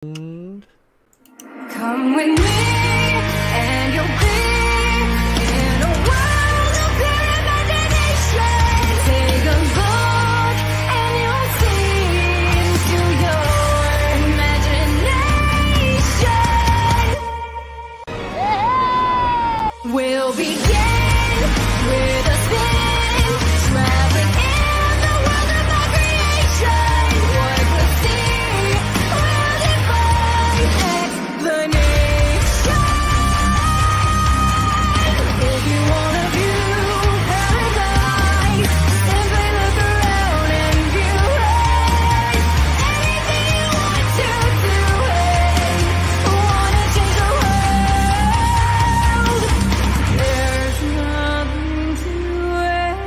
Come with me and you'll be in a world of pure imagination. Take a look and you'll see into your imagination. We'll begin with a spin, traveling in the world of our creation. What we'll see will defy explanation. If you wanna view paradise, simply look around and view it. Anything you want to do it. Wanna change the world? There's nothing to it.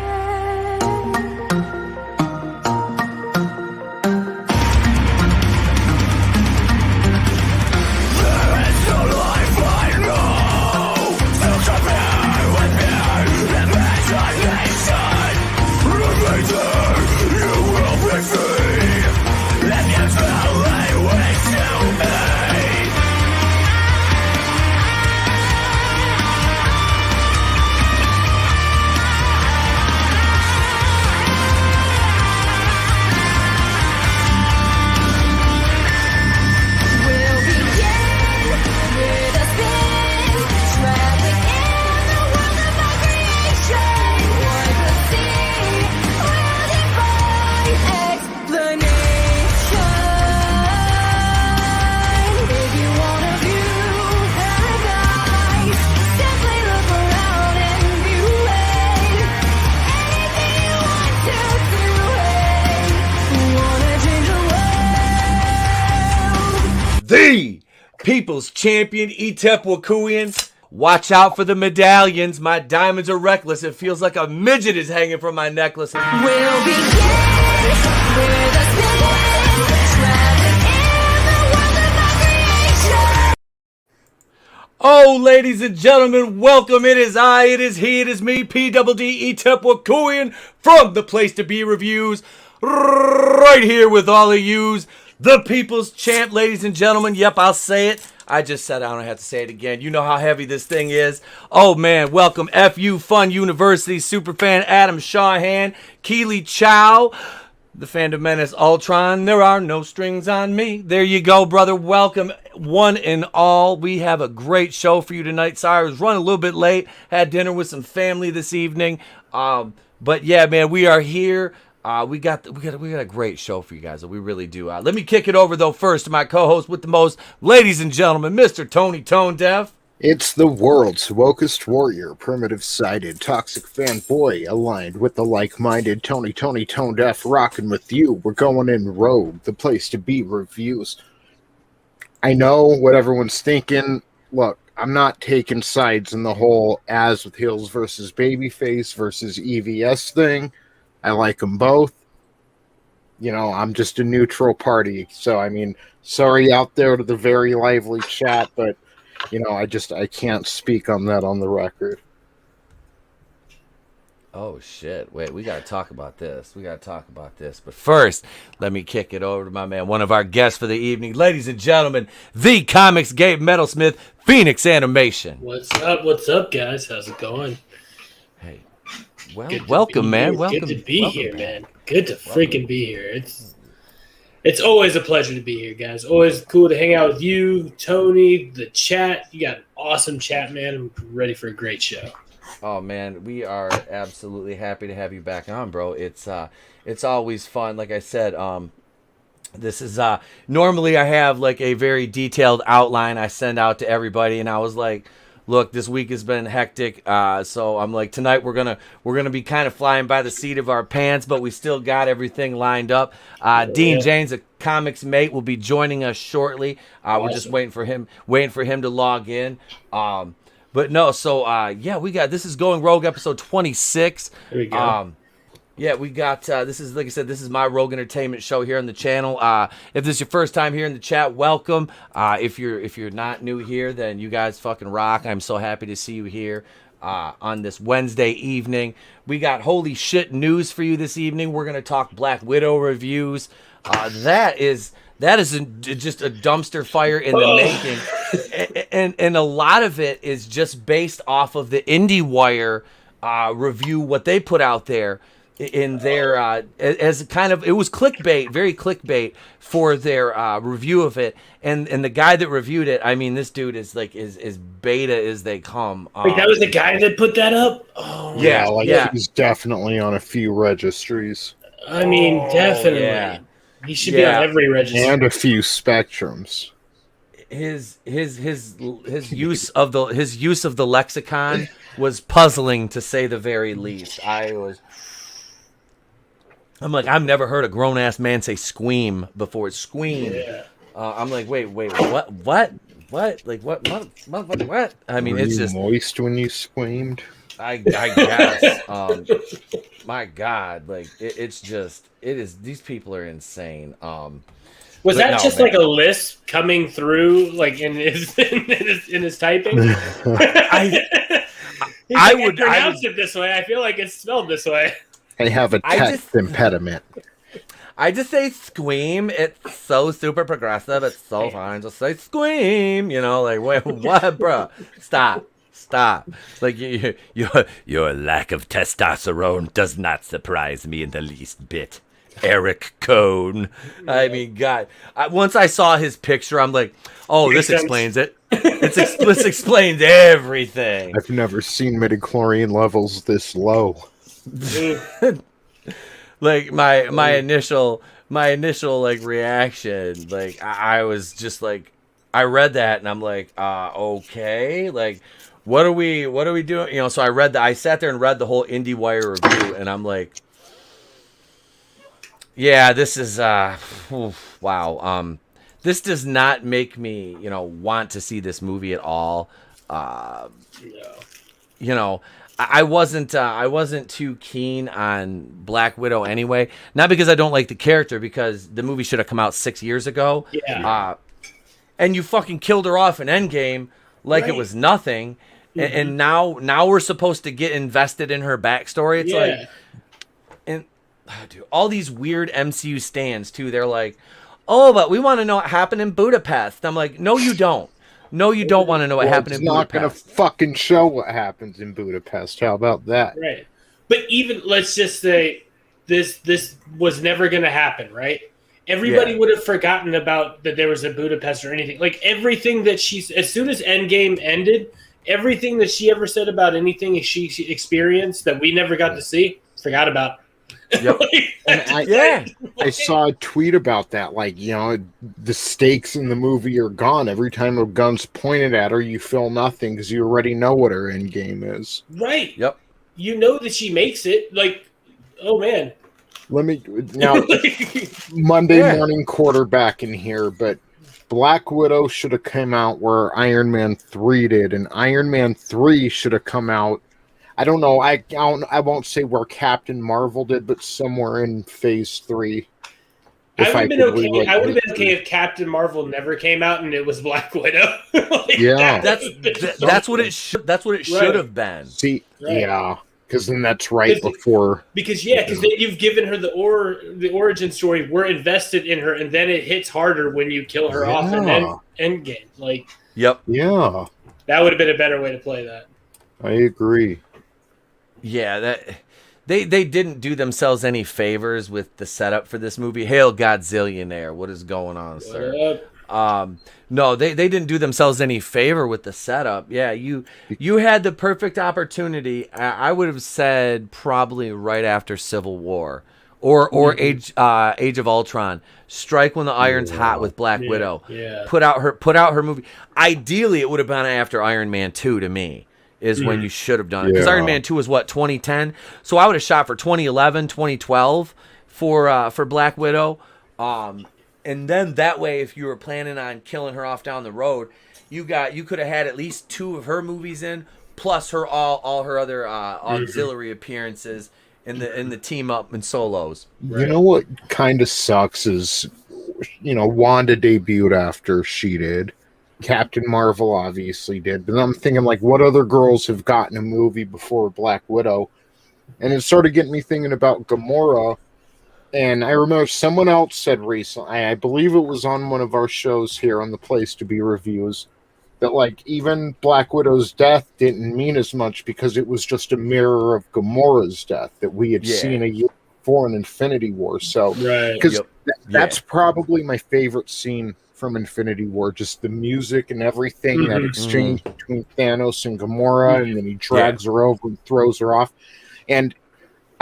We'll begin with a spin, traveling in the world of our creation. What we'll see will defy explanation. If you wanna view paradise, simply look around and view it. Anything you want to do it. Wanna change the world? The People's Champion, Itepwakuian. Watch out for the medallions. My diamonds are reckless. It feels like a midget is hanging from my necklace. We'll begin with a spin, traveling in the world of our creation. Oh, ladies and gentlemen, welcome. It is I, it is he, it is me, PDD Itepwakuian from the Place to Be Reviews. Right here with all of yous. The People's Champ, ladies and gentlemen. Yep, I'll say it. I just said I don't have to say it again. You know how heavy this thing is. Oh, man, welcome FU Fun University superfan Adam Shawhan, Keely Chow, the Fandom Menace Ultron. There are no strings on me. There you go, brother. Welcome, one and all. We have a great show for you tonight. Sorry, I was running a little bit late. Had dinner with some family this evening. But yeah, man, we are here. We got a great show for you guys. We really do. Let me kick it over though first to my co-host with the most, ladies and gentlemen, Mr. Tony Tone Deaf. It's the world's wokest warrior, primitive-sided, toxic fanboy, aligned with the like-minded Tony Tone Deaf, rocking with you. We're going in Rogue, the Place to Be Reviews. I know what everyone's thinking. Look, I'm not taking sides in the whole As with Heels versus Babyface versus EVS thing. I like them both. You know, I'm just a neutral party. So, I mean, sorry out there to the very lively chat, but, you know, I can't speak on that on the record. Oh, shit. Wait, we got to talk about this. But first, let me kick it over to my man, one of our guests for the evening. Ladies and gentlemen, the ComicsMATE Metalsmith, Phoenix Animation. What's up, guys? How's it going? Hey, well, welcome, man. Welcome. Good to be here, man. Good to freaking be here. It's always a pleasure to be here, guys. Always cool to hang out with you, Tony, the chat. You got an awesome chat, man. I'm ready for a great show. Oh man, we are absolutely happy to have you back on, bro. It's always fun. Like I said, this is normally I have like a very detailed outline I send out to everybody, and I was like, look, this week has been hectic, so I'm like, tonight we're gonna be kind of flying by the seat of our pants, but we still got everything lined up. Dean James of ComicsMATE will be joining us shortly. Awesome. We're just waiting for him to log in. But no, so yeah, we got, this is Going Rogue episode 26. There we go. Yeah, we got, this is, like I said, this is my Rogue Entertainment show here on the channel. If this is your first time here in the chat, welcome. If you're not new here, then you guys fucking rock. I'm so happy to see you here on this Wednesday evening. We got holy shit news for you this evening. We're going to talk Black Widow reviews. That is That is just a dumpster fire in the making, and a lot of it is just based off of the IndieWire review, what they put out there in their as kind of, it was clickbait, very clickbait for their review of it, and the guy that reviewed it, I mean, this dude is like is beta as they come. Wait, that was the guy that put that up? Oh, Yeah, yeah. He's definitely on a few registries I mean, definitely. yeah. He should be on every registry. and a few spectrums. His use of the lexicon was puzzling, to say the very least. I'm like, I've never heard a grown ass man say "squeam" before. It's "squeam." Yeah. I'm like, wait, what? Like what? Motherfucker, what? I mean, Were it's you just, moist when you screamed. I guess. My God, like it's just, it is. These people are insane. Was that just man. like a lisp coming through, like in his typing? I would pronounce it this way. I feel like it's spelled this way. I have a text impediment. I just say "squeam." It's so super progressive. It's so fine. Just say "squeam." You know, like what, bro? Stop. Like your lack of testosterone does not surprise me in the least bit, Eric Cohn. I mean, God. Once I saw his picture, I'm like, oh, this explains it. This explains everything. I've never seen midichlorian levels this low. Like my initial like reaction, like I was just like, I read that and I'm like, okay, like what are we doing? You know, so I sat there and read the whole IndieWire review, and I'm like, yeah, this is wow. This does not make me, want to see this movie at all. You know, I wasn't too keen on Black Widow anyway. Not because I don't like the character, because the movie should have come out 6 years ago. Yeah. And you fucking killed her off in Endgame like it was nothing. Mm-hmm. And now we're supposed to get invested in her backstory. It's like, and dude, all these weird MCU stands too. They're like, oh, but we want to know what happened in Budapest. I'm like, no, you don't. No, you don't want to know what happened in Budapest. It's not going to fucking show what happens in Budapest. How about that? Right. But even, let's just say this was never going to happen, right? Everybody would have forgotten about that there was a Budapest or anything. Like everything that as soon as Endgame ended, everything that she ever said about anything she experienced that we never got to see, forgot about. Yep. I saw a tweet about that. Like, the stakes in the movie are gone. Every time a gun's pointed at her, you feel nothing because you already know what her end game is. Right. Yep. You know that she makes it. Like, oh man. Monday morning quarterback in here, but Black Widow should have come out where Iron Man 3 did, and Iron Man 3 should have come out, I don't know, I won't say where Captain Marvel did, but somewhere in Phase 3. I would have been okay if Captain Marvel never came out and it was Black Widow. That's what it should have been. See, because then that's right before. Because then you've given her the origin story. We're invested in her, and then it hits harder when you kill her off and then Endgame. Like, yep, yeah, that would have been a better way to play that. I agree. Yeah, that they didn't do themselves any favors with the setup for this movie. Hail Godzillionaire! What is going on, sir? No, they didn't do themselves any favor with the setup. Yeah, you had the perfect opportunity. I would have said probably right after Civil War or Age of Ultron. Strike when the iron's hot with Black Widow. Yeah. Put out her movie. Ideally, it would have been after Iron Man 2 to me. Is when you should have done it. Because Iron Man 2 was what, 2010? So I would have shot for 2011, 2012 for Black Widow. And then that way, if you were planning on killing her off down the road, you could have had at least 2 of her movies in, plus her all her other auxiliary appearances in the team up and solos. Right. You know what kind of sucks is, Wanda debuted after she did. Captain Marvel obviously did, but I'm thinking, like, what other girls have gotten a movie before Black Widow? And it started getting me thinking about Gamora, And I remember someone else said recently, I believe it was on one of our shows here on the Place to Be reviews, that like even Black Widow's death didn't mean as much because it was just a mirror of Gamora's death that we had seen a year before in Infinity War. So, Right. because that's probably my favorite scene from Infinity War, just the music and everything, that exchange between Thanos and Gamora, and then he drags her over and throws her off. And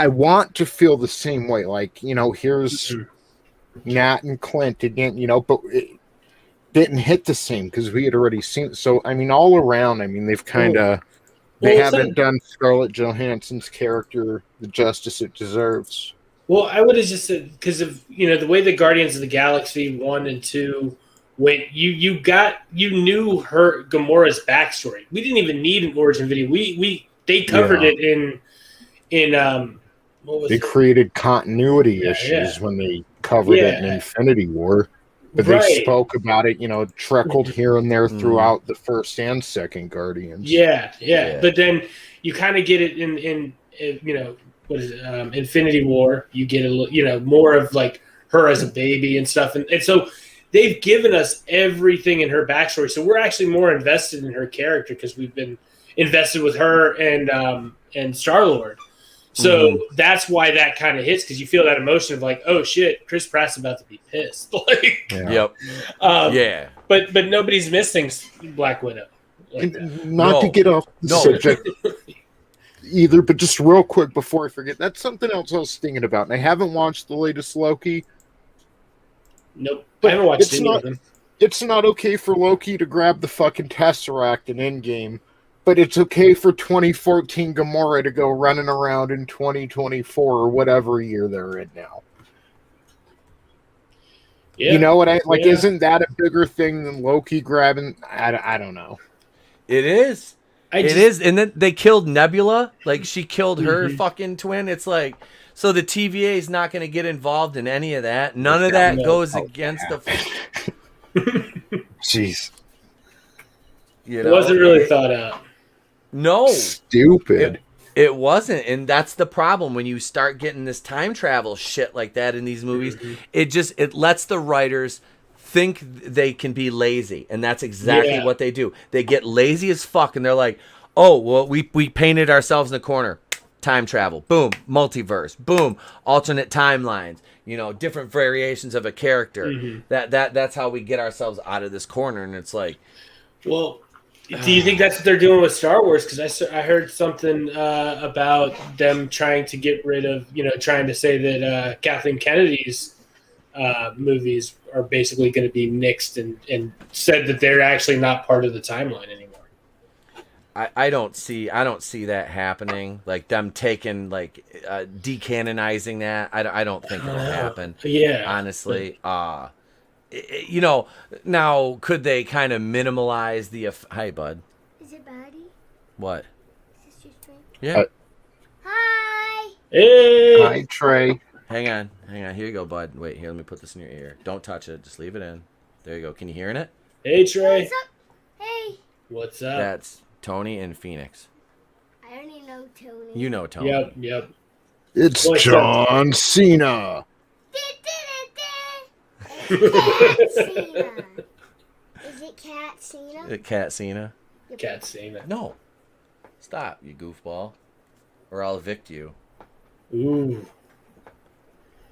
I want to feel the same way. Like, you know, here's Nat and Clint again, you know, but it didn't hit the same because we had already seen it. So, I mean, all around, I mean, they've kind of, they haven't done Scarlett Johansson's character the justice it deserves. Well, I would have just said, because of, you know, the way the Guardians of the Galaxy 1 and 2 went, you knew her Gamora's backstory. We didn't even need an origin video. They covered it in what was they it? created continuity issues when they covered it in Infinity War. But they spoke about it, you know, trickled here and there throughout the first and second Guardians. Yeah. But then you kind of get it in you know, what is it? Infinity War. You get more of like her as a baby and stuff, and so they've given us everything in her backstory. So we're actually more invested in her character because we've been invested with her and Star-Lord. So that's why that kind of hits, because you feel that emotion of like, oh shit, Chris Pratt's about to be pissed. Like, But nobody's missing Black Widow. Like Not to get off the subject either, but just real quick before I forget, that's something else I was thinking about, and I haven't watched the latest Loki. Nope, I haven't watched any of them. It's not okay for Loki to grab the fucking Tesseract in Endgame. But it's okay for 2014 Gamora to go running around in 2024 or whatever year they're in now. Yeah. You know what I like? Yeah. Isn't that a bigger thing than Loki grabbing? I don't know. It is. It is. And then they killed Nebula. Like, she killed her fucking twin. It's like, so the TVA is not going to get involved in any of that. None of that goes against the. Jeez. You know? It wasn't really thought out. No. Stupid. It wasn't. And that's the problem when you start getting this time travel shit like that in these movies. It lets the writers think they can be lazy. And that's exactly what they do. They get lazy as fuck and they're like, oh, well, we painted ourselves in the corner. Time travel. Boom. Multiverse. Boom. Alternate timelines. You know, different variations of a character. That's how we get ourselves out of this corner. And it's like, well, do you think that's what they're doing with Star Wars? Because I heard something about them trying to get rid of, you know, trying to say that Kathleen Kennedy's movies are basically going to be nixed and said that they're actually not part of the timeline anymore. I don't see that happening. Like them taking decanonizing that. I don't think it'll happen. Yeah, honestly. You know, now could they kind of minimalize the? Hi, bud. Is it Buddy? What? Is this your friend? Yeah. Hi. Hey. Hi, Trey. Hang on. Here you go, bud. Wait, here. Let me put this in your ear. Don't touch it. Just leave it in. There you go. Can you hear it? Hey, Trey. What's up? Hey. What's up? That's Tony and Phoenix. I only know Tony. You know Tony. Yep. It's John Cena. Cat Cena. Is it Cat Cena? Cat Cena? Cat Cena. No. Stop, you goofball. Or I'll evict you. Ooh.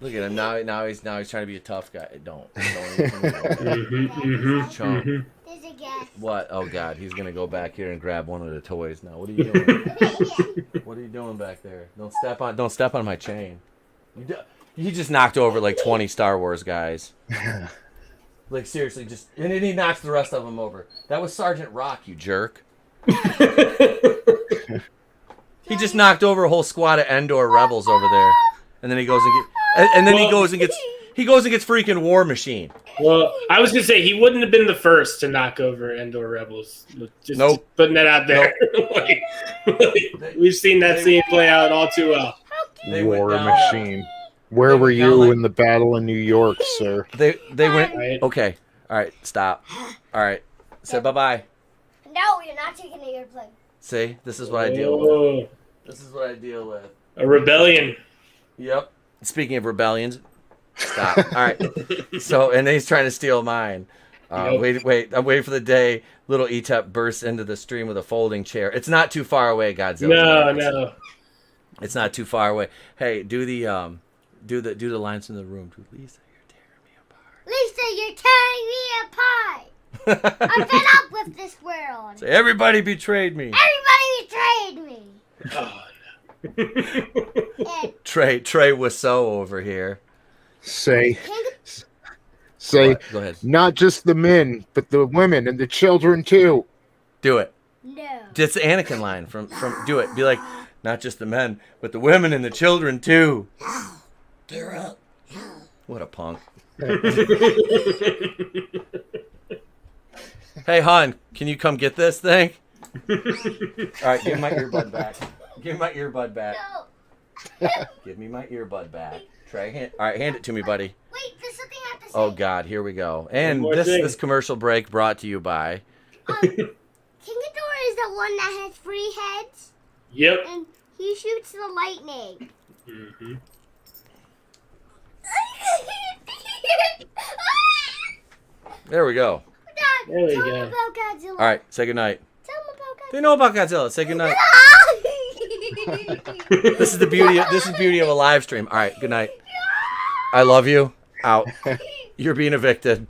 Look at him now. He's trying to be a tough guy. Don't. Chump. There's a guest. What? Oh God, he's gonna go back here and grab one of the toys now. What are you doing? What are you doing back there? Don't step on my chain. He just knocked over like 20 Star Wars guys. Like seriously, and then he knocks the rest of them over. That was Sergeant Rock, you jerk. He just knocked over a whole squad of Endor rebels over there, and then he goes he goes and gets freaking War Machine. Well, I was gonna say he wouldn't have been the first to knock over Endor rebels. Just putting that out there. We've seen that scene play out all too well. War Machine. Where were you in the battle in New York, sir? They went. Okay. All right. Stop. All right. Say bye-bye. No, you're not taking the airplane. See, this is what I deal with. This is what I deal with. A rebellion. Yep. Speaking of rebellions, Stop. All right. So, and then he's trying to steal mine. Yep. Wait. I'm waiting for the day little Etep bursts into the stream with a folding chair. It's not too far away, Godzilla. No. It's not too far away. Hey, do the lines from the room. Lisa, you're tearing me apart. Lisa, you're tearing me apart. I'm fed up with this world. So everybody betrayed me. Everybody betrayed me. Oh, And Trey Wiseau over here. Say, What? Go ahead. not just the men, but the women and the children too. Do it. no. It's the Anakin line from do it. Be like, not just the men, but the women and the children too. What a punk. Hey, hon, can you come get this thing? All right, give me my earbud back. Give me my earbud back. No. Give me my earbud back. Trey, all right, hand it to me, buddy. Wait, there's something I have to say. Oh, God, here we go. And One more thing. this commercial break brought to you by... Kingador is the one that has 3 heads, yep. and he shoots the lightning. Mm-hmm. There we go. Dad, There we tell go. him about Godzilla. All right, say goodnight. Tell him about Godzilla. They know about Godzilla. Say goodnight. This is the beauty of a live stream. All right, good night. I love you. Out. You're being evicted.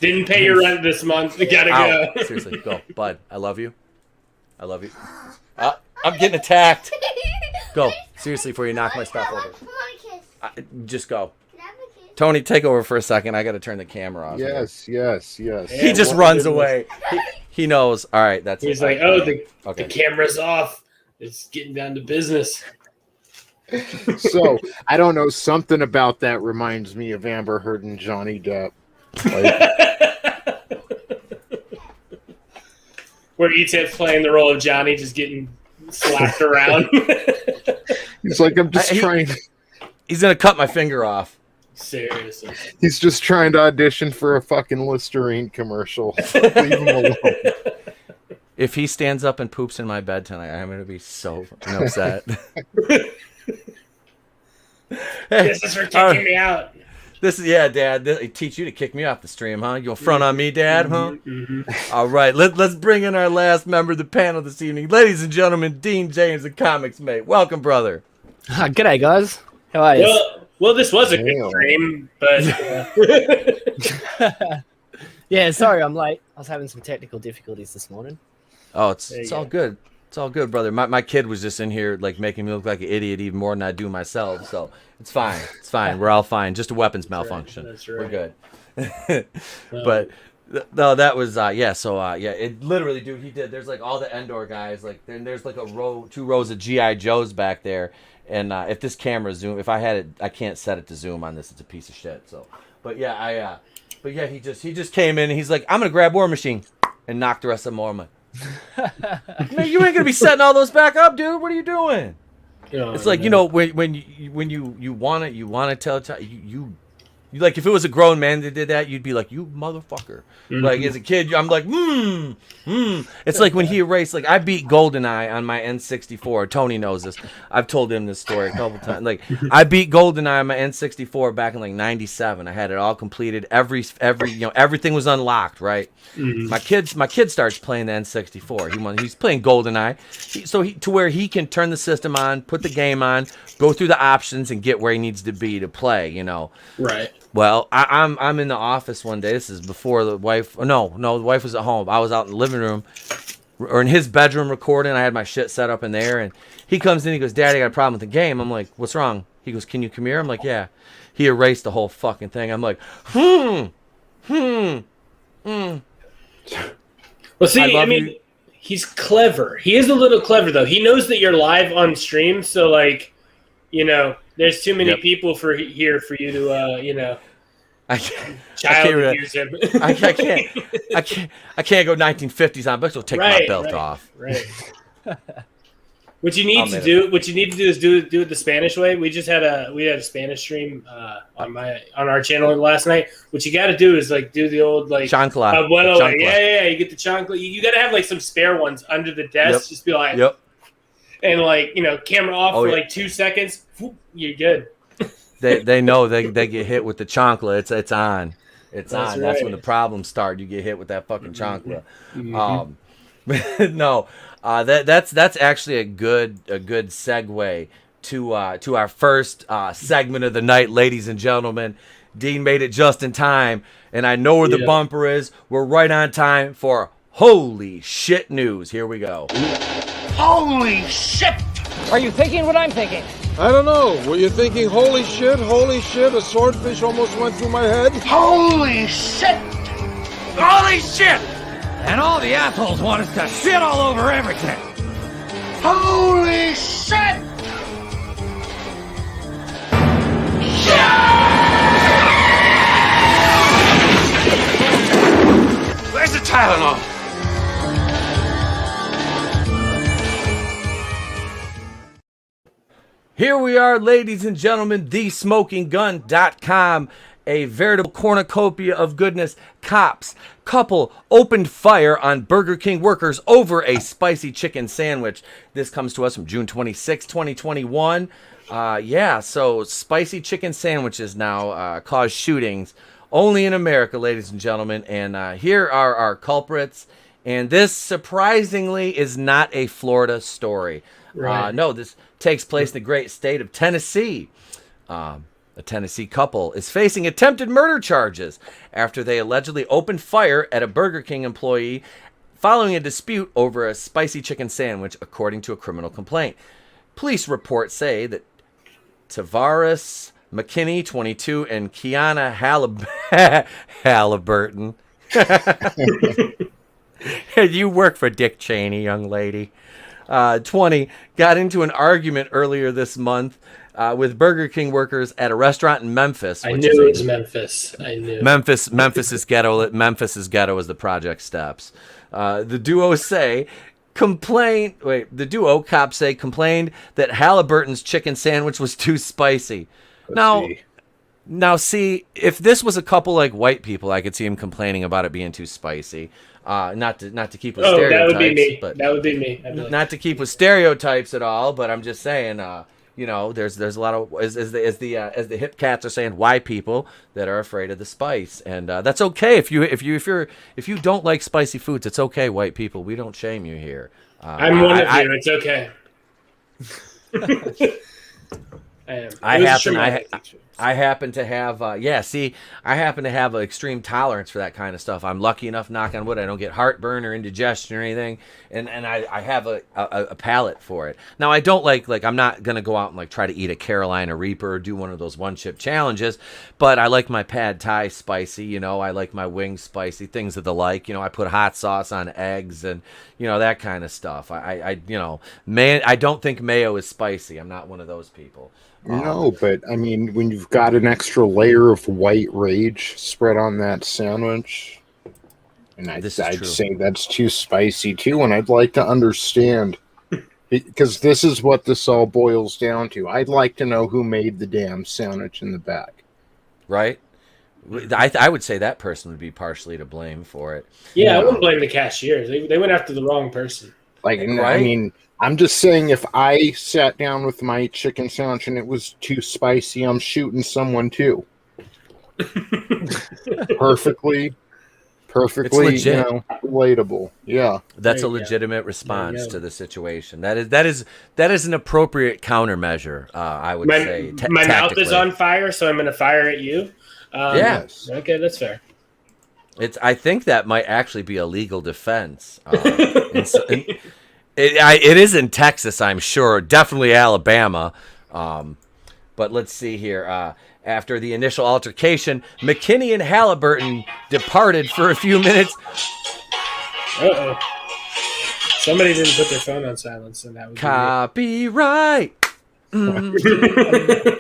Didn't pay your rent this month. Gotta Out. go. Seriously, go, bud. I love you. I love you. I'm getting attacked. Go. Seriously, before you knock my stuff over. I want a kiss. Just go. Can I have a kiss? Tony, take over for a second. I got to turn the camera off. Yes. He Yeah, just what runs goodness. away. He knows. All right, that's He's it. like, oh, the Okay. camera's off. It's getting down to business. So I don't know. Something about that reminds me of Amber Heard and Johnny Depp. Like, Where Etip's playing the role of Johnny, just getting slapped around. he's like, I'm just trying. He's gonna cut my finger off. Seriously. He's just trying to audition for a fucking Listerine commercial. Leave him alone. If he stands up and poops in my bed tonight, I'm gonna be so upset. Hey, This is for kicking me out. this is Dad. They teach you to kick me off the stream, huh? You gonna front on me, Dad, huh? Mm-hmm. All right, let's bring in our last member of the panel this evening, ladies and gentlemen. Dean James of ComicsMATE. Welcome, brother. G'day, guys. How are you? Well, this was a Damn. good stream, but Yeah, sorry I'm late. I was having some technical difficulties this morning. Oh, There it's you all go. good. It's all good, brother. My kid was just in here like making me look like an idiot even more than I do myself. So it's fine. It's fine. We're all fine. Just a weapons malfunction. That's We're right. good. But no, that was it literally, dude, he did. There's like all the Endor guys, like then there's like two rows of GI Joes back there, and if this camera if I had it, I can't set it to zoom on this. It's a piece of shit. So, he just came in and he's like, I'm gonna grab War Machine and knock the rest of them over. Man, you ain't gonna be setting all those back up, dude. What are you doing? Oh, It's like, no. you know, when you want to tell you like if it was a grown man that did that, you'd be like, you motherfucker. Mm-hmm. Like as a kid, I'm like, It's like when he erased, like I beat GoldenEye on my N64. Tony knows this. I've told him this story a couple times. Like I beat GoldenEye on my N64 back in like *97. I had it all completed. Everything was unlocked, right? Mhm. My kid starts playing the N64. He's playing GoldenEye, to where he can turn the system on, put the game on, go through the options, and get where he needs to be to play. You know. Right. Well, I'm in the office one day. This is before the wife. No, the wife was at home. I was out in the living room or in his bedroom recording. I had my shit set up in there, and he comes in. He goes, "Daddy, I got a problem with the game." I'm like, "What's wrong?" He goes, "Can you come here?" I'm like, "Yeah." He erased the whole fucking thing. I'm like, Well, see, I love mean, you. he's clever. He is a little clever, though. He knows that you're live on stream, so like, you know, there's too many Yep. people here for you to, I can't child really- abuse him. I can't go 1950s on, but I'll take my belt off. Right. What you need I'll to admit do, is do it the Spanish way. We had a Spanish stream on our channel last night. What you got to do is like do the old like Chancla. abuelo way. Chancla. Yeah. You get the chancla. You got to have like some spare ones under the desk. Yep. Just be like, Yep. and like camera off Oh, for yeah. like 2 seconds. Whoop, you're good. they know they get hit with the chancla. It's on. It's That's on. That's right. when the problems start. You get hit with that fucking chancla. Mhm. No, that's actually a good segue to our first segment of the night, ladies and gentlemen. Dean made it just in time, and I know where the Yeah. bumper is. We're right on time for holy shit news. Here we go. Holy shit! Are you thinking what I'm thinking? I don't know. Were you thinking, holy shit, a swordfish almost went through my head? Holy shit! Holy shit! And all the assholes want us to shit all over everything. Holy shit! Where's the Tylenol? Here we are, ladies and gentlemen, thesmokinggun.com, a veritable cornucopia of goodness. Cops, couple opened fire on Burger King workers over a spicy chicken sandwich. This comes to us from June 26, 2021. So spicy chicken sandwiches now cause shootings only in America, ladies and gentlemen. And here are our culprits. And this, surprisingly, is not a Florida story. Right. No, this takes place in the great state of Tennessee. A Tennessee couple is facing attempted murder charges after they allegedly opened fire at a Burger King employee following a dispute over a spicy chicken sandwich, according to a criminal complaint. Police reports say that Tavares McKinney, 22, and Kiana Halliburton. You work for Dick Cheney, young lady. 20, got into an argument earlier this month with Burger King workers at a restaurant in Memphis. I knew it was Memphis. I knew. Memphis is ghetto. Memphis is ghetto as the project steps. The duo cops say complained that Halliburton's chicken sandwich was too spicy. Now, see, if this was a couple like white people, I could see him complaining about it being too spicy. Not to keep with stereotypes. That would be me. But That would be me. I'd be like, not to keep with stereotypes at all, but I'm just saying, there's a lot of as the hip cats are saying, white people that are afraid of the spice, and that's okay if you don't like spicy foods, it's okay, white people. We don't shame you here. I'm one of you. It's okay. I am. I happen to have I happen to have an extreme tolerance for that kind of stuff. I'm lucky enough, knock on wood, I don't get heartburn or indigestion or anything, and I have a palate for it. Now, I don't like I'm not gonna go out and like try to eat a Carolina Reaper or do one of those one chip challenges, but I like my pad thai spicy, I like my wings spicy, things of the like. I put hot sauce on eggs and that kind of stuff. I don't think mayo is spicy. I'm not one of those people. No, but I mean, when you've got an extra layer of white rage spread on that sandwich, and I'd say that's too spicy too, and I'd like to understand, because this is what this all boils down to. I'd like to know who made the damn sandwich in the back. Right? I would say that person would be partially to blame for it. Yeah, I wouldn't blame the cashiers. They went after the wrong person. Right? I mean, I'm just saying, if I sat down with my chicken sandwich and it was too spicy, I'm shooting someone too. Perfectly, relatable. Yeah, that's a legitimate response to the situation. That is an appropriate countermeasure. I would say. My mouth is on fire, so I'm going to fire at you. Yes. Okay, that's fair. I think that might actually be a legal defense. It is in Texas, I'm sure. Definitely Alabama. But let's see here. After the initial altercation, McKinney and Halliburton departed for a few minutes. Uh-oh. Somebody didn't put their phone on silence, and that was copyright.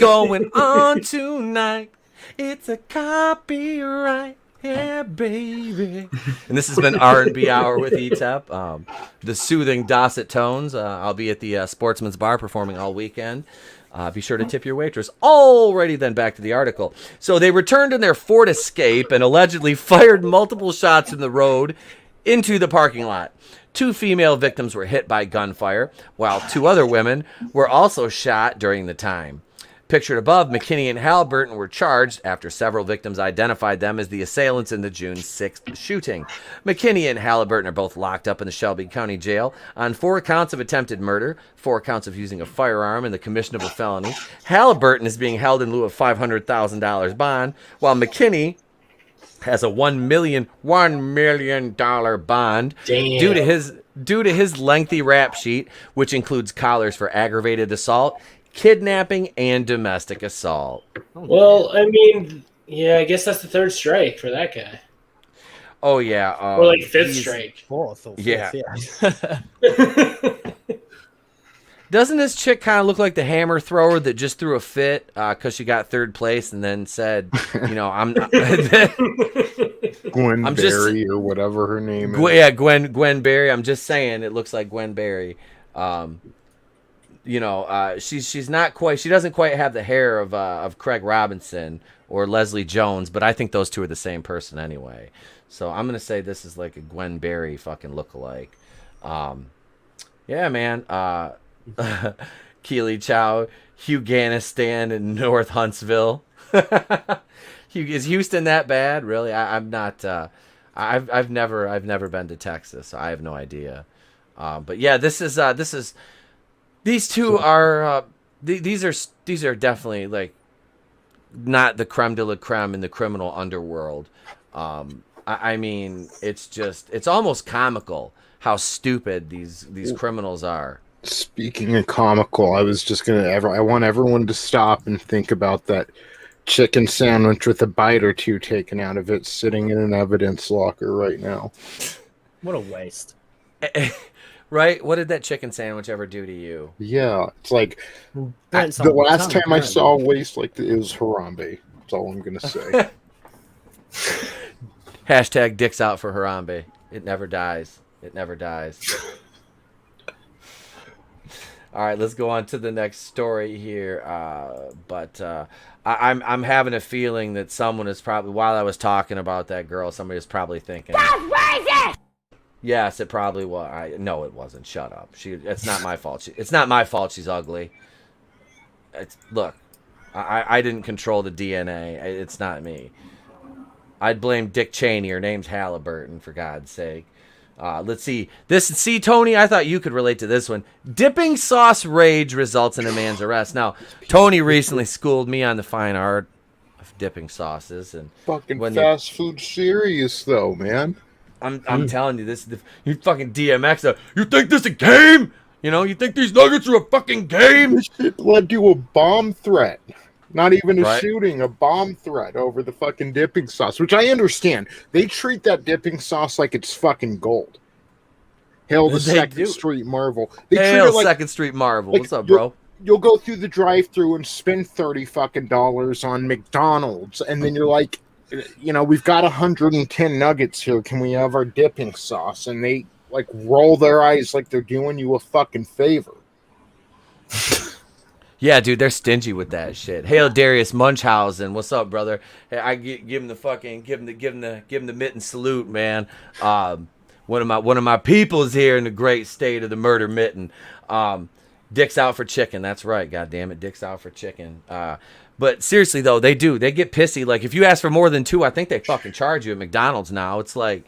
Going on tonight. It's a copyright. Yeah, baby. And this has been R&B Hour with ETEP. The soothing Dorset tones. I'll be at the Sportsman's Bar performing all weekend. Be sure to tip your waitress. Alrighty then, back to the article. So they returned in their Ford Escape and allegedly fired multiple shots in the road into the parking lot. 2 female victims were hit by gunfire, while 2 other women were also shot during the time. Pictured above, McKinney and Halliburton were charged after several victims identified them as the assailants in the June 6th shooting. McKinney and Halliburton are both locked up in the Shelby County Jail on 4 counts of attempted murder, 4 counts of using a firearm, and the commission of a felony. Halliburton is being held in lieu of $500,000 bond, while McKinney has a $1 million bond due to his lengthy rap sheet, which includes collars for aggravated assault, kidnapping, and domestic assault. Well, I mean, yeah, I guess that's the 3rd strike for that guy. Oh yeah, Or like 5th strike. 4th or 5th, yeah. Doesn't this chick kind of look like the hammer thrower that just threw a fit because she got 3rd place and then said, you know, I'm Gwen I'm Berry or whatever her name is. Yeah, Gwen Berry. I'm just saying it looks like Gwen Berry. You know, she's not quite. She doesn't quite have the hair of Craig Robinson or Leslie Jones, but I think those two are the same person anyway. So I'm gonna say this is like a Gwen Berry fucking lookalike. Yeah, man. Keely Chow, Hughganistan, and North Huntsville. Is Houston that bad? Really? I'm not. I've never been to Texas, so I have no idea. But yeah, this is these two are these are definitely like not the creme de la creme in the criminal underworld. I mean, it's almost comical how stupid these criminals are. Speaking of comical, I was just I want everyone to stop and think about that chicken sandwich with a bite or two taken out of it, sitting in an evidence locker right now. What a waste. Right? What did that chicken sandwich ever do to you? Yeah, it's like Burnt the someone's last tongue, time I apparently. saw a waste like that, it was Harambe. That's all I'm gonna say. Hashtag dicks out for Harambe. It never dies. It never dies. All right, let's go on to the next story here. I'm having a feeling that someone is probably, while I was talking about that girl, somebody was probably thinking, "That's racist." Yes, it probably was. No, it wasn't. Shut up. It's not my fault. It's not my fault. She's ugly. Look, I didn't control the DNA. It's not me. I'd blame Dick Cheney. Her name's Halliburton, for God's sake. Let's see. See, Tony, I thought you could relate to this one. Dipping sauce rage results in a man's arrest. Now, Tony recently schooled me on the fine art of dipping sauces. And Fucking fast food serious, though, man. I'm telling you, you fucking DMX. You think this a game? You know, you think these nuggets are a fucking game? This shit led to a bomb threat. Not even a Right. shooting, a bomb threat over the fucking dipping sauce, which I understand. They treat that dipping sauce like it's fucking gold. Hail the They Second do. Street Marvel. They treat Hail it like, Second Street Marvel. like What's up, bro? You'll go through the drive-thru and spend $30 on McDonald's, and then you're like, you know, we've got 110 nuggets here. Can we have our dipping sauce? And they like roll their eyes like they're doing you a fucking favor. Yeah, dude, they're stingy with that shit. Hail Darius Munchausen, what's up, brother? Hey, I give him the fucking give him the mitten salute, man. One of my people's here in the great state of the murder mitten. Dick's out for chicken. That's right. God damn it, Dick's out for chicken. But seriously though, they get pissy. Like if you ask for more than 2, I think they fucking charge you at McDonald's now. It's like,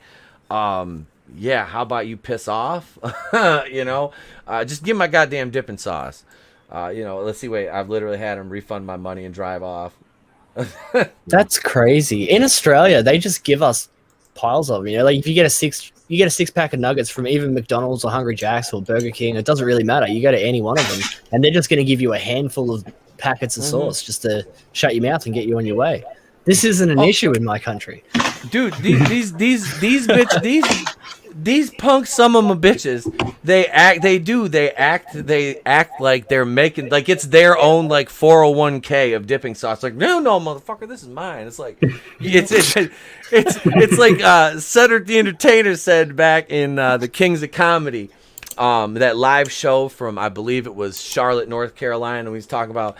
yeah, how about you piss off? You know, just give my goddamn dipping sauce. You know, let's see. Wait, I've literally had him refund my money and drive off. That's crazy. In Australia, they just give us piles of them. You know, like if you get a 6-pack of nuggets from even McDonald's or Hungry Jack's or Burger King, it doesn't really matter. You go to any one of them, and they're just going to give you a handful of packets of sauce just to shut your mouth and get you on your way. This isn't an issue in my country, dude. These punks, some of them bitches. They act like they're making, like it's their own like 401k of dipping sauce. Like no, motherfucker, this is mine. It's like it's like Cedric the Entertainer said back in the Kings of Comedy. That live show from, I believe it was Charlotte, North Carolina, and he was talking about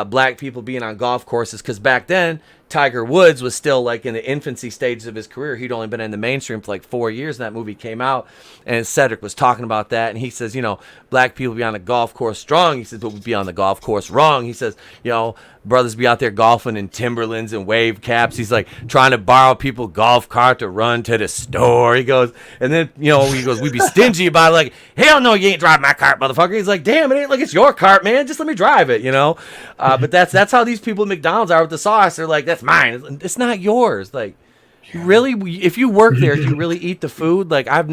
black people being on golf courses, because back then Tiger Woods was still like in the infancy stages of his career. He'd only been in the mainstream for like 4 years, and that movie came out. And Cedric was talking about that, and he says, you know, black people be on the golf course strong. He says, but we be on the golf course wrong. He says, you know, brothers be out there golfing in Timberlands and wave caps. He's like trying to borrow people golf cart to run to the store. He goes, and then, you know, he goes, we be stingy about it. Like, hell no, you ain't driving my cart, motherfucker. He's like, damn, it ain't like it's your cart, man. Just let me drive it, you know. But that's how these people at McDonald's are with the sauce. They're like, that's mine. It's not yours. Like, really, if you work there, do you really eat the food? Like, I've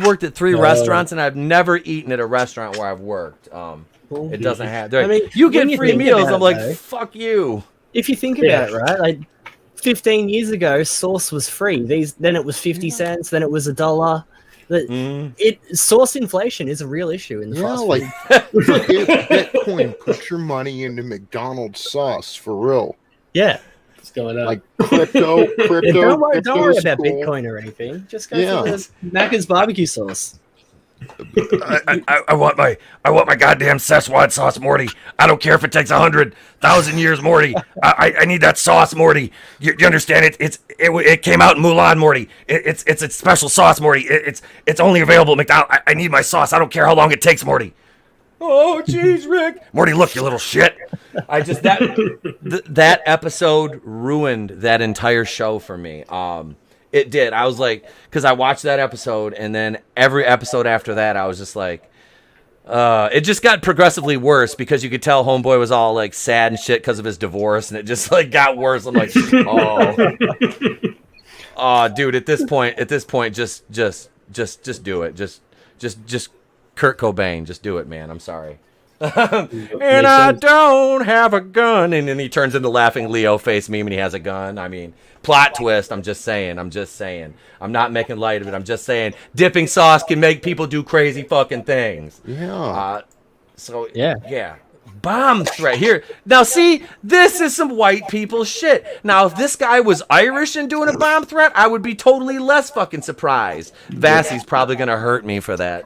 worked at 3 restaurants, and I've never eaten at a restaurant where I've worked. It doesn't have. I mean, you get free meals. I'm like, though, fuck you. If you think about it, right? Like 15 years ago, sauce was free. Then it was 50 cents. Then it was $1. Sauce inflation is a real issue in the fast food. Like forget Bitcoin. Put your money into McDonald's sauce for real. Yeah. What's going on? Like crypto. Don't worry about cool. Bitcoin or anything. Just go for this Macca's barbecue sauce. I want my goddamn Szechuan sauce, Morty. I don't care if it takes 100,000 years, Morty. I need that sauce, Morty. You understand it? It came out in Mulan, Morty. It's a special sauce, Morty. It's only available at McDonald's. I need my sauce. I don't care how long it takes, Morty. Oh, jeez, Rick. Morty, look, you little shit. That episode ruined that entire show for me. It did. I was like, because I watched that episode, and then every episode after that, I was just like, it just got progressively worse because you could tell Homeboy was all like sad and shit because of his divorce, and it just like got worse. I'm like, oh, dude. At this point, just do it. Just Kurt Cobain, just do it, man. I'm sorry. And I don't have a gun, and then he turns into laughing Leo face meme, and he has a gun. I mean, plot twist. I'm just saying. I'm not making light of it. I'm just saying dipping sauce can make people do crazy fucking things. Yeah. Yeah. Bomb threat here. Now see, this is some white people shit. Now if this guy was Irish and doing a bomb threat, I would be totally less fucking surprised. Vassie's probably gonna hurt me for that.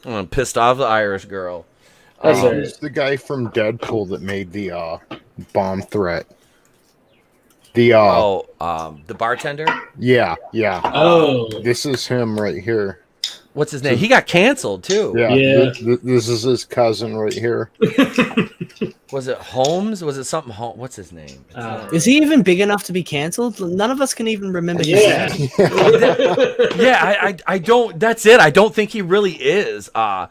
I'm pissed off the Irish girl. Who's the guy from Deadpool that made the bomb threat? The bartender? Yeah. Oh. This is him right here. What's his name? He got canceled too. Yeah. This is his cousin right here. Was it Holmes? Was it something Holmes? What's his name? Is he even big enough to be canceled? None of us can even remember his name. I don't. That's it. I don't think he really is. But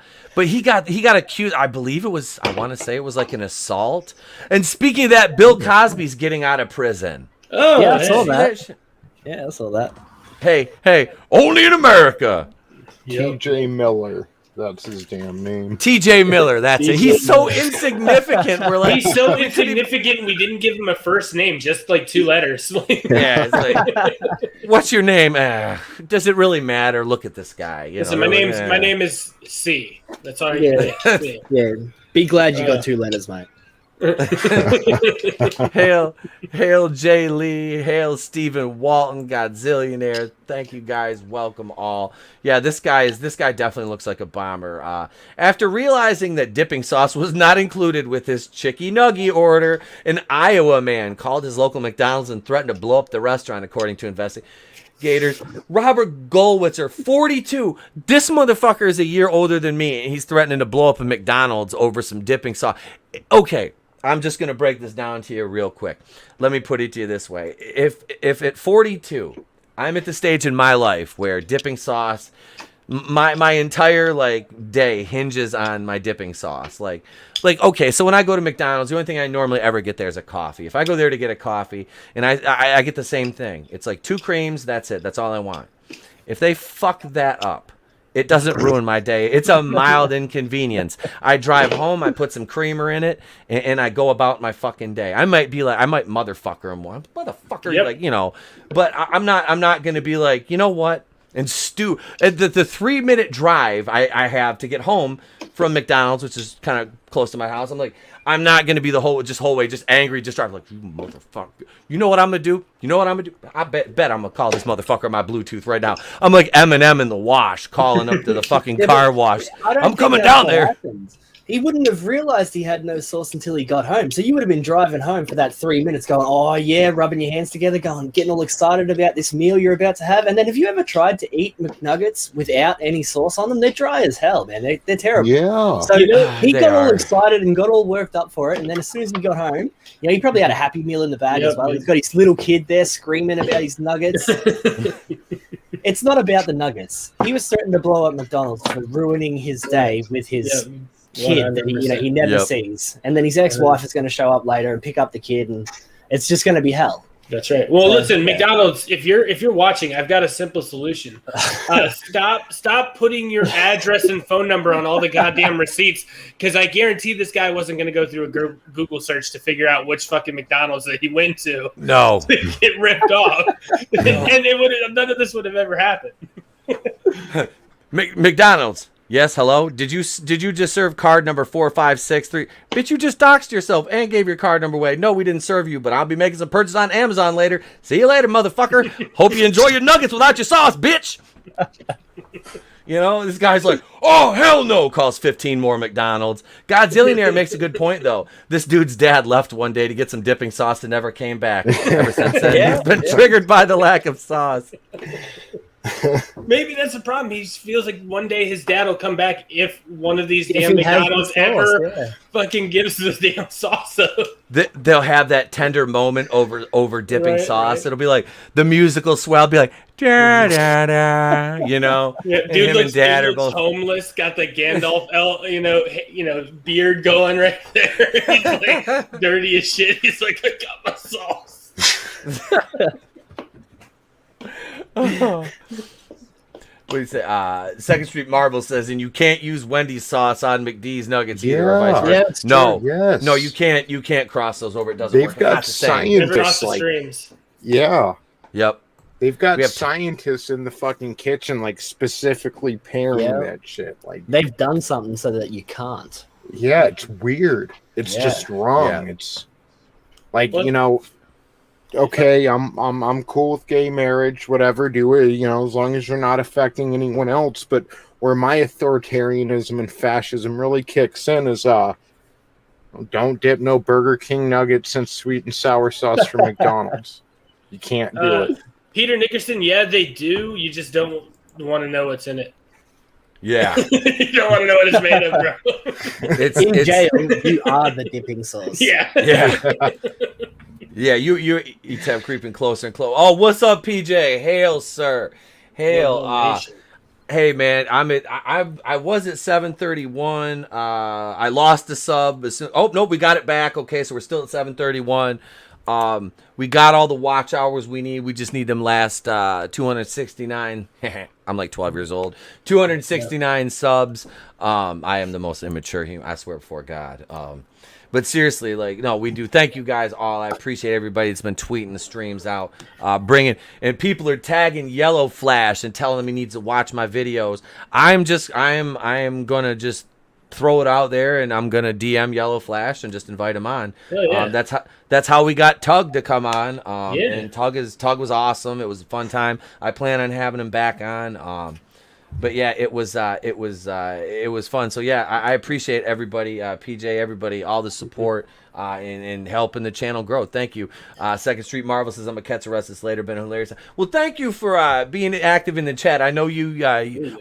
he got accused. I believe it was. I want to say it was like an assault. And speaking of that, Bill Cosby's getting out of prison. Oh, yeah, I saw that. Yeah, I saw that. Hey, only in America. TJ Miller. That's his damn name. TJ Miller, that's it. He's so insignificant. We're like, he's so insignificant. We didn't give him a first name, just like 2 letters. Yeah, it's like, what's your name? Does it really matter? Look at this guy. Listen, my name is C. That's all. Yeah. Be glad you got 2 letters, mate. hail Jay Lee, hail Stephen Walton, Godzillionaire. Thank you guys, welcome all. Yeah, this guy definitely looks like a bomber. After realizing that dipping sauce was not included with his chicky nugget order, an Iowa man called his local McDonald's and threatened to blow up the restaurant, according to investigators. Robert Goldwitzer, 42. This motherfucker is a year older than me, and he's threatening to blow up a McDonald's over some dipping sauce. Okay, I'm just going to break this down to you real quick. Let me put it to you this way. If at 42, I'm at the stage in my life where dipping sauce, my entire day hinges on my dipping sauce. Like okay, so when I go to McDonald's, the only thing I normally ever get there is a coffee. If I go there to get a coffee, and I get the same thing. It's like 2 creams, that's it. That's all I want. If they fuck that up, it doesn't ruin my day. It's a mild inconvenience. I drive home, I put some creamer in it, and I go about my fucking day. I might motherfucker him one. Motherfucker, yep. But I'm not going to be like, you know what? And stew. The 3-minute drive I have to get home from McDonald's, which is kind of close to my house, I'm not going to be the whole way just angry, just driving like, you motherfucker. You know what I'm going to do? I bet I'm going to call this motherfucker my Bluetooth right now. I'm like Eminem in the wash, calling up to the fucking car wash. I'm coming down there. he wouldn't have realized he had no sauce until he got home. So you would have been driving home for that 3 minutes going, oh yeah, rubbing your hands together, going, getting all excited about this meal you're about to have. And then have you ever tried to eat McNuggets without any sauce on them? They're dry as hell, man. They're terrible. Yeah. So he They got all are. excited and got all worked up for it. And then as soon as he got home, he probably had a Happy Meal in the bag as well. He's got his little kid there screaming about his nuggets. It's not about the nuggets. He was threatening to blow up McDonald's for ruining his day with his kid that he never sees. And then his ex-wife is going to show up later and pick up the kid, and it's just going to be hell. That's right. Well, listen, McDonald's, if you're watching, I've got a simple solution. Stop putting your address and phone number on all the goddamn receipts, because I guarantee this guy wasn't going to go through a Google search to figure out which fucking McDonald's that he went to. No. To get ripped off, and none of this would have ever happened. McDonald's. Yes, hello. Did you just serve card number 4563? Bitch, you just doxed yourself and gave your card number away. No, we didn't serve you, but I'll be making some purchases on Amazon later. See you later, motherfucker. Hope you enjoy your nuggets without your sauce, bitch. This guy's like, oh, hell no, calls 15 more McDonald's. Godzillionaire makes a good point, though. This dude's dad left one day to get some dipping sauce and never came back. Ever since then, he's been triggered by the lack of sauce. Maybe that's the problem. He just feels like one day his dad will come back if one of these damn McDonald's ever fucking gives the damn sauce up. They'll have that tender moment over dipping sauce. Right. It'll be like the musical swell. Be like da da da. Yeah, and him and dad are both homeless. Got the Gandalf beard going right there. He's like dirty as shit. He's like, I got my sauce. What do you say? Second Street Marvel says, and you can't use Wendy's sauce on McD's nuggets either. Or vice versa. It's no, true. Yes. no, you can't cross those over. It doesn't They've work. got Not the same. Never crossed scientists the like, streams. yeah. Yep. They've got We have- scientists in the fucking kitchen, like specifically pairing that shit. Like, They've done something so that you can't. yeah, it's weird. It's just wrong. Yeah. It's like, okay, I'm cool with gay marriage, whatever, do it, as long as you're not affecting anyone else. But where my authoritarianism and fascism really kicks in is don't dip no Burger King nuggets in sweet and sour sauce from McDonald's. You can't do it. Peter Nickerson, yeah, they do. You just don't want to know what's in it. Yeah. You don't want to know what it's made of, bro. In jail, you are the dipping sauce. Yeah. Yeah. Yeah, you kept creeping closer and closer. Oh, what's up, PJ? Hail, sir. Hail. Hey, man, I was at 731. I lost the sub. Oh, nope, we got it back. Okay, so we're still at 731. We got all the watch hours we need. We just need them last 269. I'm like 12 years old. 269 subs. I am the most immature human. I swear before God. But seriously, no, we do. Thank you guys all. I appreciate everybody that's been tweeting the streams out, bringing, and people are tagging Yellow Flash and telling him he needs to watch my videos. I am gonna just throw it out there, and I'm gonna DM Yellow Flash and just invite him on. That's how we got Tug to come on. And Tug was awesome. It was a fun time. I plan on having him back on. But yeah, it was fun. So yeah, I appreciate everybody, PJ, everybody, all the support and helping the channel grow. Thank you. Second Street Marvel says, I'm a catch a restless later. Been hilarious. Well, thank you for being active in the chat. I know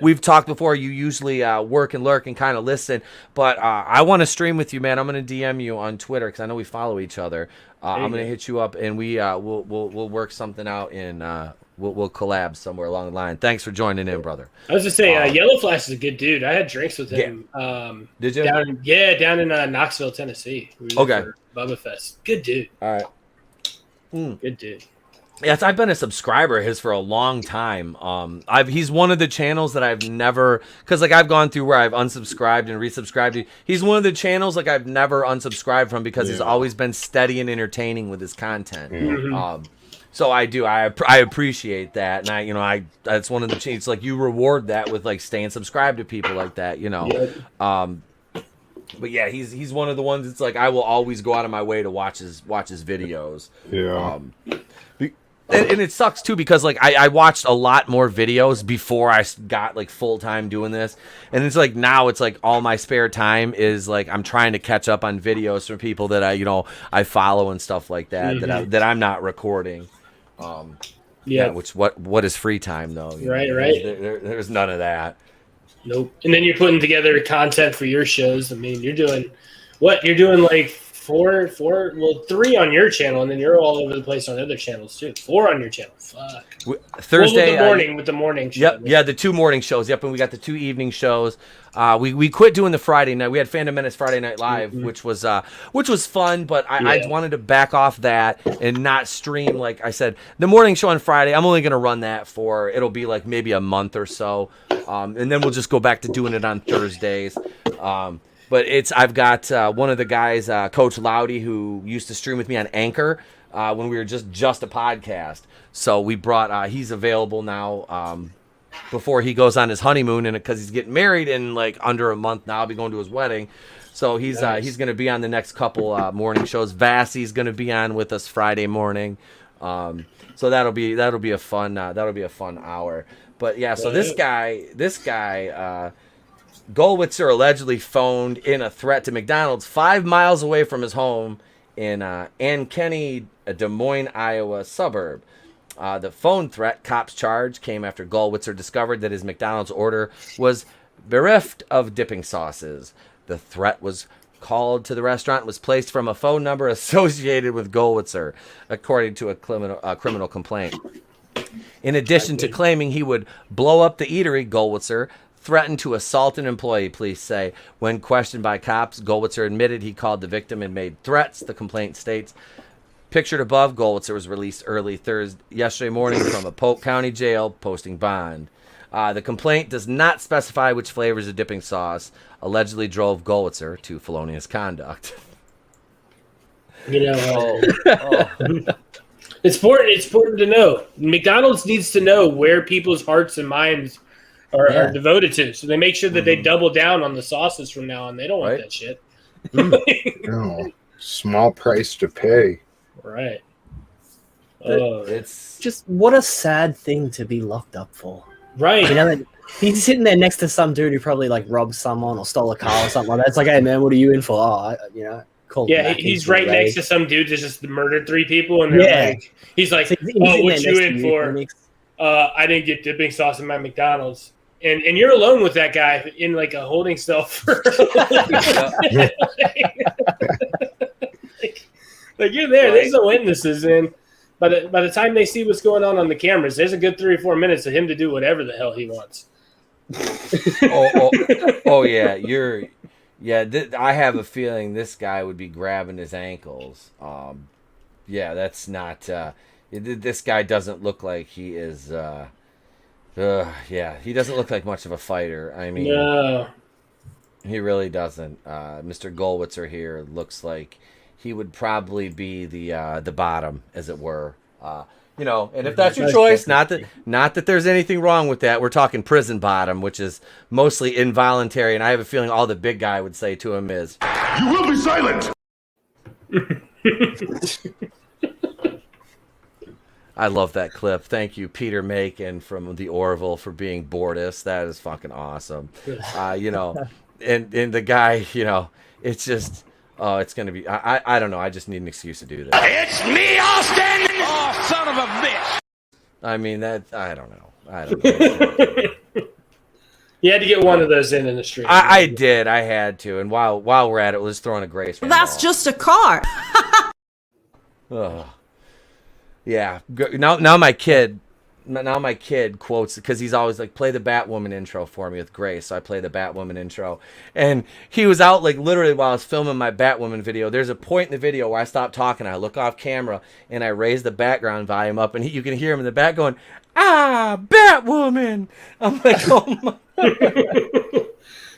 we've talked before. You usually work and lurk and kind of listen, but I want to stream with you, man. I'm gonna DM you on Twitter because I know we follow each other. I'm gonna hit you up and we'll work something out and. We'll collab somewhere along the line. Thanks for joining in, brother. I was just saying, Yellow Flash is a good dude. I had drinks with him. Did you? Down in Knoxville, Tennessee. We were there for Bubba Fest. Good dude. All right. Good dude. Yes, I've been a subscriber of his for a long time. He's one of the channels that I've never, because I've gone through where I've unsubscribed and resubscribed. He's one of the channels I've never unsubscribed from because he's always been steady and entertaining with his content. Mm-hmm. So I appreciate that, and that's one of the changes. You reward that with staying subscribed to people like that, But yeah, he's one of the ones that's I will always go out of my way to watch his videos. Yeah. and it sucks too because like I watched a lot more videos before I got like full time doing this, and it's like now it's like all my spare time is like I'm trying to catch up on videos from people that I follow and stuff like that that I'm not recording. Which what is free time though? Right. There's none of that. Nope. And then you're putting together content for your shows. I mean, you're doing like three on your channel, and then you're all over the place on other channels too. 4 on your channel. Fuck. Thursday with the morning show. Yep, yeah, the 2 morning shows. Yep, and we got the 2 evening shows. We quit doing the Friday night. We had Fandom Menace Friday Night Live, which was fun, but I wanted to back off that and not stream. Like I said, the morning show on Friday, I'm only gonna run that for it'll be like maybe a month or so, and then we'll just go back to doing it on Thursdays. But I've got one of the guys, Coach Loudy, who used to stream with me on Anchor when we were just a podcast. So we brought he's available now before he goes on his honeymoon, and because he's getting married in like under a month now, I'll be going to his wedding. So he's going to be on the next couple morning shows. Vassie's going to be on with us Friday morning. So that'll be a fun hour. But yeah, so this guy. Goldwitzer allegedly phoned in a threat to McDonald's 5 miles away from his home in Ankeny, a Des Moines, Iowa suburb. The phone threat, cops charge, came after Goldwitzer discovered that his McDonald's order was bereft of dipping sauces. The threat was called to the restaurant and was placed from a phone number associated with Goldwitzer, according to a criminal complaint. In addition to claiming he would blow up the eatery, Goldwitzer threatened to assault an employee, police say. When questioned by cops, Goldwitzer admitted he called the victim and made threats, the complaint states. Pictured above, Goldwitzer was released early yesterday morning from a Polk County jail, posting bond. The complaint does not specify which flavors of dipping sauce allegedly drove Goldwitzer to felonious conduct. It's important to know. McDonald's needs to know where people's hearts and minds are devoted to, so they make sure that they double down on the sauces from now on. They don't want that shit. No, small price to pay. Right. It's just what a sad thing to be locked up for. Right. He's sitting there next to some dude who probably like robbed someone or stole a car or something like that. It's like, hey man, what are you in for? Call him back. He's right next to some dude that just murdered 3 people, and they're like, he's like, what you in for? I didn't get dipping sauce in my McDonald's. And you're alone with that guy in like a holding cell for like you're there. There's no witnesses, and by the time they see what's going on the cameras, there's a good 3 or 4 minutes of him to do whatever the hell he wants. I have a feeling this guy would be grabbing his ankles. That's not. This guy doesn't look like he is. He doesn't look like much of a fighter. I mean, no, he really doesn't. Mr. Goldwitzer here looks like he would probably be the bottom, as it were. And if that's your choice, not that there's anything wrong with that. We're talking prison bottom, which is mostly involuntary, and I have a feeling all the big guy would say to him is, You will be silent! I love that clip. Thank you, Peter Macon from the Orville, for being Bortus. That is fucking awesome. And the guy, it's just, it's going to be, I don't know. I just need an excuse to do that. It's me, Austin! Oh, son of a bitch! I mean, I don't know. You had to get one of those in the stream. I did. I had to. And while we're at it, let's throw in a grace. That's just a car. Ugh. Yeah. Now my kid quotes, because he's always like, play the Batwoman intro for me with Grace. So I play the Batwoman intro, and he was out like literally while I was filming my Batwoman video. There's a point in the video where I stop talking, I look off camera, and I raise the background volume up, and you can hear him in the back going, Batwoman. I'm like, oh my.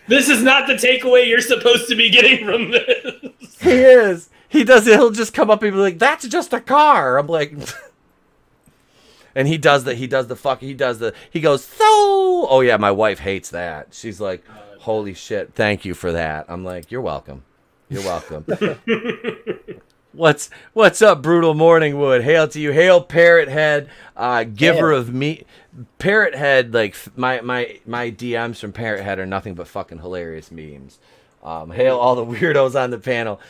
This is not the takeaway you're supposed to be getting from this. He is. He does it. He'll just come up and be like, "That's just a car." I'm like, and he goes, so. Oh yeah, my wife hates that. She's like, "Holy shit, thank you for that." I'm like, "You're welcome. You're welcome." What's up, Brutal Morningwood? Hail to you. Hail Parrot Head, giver Hail. of meat. Parrot Head, like my DMs from Parrot Head are nothing but fucking hilarious memes. Hail all the weirdos on the panel.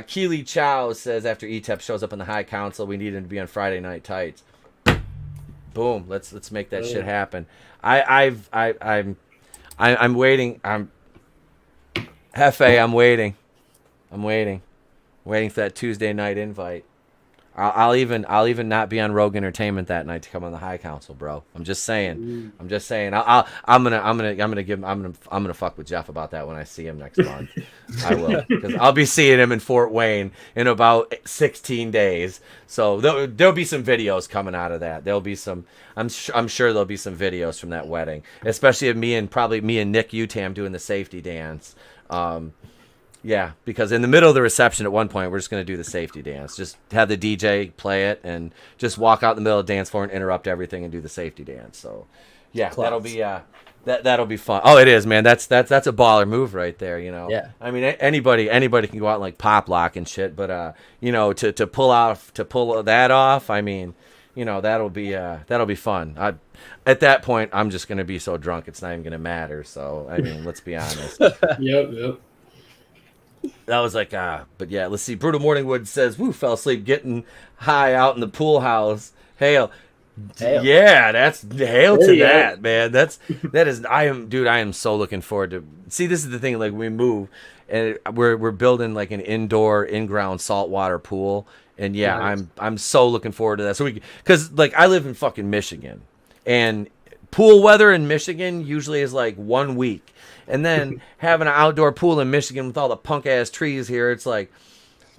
Keely Chow says after ETEP shows up in the High Council, we need him to be on Friday Night Tights. Boom. Let's make that shit happen. I'm waiting. Hefe, I'm waiting. Waiting for that Tuesday night invite. I'll even not be on Rogue Entertainment that night to come on the High Council, bro. I'm just saying. I'm gonna fuck with Jeff about that when I see him next month. I will, because I'll be seeing him in Fort Wayne in about 16 days. So there'll be some videos coming out of that. There'll be some. I'm sure there'll be some videos from that wedding, especially of me and Nick Utam doing the safety dance. Yeah, because in the middle of the reception at one point, we're just going to do the safety dance. Just have the DJ play it and just walk out in the middle of the dance floor and interrupt everything and do the safety dance. So, yeah, that'll be that'll be fun. Oh, it is, man. That's a baller move right there, you know. Yeah. I mean, anybody can go out and like pop lock and shit, but you know, to pull that off, I mean, you know, that'll be fun. At that point, I'm just going to be so drunk it's not even going to matter. So, I mean, let's be honest. Yep. That was like, but yeah, let's see. Brutal Morningwood says, woo, fell asleep getting high out in the pool house. Hail. Yeah, that's hail to that, man. I am so looking forward to. See, this is the thing, like we move and we're building like an indoor in-ground saltwater pool. And yeah, nice. I'm so looking forward to that. So cuz like I live in fucking Michigan and pool weather in Michigan usually is like 1 week. And then having an outdoor pool in Michigan with all the punk ass trees here, it's like,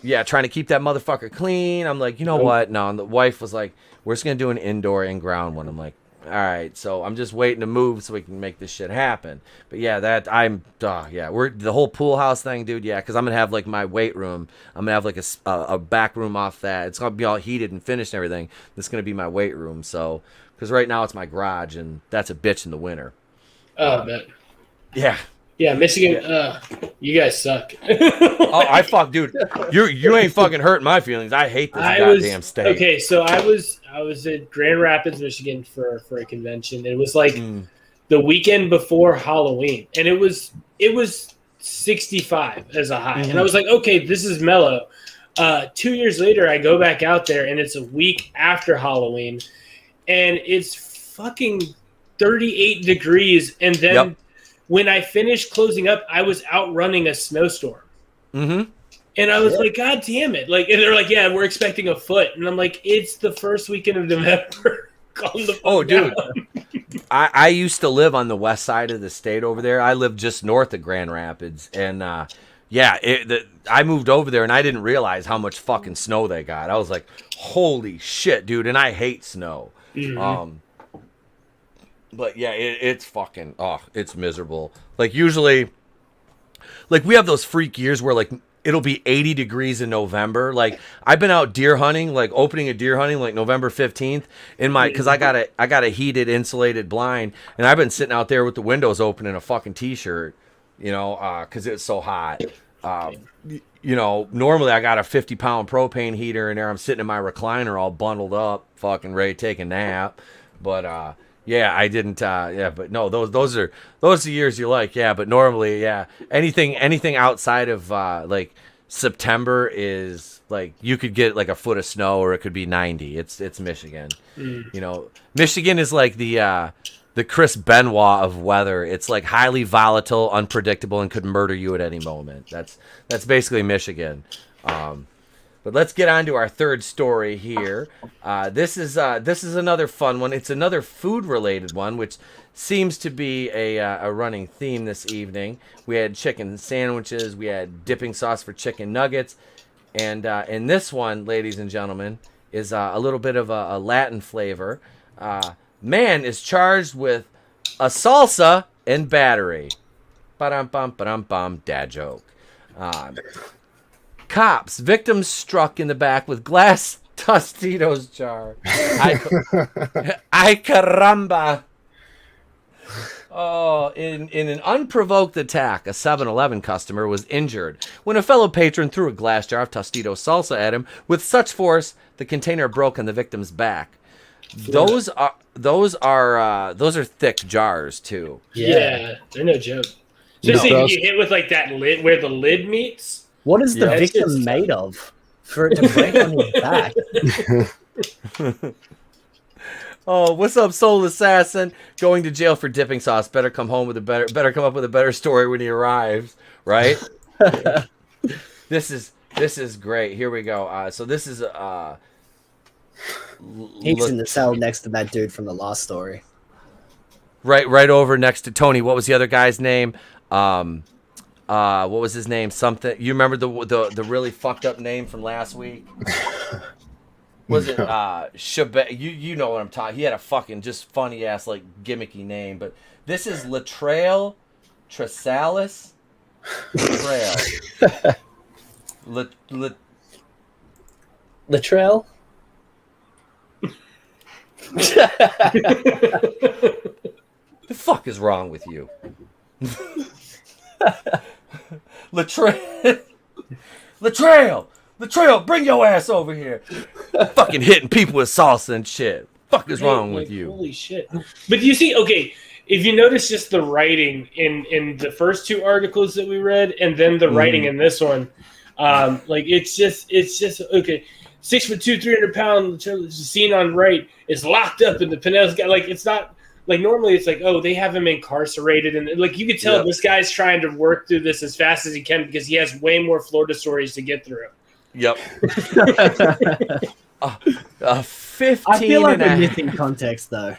yeah, trying to keep that motherfucker clean. I'm like, you know what? No, and the wife was like, we're just going to do an indoor in-ground one. I'm like, all right. So I'm just waiting to move so we can make this shit happen. But yeah, we're the whole pool house thing, dude. Yeah, because I'm going to have like my weight room. I'm going to have like a back room off that. It's going to be all heated and finished and everything. This is going to be my weight room. So, because right now it's my garage and that's a bitch in the winter. Oh, I bet. Yeah. Yeah, Michigan. You guys suck. I fuck, dude. You ain't fucking hurting my feelings. I hate this goddamn state. Okay, so I was at Grand Rapids, Michigan for a convention. It was like the weekend before Halloween, and it was 65 as a high, and I was like, okay, this is mellow. 2 years later, I go back out there, and it's a week after Halloween, and it's fucking 38 degrees, and then. Yep. When I finished closing up, I was outrunning a snowstorm. Mm-hmm. And I was like, God damn it. Like, and they're like, yeah, we're expecting a foot. And I'm like, it's the first weekend of November. Calm the fuck dude. down. I used to live on the west side of the state over there. I lived just north of Grand Rapids. And, I moved over there, and I didn't realize how much fucking snow they got. I was like, holy shit, dude. And I hate snow. Mm-hmm. But yeah, it's fucking, it's miserable. Like usually, like we have those freak years where like it'll be 80 degrees in November. Like I've been out deer hunting, like opening a deer hunting like November 15th in my, cause I got a heated insulated blind, and I've been sitting out there with the windows open in a fucking t-shirt, you know, cause it's so hot. You know, normally I got a 50-pound propane heater in there. I'm sitting in my recliner all bundled up, fucking ready to take a nap. But, yeah, I didn't. But no, those are the years you like. Yeah, but normally, yeah, anything outside of like September is like you could get like a foot of snow, or it could be 90. It's Michigan. You know, Michigan is like the Chris Benoit of weather. It's like highly volatile, unpredictable, and could murder you at any moment. That's basically Michigan. But let's get on to our third story here. This is another fun one. It's another food-related one, which seems to be a running theme this evening. We had chicken sandwiches. We had dipping sauce for chicken nuggets. And in this one, ladies and gentlemen, is a little bit of a Latin flavor. Man is charged with a salsa and battery. Ba-dum-bum, ba-dum-bum, dad joke. Cops, victims struck in the back with glass Tostitos jar. Ay caramba. Oh, in an unprovoked attack, a 7-Eleven customer was injured when a fellow patron threw a glass jar of Tostito salsa at him with such force the container broke on the victim's back. Those are thick jars too. Yeah, they're no joke. Especially if you hit with like that lid where the lid meets. What is the Yeah, it's victim just- made of for it to break on his back? Oh, what's up, Soul Assassin? Going to jail for dipping sauce. Better come home with a better come up with a better story when he arrives, right? This is great. Here we go. So this is He's in the cell next to that dude from the last story. right over next to Tony. What was the other guy's name? What was his name? Something. You remember the really fucked up name from last week? Was it you know what I'm talking? He had a fucking just funny ass like gimmicky name, but this is Latrell Tresalis Trail. Latrell? The fuck is wrong with you? Latrell, bring your ass over here. Fucking hitting people with salsa and shit. Fuck is wrong with you? Holy shit! But you see, okay, if you notice just the writing in the first two articles that we read, and then the writing in this one, like it's just okay. 6'2", 300-pound, seen on right is locked up in the Pinellas guy. Like it's not like normally it's like, oh, they have him incarcerated, and like you could tell this guy's trying to work through this as fast as he can because he has way more Florida stories to get through. Yep. 15 I feel like and we're a missing context though.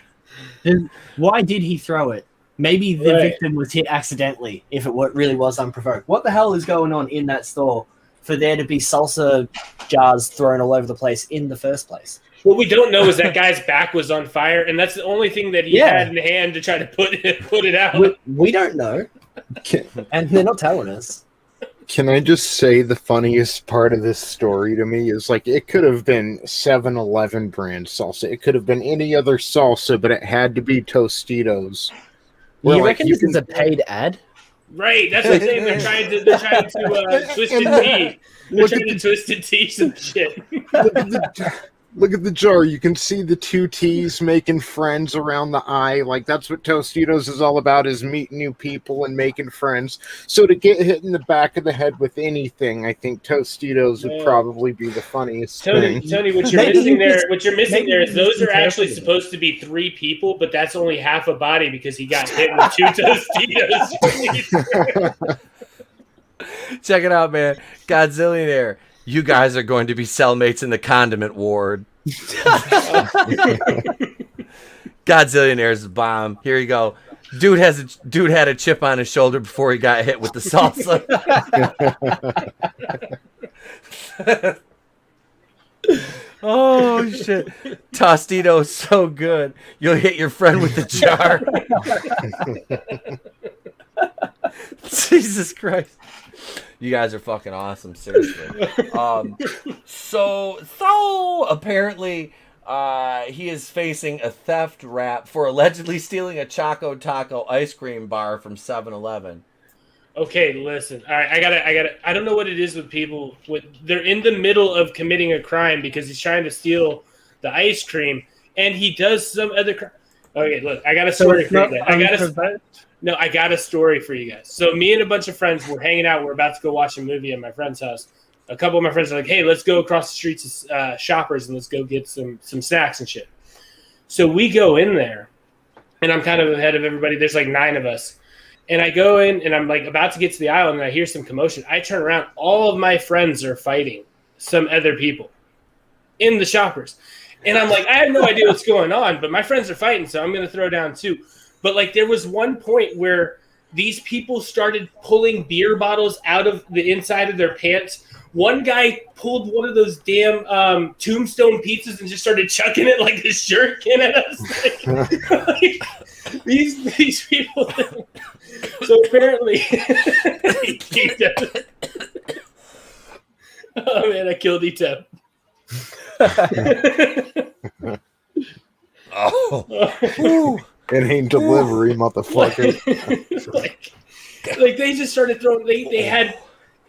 Why did he throw it? Maybe the victim was hit accidentally. If it really was unprovoked, what the hell is going on in that store for there to be salsa jars thrown all over the place in the first place? What we don't know is that guy's back was on fire, and that's the only thing that he had in hand to try to put it out. We don't know, and they're not telling us. Can I just say the funniest part of this story to me is like it could have been 7-Eleven brand salsa. It could have been any other salsa, but it had to be Tostitos. You reckon this is a paid ad? Right, that's what I'm saying. They're trying to twisted tea. They're trying to twisted tea some shit. Look at the jar. You can see the two T's making friends around the eye. Like, that's what Tostitos is all about, is meeting new people and making friends. So to get hit in the back of the head with anything, I think Tostitos would probably be the funniest thing. Tony, what you're missing there is those are actually supposed to be 3 people, but that's only half a body because he got hit with 2 Tostitos. Check it out, man. Godzillionaire. You guys are going to be cellmates in the condiment ward. Godzillionaire's a bomb. Here you go. Dude had a chip on his shoulder before he got hit with the salsa. Oh shit. Tostito's so good. You'll hit your friend with the jar. Jesus Christ. You guys are fucking awesome, seriously. So apparently he is facing a theft rap for allegedly stealing a Choco Taco ice cream bar from 7-Eleven. Okay, listen. All right, I gotta. I don't know what it is with people. They're in the middle of committing a crime because he's trying to steal the ice cream, and he does some other crime. Okay, look, I got a story for you guys. I got a story for you guys. So me and a bunch of friends were hanging out. We're about to go watch a movie at my friend's house. A couple of my friends are like, hey, let's go across the streets to Shoppers and let's go get some snacks and shit. So we go in there, and I'm kind of ahead of everybody. There's like 9 of us. And I go in, and I'm like about to get to the aisle, and I hear some commotion. I turn around. All of my friends are fighting some other people in the Shoppers. And I'm like, I have no idea what's going on, but my friends are fighting, so I'm going to throw down too. But like there was one point where these people started pulling beer bottles out of the inside of their pants. One guy pulled one of those damn Tombstone pizzas and just started chucking it like a shuriken at us. Like, these people. So apparently, oh man, I killed Etep. Oh. It ain't delivery, motherfucker. like they just started throwing. They had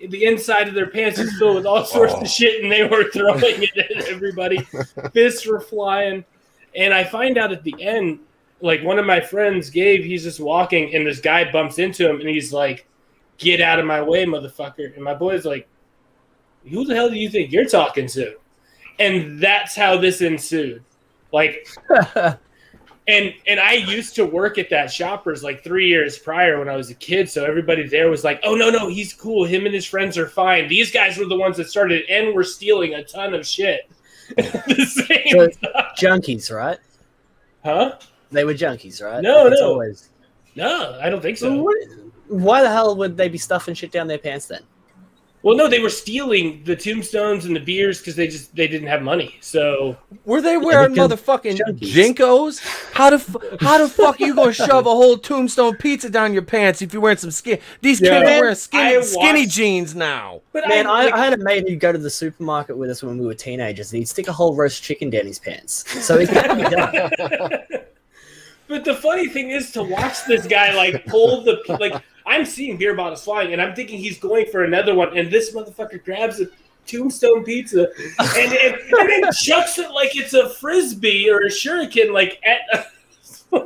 the inside of their pants was filled with all sorts of shit, and they were throwing it at everybody. Fists were flying, and I find out at the end, like one of my friends, Gabe, he's just walking, and this guy bumps into him, and he's like, "Get out of my way, motherfucker!" And my boy's like, "Who the hell do you think you're talking to?" And that's how this ensued. Like, and I used to work at that Shoppers like 3 years prior when I was a kid. So everybody there was like, "Oh no, he's cool. Him and his friends are fine." These guys were the ones that started and were stealing a ton of shit. At the same time. Junkies, right? Huh? They were junkies, right? No, It's no. always... No, I don't think so. Why the hell would they be stuffing shit down their pants then? Well, no, they were stealing the tombstones and the beers because they didn't have money. So Were they wearing they're motherfucking junkies. jinkos? How the fuck you gonna shove a whole tombstone pizza down your pants if you're wearing some skin? These kids are wearing skinny jeans now. but Man, I had a mate who'd go to the supermarket with us when we were teenagers, and he'd stick a whole roast chicken down his pants. So it can be done. But the funny thing is to watch this guy like pull the like I'm seeing beer bottles flying and I'm thinking he's going for another one and this motherfucker grabs a tombstone pizza and then chucks it like it's a frisbee or a shuriken like at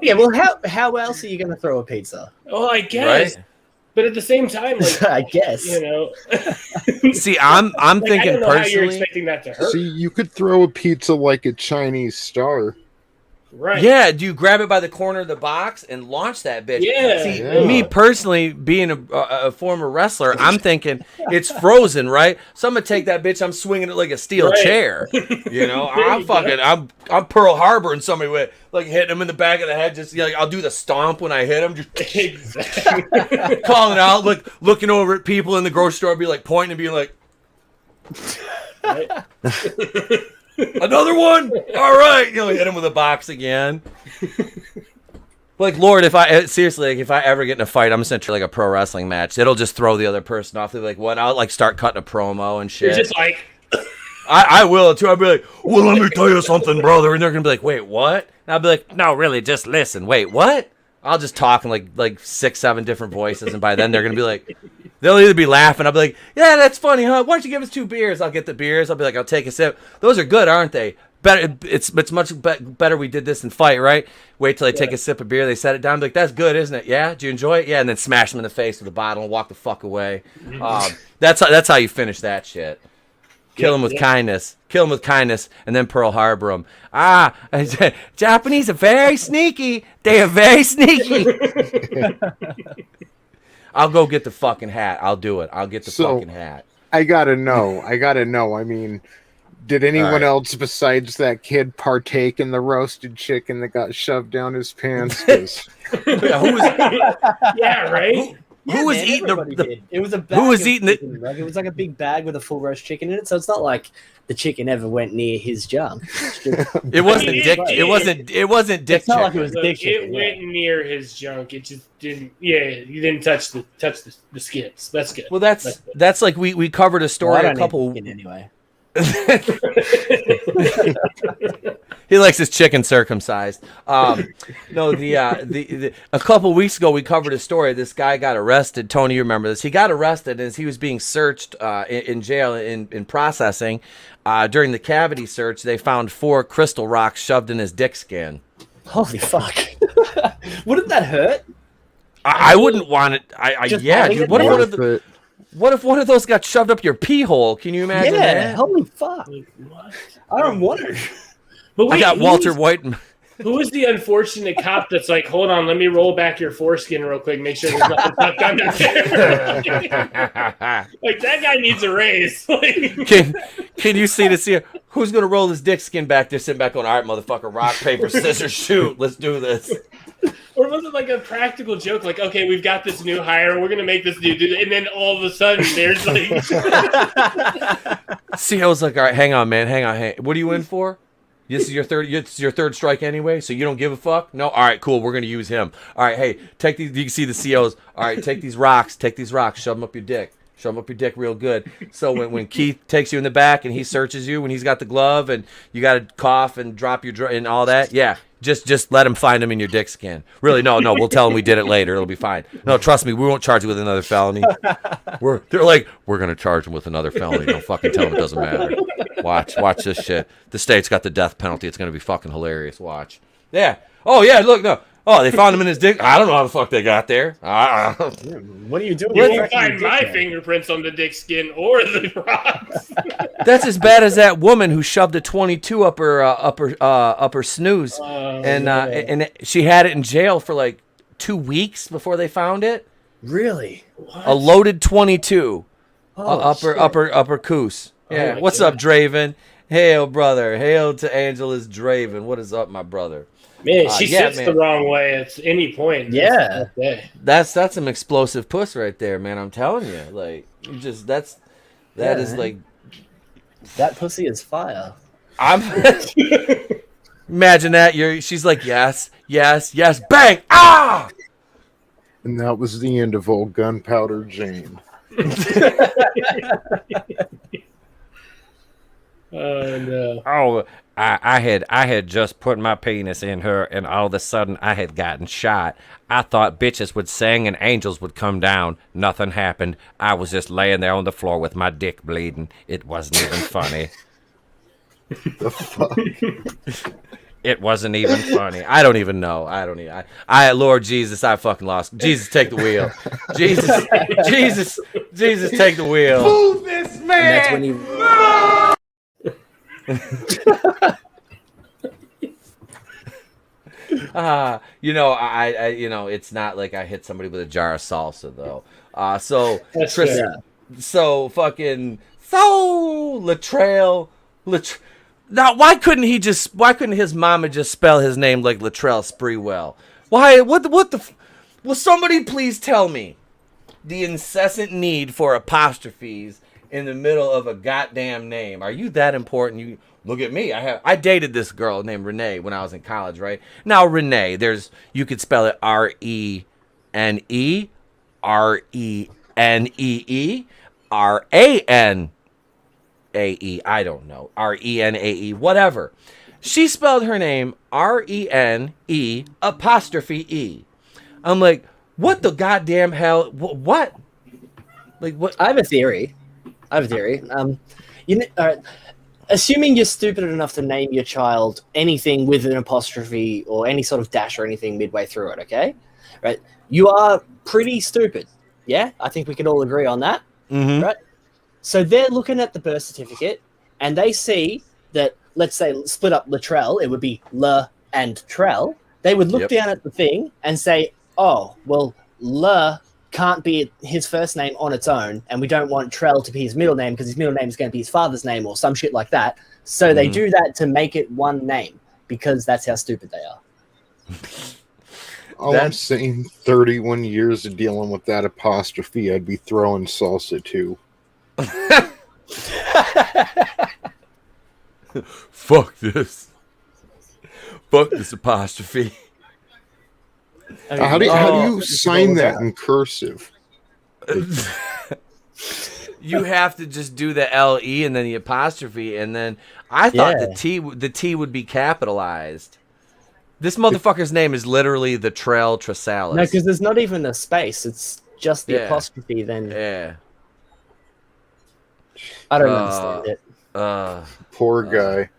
Yeah, well, how else are you going to throw a pizza? oh I guess Right? but at the same time like I guess. you know See, I'm like, I thinking don't know how you're personally. expecting that to hurt. See, you could throw a pizza like a Chinese star. Right. Yeah, do you grab it by the corner of the box and launch that bitch? Yeah. See, Yeah. me personally, being a former wrestler, I'm thinking it's frozen, right? So I'm gonna take that bitch. I'm swinging it like a steel Right. chair. You know, I'm you go. fucking. I'm Pearl Harbor and somebody with like hitting him in the back of the head. Just like I'll do the stomp when I hit him. Just Exactly. calling out, looking over at people in the grocery store, be like pointing and being like, Right? another one. All right, you know, hit him with a box again. Like, Lord, if I ever get in a fight, I'm essentially like a pro wrestling match. It'll just throw the other person off. They're like, what? I'll like start cutting a promo and shit. You're just like I will too. I'll be like, well, let me tell you something, brother. And they're gonna be like, wait, what? And I'll be like, no, really, just listen. Wait, what? I'll just talk in like 6-7 different voices, and by then they're gonna be like, they'll either be laughing. I'll be like, yeah, that's funny, huh? Why don't you give us 2 beers? I'll get the beers. I'll be like, I'll take a sip. Those are good, aren't they? Better. It's much better we did this and fight, right? Wait till they take a sip of beer. They set it down. Be like, that's good, isn't it? Yeah. Do you enjoy it? Yeah. And then smash them in the face with a bottle and walk the fuck away. That's how you finish that shit. Kill them with kindness. Kill them with kindness, and then Pearl Harbor them. Japanese are very sneaky. They are very sneaky. I'll go get the fucking hat. I'll do it. I'll get the fucking hat. I gotta know. I mean, did anyone else besides that kid partake in the roasted chicken that got shoved down his pants? 'Cause yeah, right? Who was man, eating everybody the did. It was a bag who was of eating the- chicken, like, it was like a big bag with a full roast chicken in it, so it's not like the chicken ever went near his junk. It wasn't mean, dick. it- It wasn't dick It's not like it chicken. was Look, dick it chicken. Yeah. went near his junk. It just didn't. Yeah, you didn't touch the skins. That's good. Well, that's like we covered a Well, story I a don't couple. need chicken anyway. He likes his chicken circumcised. No, the a couple weeks ago we covered a story. This guy got arrested. Tony, you remember this? He got arrested as he was being searched in jail in processing. During the cavity search, they found 4 crystal rocks shoved in his dick skin. Holy fuck! Wouldn't that hurt? I wouldn't want it. Just Yeah, having dude. it What if there? one of the What if one of those got shoved up your pee hole? Can you imagine Yeah, that? holy fuck! Like, what? I don't wonder. But I wait, got Walter White. Who is the unfortunate cop that's like, hold on, let me roll back your foreskin real quick, make sure there's nothing tucked under there. Like that guy needs a raise. Like, Can you see who's gonna roll his dick skin back there, sitting back going, all right, motherfucker, rock, paper, scissors, shoot, let's do this. or was it like a practical joke? Like, okay, we've got this new hire, we're gonna make this dude do it, and then all of a sudden there's like I was like, all right, hang on, man, hang on. What are you in for? This is your third. It's your third strike anyway, so you don't give a fuck. No, all right, cool. We're gonna use him. All right, hey, take these. You can see the COs. All right, take these rocks, shove them up your dick. Show him up your dick real good. So when Keith takes you in the back and he searches you when he's got the glove and you got to cough and drop your and all that, yeah, just let him find him in your dick scan. Really, no, we'll tell him we did it later. It'll be fine. No, trust me, we won't charge you with another felony. They're like, we're gonna charge him with another felony. Don't fucking tell him it doesn't matter. Watch this shit. The state's got the death penalty. It's gonna be fucking hilarious. Watch. Yeah. Oh yeah. Look, no. Oh, they found him in his dick. I don't know how the fuck they got there. What are you doing? You won't find my fingerprints on the dick skin or the rocks. That's as bad as that woman who shoved a 22 up her upper snooze, and she had it in jail for like 2 weeks before they found it. Really? What? A loaded 22, upper shit. coos. Yeah. my What's God. up, Draven? Hail, brother. Hail to Angela's Draven. What is up, my brother? Man, she yeah, sits man. the wrong way at any point. Yeah. Okay. That's some explosive puss right there, man. I'm telling you, like, you just that is man. like. That pussy is fire. I'm imagine that she's like yes, bang, ah! And that was the end of old Gunpowder Jane. Oh no. Oh, I had just put my penis in her, and all of a sudden I had gotten shot. I thought bitches would sing and angels would come down. Nothing happened. I was just laying there on the floor with my dick bleeding. It wasn't even funny. The fuck? It wasn't even funny. I don't even know. I Lord Jesus, I fucking lost. Jesus, take the wheel. Jesus, take the wheel. Move this And that's when man! he. It's not like I hit somebody with a jar of salsa though. So That's Tristan, fair. so Latrell. Now, why couldn't his mama just spell his name like Latrell Sprewell? Why? Will somebody please tell me the incessant need for apostrophes in the middle of a goddamn name? Are you that important? You look at me. I dated this girl named Renee when I was in college, right? Now Renee, you could spell it Renee, Renee, Ranae, I don't know, Renae, whatever. She spelled her name Rene apostrophe E. I'm like, what the goddamn hell? What? Like what? I have a theory. Assuming you're stupid enough to name your child anything with an apostrophe or any sort of dash or anything midway through it, okay? Right? You are pretty stupid. Yeah? I think we can all agree on that. Mm-hmm. Right? So they're looking at the birth certificate and they see that, let's say, split up Latrell, it would be Le and Trell. They would look down at the thing and say, oh, well, Le can't be his first name on its own, and we don't want Trell to be his middle name because his middle name is going to be his father's name or some shit like that. So they do that to make it one name because that's how stupid they are. I'm saying 31 years of dealing with that apostrophe, I'd be throwing salsa too. Fuck this. Fuck this apostrophe. I mean, How do you this is sign all that about- in cursive? You have to just do the LE and then the apostrophe, and then I thought Yeah. the T would be capitalized. This motherfucker's name is literally the Trail Trasalis. No, because there's not even a space. It's just the Yeah. apostrophe. Then yeah. I don't understand it. Poor guy.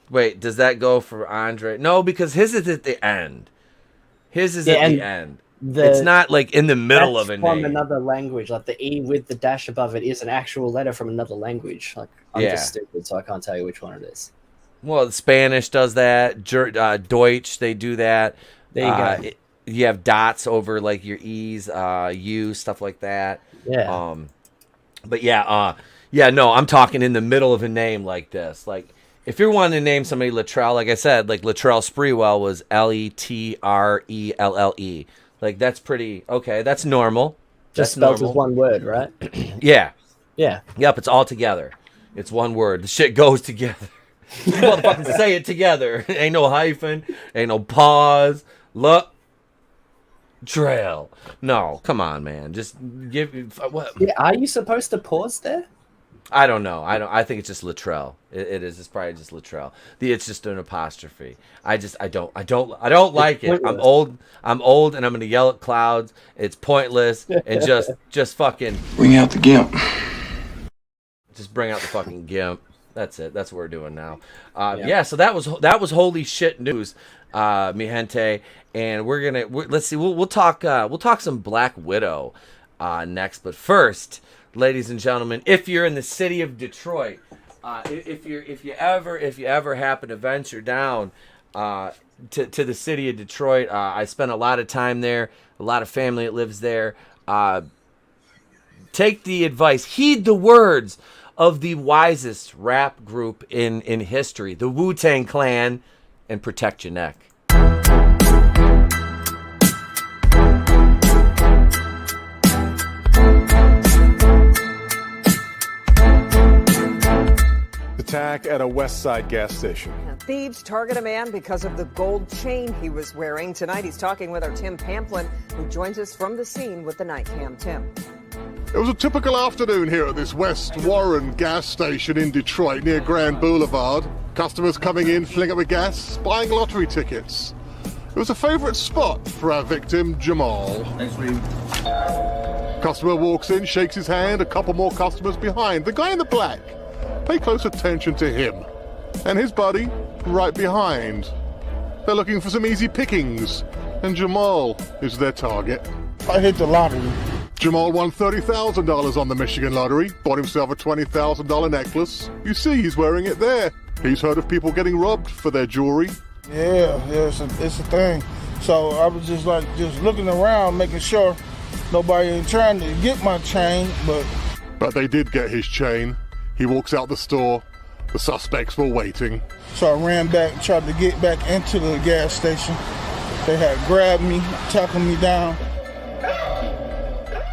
Wait, does that go for Andre? No, because his is at the end. His is Yeah, at the and end. The, It's not like in the middle that's of a from name. another language. Like the E with the dash above it is an actual letter from another language. Like I'm Yeah. just stupid, so I can't tell you which one it is. Well, Spanish does that. Deutsch, they do that. There you go. You have dots over like your E's, U, stuff like that. Yeah. But no, I'm talking in the middle of a name like this. Like, if you're wanting to name somebody Latrell, like I said, like Latrell Sprewell was Letrelle. Like, that's pretty, okay, that's normal. Just That's spelled normal. as one word, right? Yeah. Yeah. Yep, it's all together. It's one word. The shit goes together. You motherfucking say it together. Ain't no hyphen. Ain't no pause. Look. Trail. No, come on, man. Just give what? Yeah, are you supposed to pause there? I don't know. I think it's just Latrell. It is. It's probably just Latrell. It's just an apostrophe. I don't like it. I'm old, and I'm gonna yell at clouds. It's pointless, and just fucking Bring out the gimp. just bring out the fucking gimp. That's it. That's what we're doing now. Yeah. So that was holy shit news, mi gente. And let's see. We'll talk some Black Widow next. But first, ladies and gentlemen, if you're in the city of Detroit, if you ever happen to venture down to the city of Detroit, I spent a lot of time there. A lot of family that lives there. Take the advice. Heed the words of the wisest rap group in history, the Wu-Tang Clan, and protect your neck. Attack at a West Side gas station. Thieves target a man because of the gold chain he was wearing. Tonight he's talking with our Tim Pamplin, who joins us from the scene with the night cam. Tim. It was a typical afternoon here at this West Warren gas station in Detroit near Grand Boulevard. Customers coming in, filling up with gas, buying lottery tickets. It was a favorite spot for our victim, Jamal. Thanks, Reed. Customer walks in, shakes his hand, a couple more customers behind. The guy in the black. Pay close attention to him. And his buddy, right behind. They're looking for some easy pickings, and Jamal is their target. I hit the lottery. Jamal won $30,000 on the Michigan lottery, bought himself a $20,000 necklace. You see he's wearing it there. He's heard of people getting robbed for their jewelry. Yeah, it's a thing. So I was just looking around, making sure nobody ain't trying to get my chain, But they did get his chain. He walks out the store. The suspects were waiting. So I ran back, tried to get back into the gas station. They had grabbed me, tackled me down.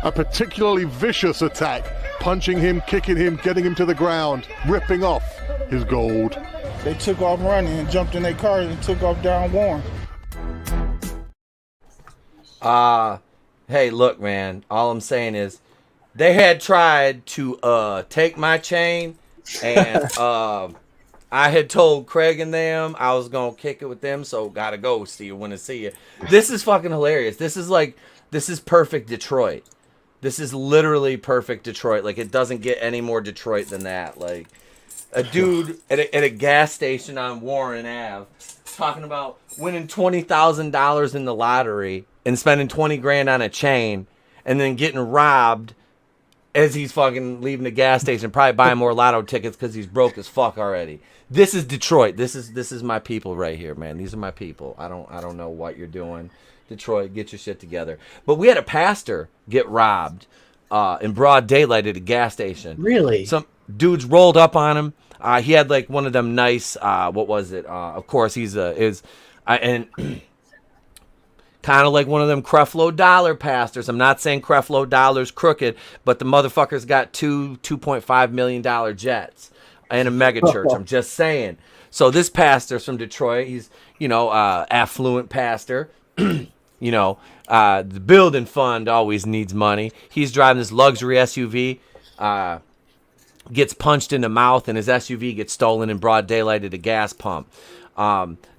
A particularly vicious attack, punching him, kicking him, getting him to the ground, ripping off his gold. They took off running and jumped in their car and took off down Warren. Hey, look, man. All I'm saying is, they had tried to take my chain, and I had told Craig and them I was gonna kick it with them. So gotta go. See you when I see you. This is fucking hilarious. This is perfect Detroit. This is literally perfect Detroit. Like, it doesn't get any more Detroit than that. Like, a dude at a gas station on Warren Ave talking about winning $20,000 in the lottery and spending 20 grand on a chain, and then getting robbed as he's fucking leaving the gas station, probably buying more lotto tickets because he's broke as fuck already. This is Detroit. This is my people right here, man. These are my people. I don't know what you're doing. Detroit, get your shit together. But we had a pastor get robbed in broad daylight at a gas station. Really? Some dudes rolled up on him. He had like one of them nice, what was it? Of course, and kind of like one of them Creflo Dollar pastors. I'm not saying Creflo Dollar's crooked, but the motherfucker's got $2.5 million jets and a mega church. I'm just saying. So this pastor's from Detroit. He's, affluent pastor. The building fund always needs money. He's driving this luxury SUV, gets punched in the mouth, and his SUV gets stolen in broad daylight at a gas pump.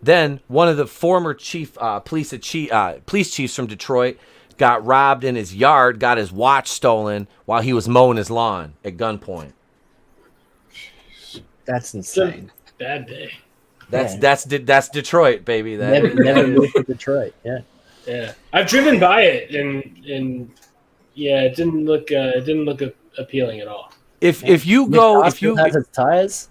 Then one of the former police chiefs from Detroit got robbed in his yard, got his watch stolen while he was mowing his lawn at gunpoint. That's insane. Bad day. That's Detroit, baby. Never moved to Detroit. Yeah. Yeah, I've driven by it, and yeah, it didn't look appealing at all. If you go, if you has its tires.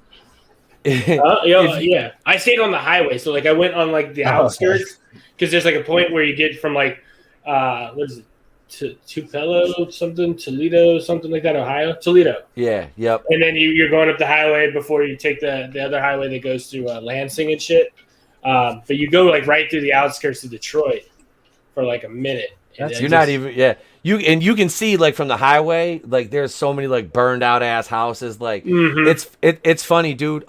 Yeah, I stayed on the highway, so like I went on like the outskirts because there's like a point where you get from like what is it, Tupelo something, Toledo something like that, Ohio, Toledo. Yeah, yep. And then you're going up the highway before you take the other highway that goes through Lansing and shit. But you go like right through the outskirts of Detroit for like a minute. You're not even you can see like from the highway, like there's so many like burned out ass houses. Like it's funny, dude.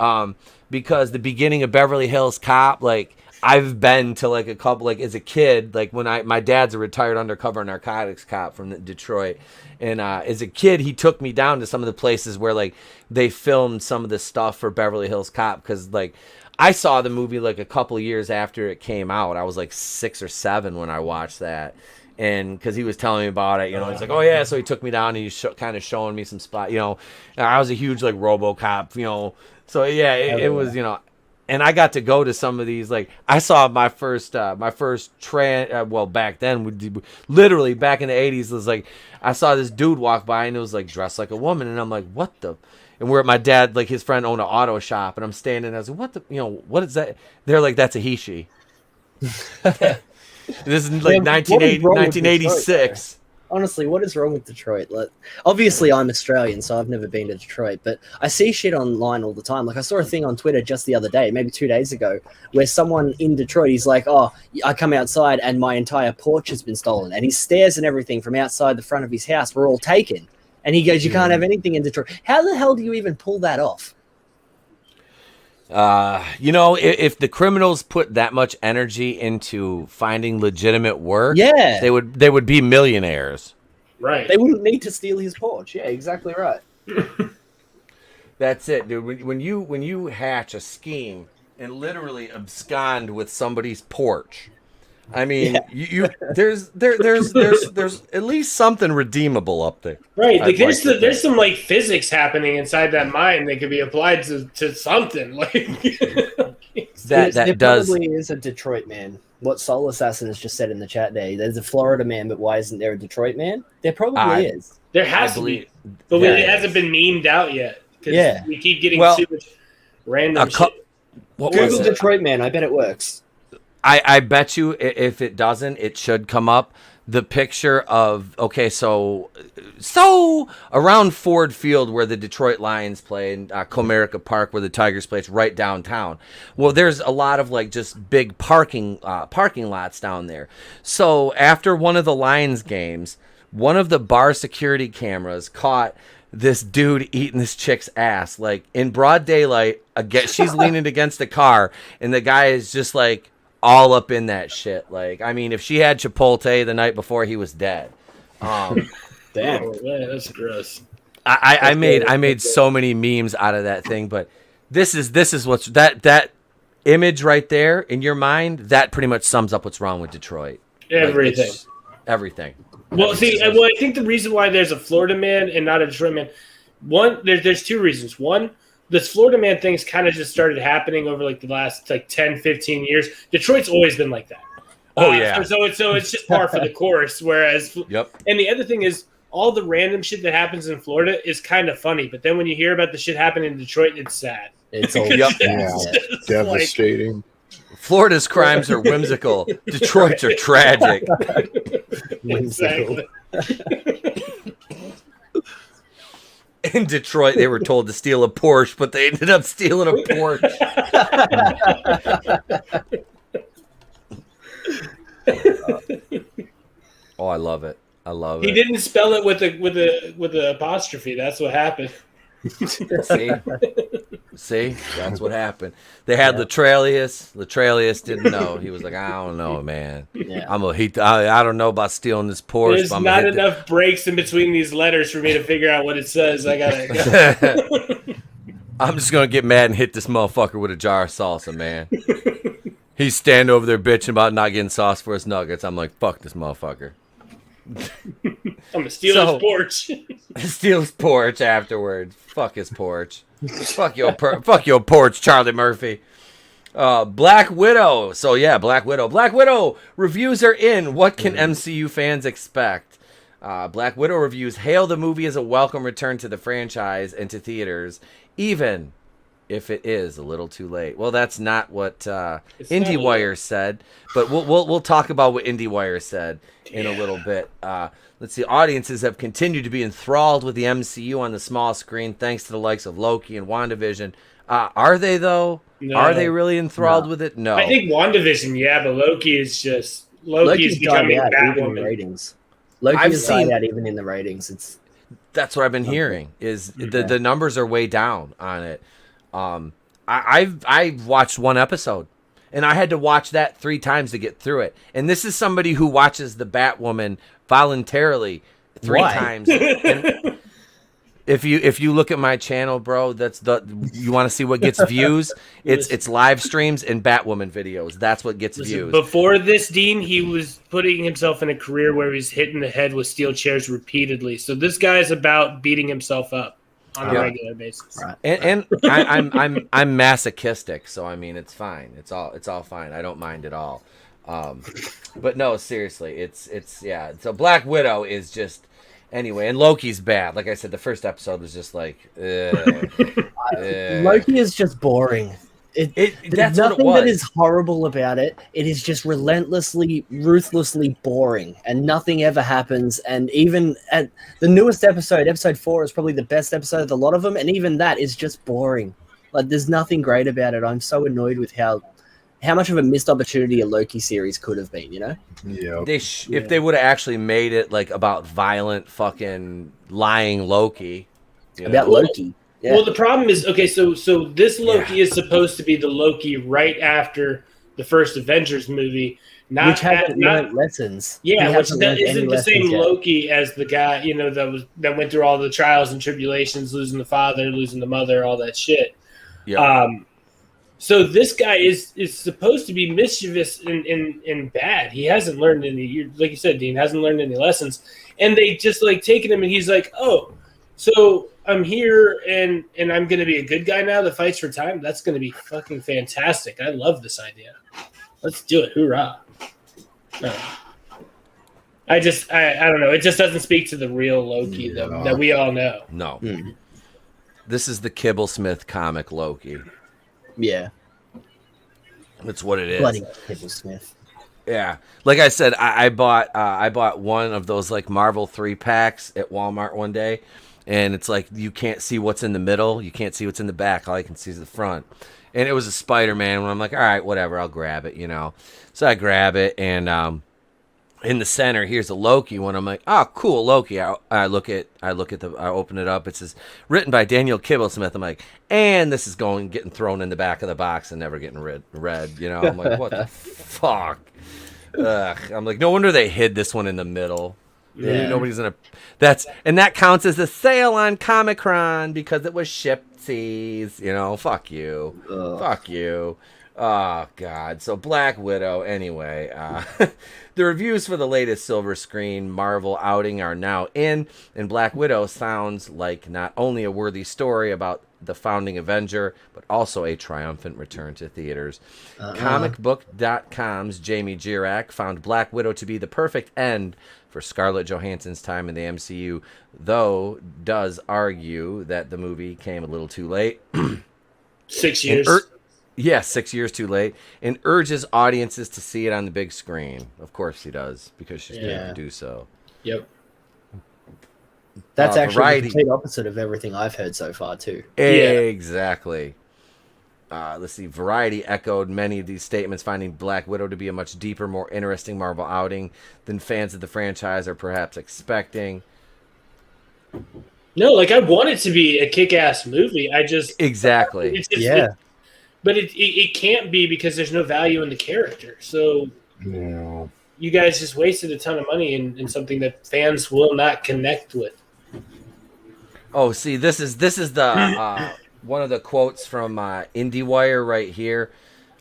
Because the beginning of Beverly Hills Cop, like I've been to like a couple, like as a kid, like when my dad's a retired undercover narcotics cop from Detroit, and as a kid he took me down to some of the places where like they filmed some of the stuff for Beverly Hills Cop, because like I saw the movie like a couple of years after it came out. I was like 6 or 7 when I watched that, and because he was telling me about it, he's like, oh yeah, so he took me down and he's kind of showing me some spot, I was a huge like RoboCop, so yeah, it was, and I got to go to some of these. Like I saw my first back then, literally back in the 80s, was like I saw this dude walk by and it was like dressed like a woman, and I'm like, what the? And we're at my dad, like his friend owned an auto shop, and I'm standing there, I was like, what the, what is that? They're like, that's a he she. This is like 1986. Honestly, what is wrong with Detroit? Like, obviously, I'm Australian, so I've never been to Detroit, but I see shit online all the time. Like, I saw a thing on Twitter just the other day, maybe 2 days ago, where someone in Detroit, he's like, oh, I come outside and my entire porch has been stolen. And his stairs and everything from outside the front of his house were all taken. And he goes, you can't have anything in Detroit. How the hell do you even pull that off? If the criminals put that much energy into finding legitimate work, yeah, they would be millionaires. Right. They wouldn't need to steal his porch. Yeah, exactly right. That's it, dude. When you hatch a scheme and literally abscond with somebody's porch, I mean, yeah. there's at least something redeemable up there. Right. Like there's some like physics happening inside that mind that could be applied to something. Like there probably is a Detroit man. What Soul Assassin has just said in the chat there. There's a Florida man, but why isn't there a Detroit man? There probably is. There has to be. But it hasn't been memed out yet. Yeah. We keep getting too much random shit. Google Detroit man. I bet it works. I bet you if it doesn't, it should come up. The picture of, so around Ford Field where the Detroit Lions play, and Comerica Park where the Tigers play, it's right downtown. Well, there's a lot of like just big parking lots down there. So after one of the Lions games, one of the bar security cameras caught this dude eating this chick's ass, like in broad daylight. She's leaning against the car, and the guy is just like all up in that shit. Like, I mean, if she had Chipotle the night before, he was dead. Damn, man, that's gross. I made so many memes out of that thing, but this is what's that image right there in your mind. That pretty much sums up what's wrong with Detroit. Everything. Like, everything. Well, I think the reason why there's a Florida man and not a Detroit man, there's 2 reasons. One, this Florida man thing's kind of just started happening over like the last like 10, 15 years. Detroit's always been like that. Oh yeah. So it's just par for the course. Whereas, yep. And the other thing is, all the random shit that happens in Florida is kind of funny, but then when you hear about the shit happening in Detroit, it's sad. It's all devastating. Like, Florida's crimes are whimsical. Detroit's are tragic. Exactly. In Detroit, they were told to steal a Porsche, but they ended up stealing a Porsche. Oh, I love it. I love it. He didn't spell it with a apostrophe. That's what happened. See, that's what happened. They had Latrelius. Latrelius didn't know. He was like, I don't know, man. Yeah. I don't know about stealing this Porsche. There's not enough breaks in between these letters for me to figure out what it says. I gotta. I'm just gonna get mad and hit this motherfucker with a jar of salsa, man. He's standing over there bitching about not getting sauce for his nuggets. I'm like, fuck this motherfucker. I'm gonna steal his porch. Steal his porch afterwards. Fuck his porch. fuck your porch, Charlie Murphy. Black Widow. So yeah, Black Widow. Black Widow reviews are in. What can MCU fans expect? Black Widow reviews hail the movie as a welcome return to the franchise and to theaters, even if it is a little too late. Well, that's not what IndieWire said, but we'll talk about what IndieWire said in a little bit. Let's see. Audiences have continued to be enthralled with the MCU on the small screen thanks to the likes of Loki and WandaVision. Are they, though? No. Are they really enthralled with it? No. I think WandaVision, yeah, but Loki is just... Loki's becoming Batwoman. Ratings. Loki has died out even in the ratings. That's what I've been hearing, is the numbers are way down on it. I've watched one episode, And I had to watch that 3 times to get through it. And this is somebody who watches the Batwoman voluntarily 3 Why? times. And if you look at my channel, bro, you want to see what gets views? It's live streams and Batwoman videos. That's what gets views. Before this, Dean, he was putting himself in a career where he's hitting the head with steel chairs repeatedly. So this guy's about beating himself up on a regular basis. Right. And I'm masochistic, so I mean it's fine. It's all fine. I don't mind at all. But no, seriously, it's yeah. So Black Widow is just anyway, and Loki's bad. Like I said, the first episode was just like Loki is just boring. There's that's what it nothing was. that is horrible about it. It is just relentlessly, ruthlessly boring, and nothing ever happens. And even at the newest episode 4 is probably the best episode of a lot of them, and even that is just boring. Like, there's nothing great about it. I'm so annoyed with how much of a missed opportunity a Loki series could have been, you know? Yeah. If they would have actually made it like about violent fucking lying Loki. About Loki. Yeah. Well, the problem is, okay, so this Loki is supposed to be the Loki right after the first Avengers movie. Which hasn't learned lessons. Yeah, He which hasn't learned isn't any the same lessons yet. Loki as the guy, that went through all the trials and tribulations, losing the father, losing the mother, all that shit. Yeah. So this guy is supposed to be mischievous and bad. He hasn't learned any, like you said, Dean, hasn't learned any lessons. And they just like taking him and he's like, oh, so I'm here and I'm going to be a good guy now that fights for time. That's going to be fucking fantastic. I love this idea. Let's do it. Hoorah. I don't know. It just doesn't speak to the real Loki that we all know. No. This is the Kibblesmith comic Loki. Yeah. That's what it is. Bloody Kibblesmith. Yeah. Like I said, I bought one of those like Marvel 3-packs at Walmart one day, and it's like you can't see what's in the middle, you can't see what's in the back, all I can see is the front. And it was a Spider-Man when I'm like, all right, whatever, I'll grab it, So I grab it, and in the center, here's a Loki one. I'm like, oh, cool, Loki. I open it up. It says, written by Daniel Kibblesmith. I'm like, and this is getting thrown in the back of the box and never getting read. I'm like, what the fuck? Ugh. I'm like, no wonder they hid this one in the middle. Yeah. Nobody's gonna. That counts as a sale on Comic-Con because it was shipsies. Fuck you. Ugh. Fuck you. Oh, God. So Black Widow, anyway. The reviews for the latest silver screen Marvel outing are now in, and Black Widow sounds like not only a worthy story about the founding Avenger, but also a triumphant return to theaters. Comicbook.com's Jamie Girac found Black Widow to be the perfect end for Scarlett Johansson's time in the MCU, though does argue that the movie came a little too late. 6 years. 6 years too late, and urges audiences to see it on the big screen. Of course he does, because she's paid to do so. Yep. That's actually Variety. the complete opposite of everything I've heard so far, too. Exactly. Let's see. Variety echoed many of these statements, finding Black Widow to be a much deeper, more interesting Marvel outing than fans of the franchise are perhaps expecting. No, like I want it to be a kick-ass movie. Exactly. But it can't be because there's no value in the character. So you guys just wasted a ton of money in something that fans will not connect with. Oh, see, this is the one of the quotes from IndieWire right here.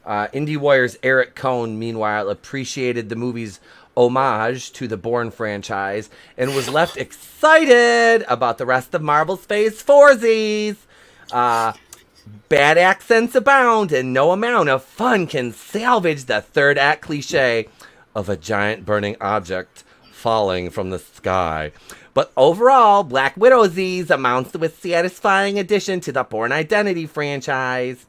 IndieWire's Eric Cohn, meanwhile, appreciated the movie's homage to the Bourne franchise and was left excited about the rest of Marvel's Phase 4s. Bad accents abound, and no amount of fun can salvage the third act cliche of a giant burning object falling from the sky. But overall, Black Widow Z's amounts to a satisfying addition to the Bourne Identity franchise.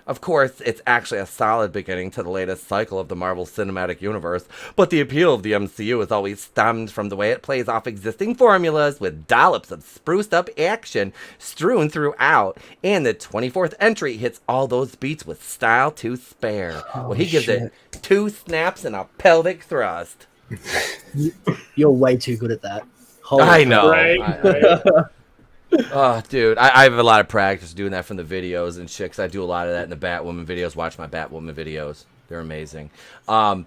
Of course, it's actually a solid beginning to the latest cycle of the Marvel Cinematic Universe, but the appeal of the MCU has always stemmed from the way it plays off existing formulas with dollops of spruced-up action strewn throughout, and the 24th entry hits all those beats with style to spare. He gives it 2 snaps and a pelvic thrust. You're way too good at that. I know. Right? Oh, dude, I have a lot of practice doing that from the videos and shit, 'cause I do a lot of that in the Batwoman videos. Watch my Batwoman videos. They're amazing. But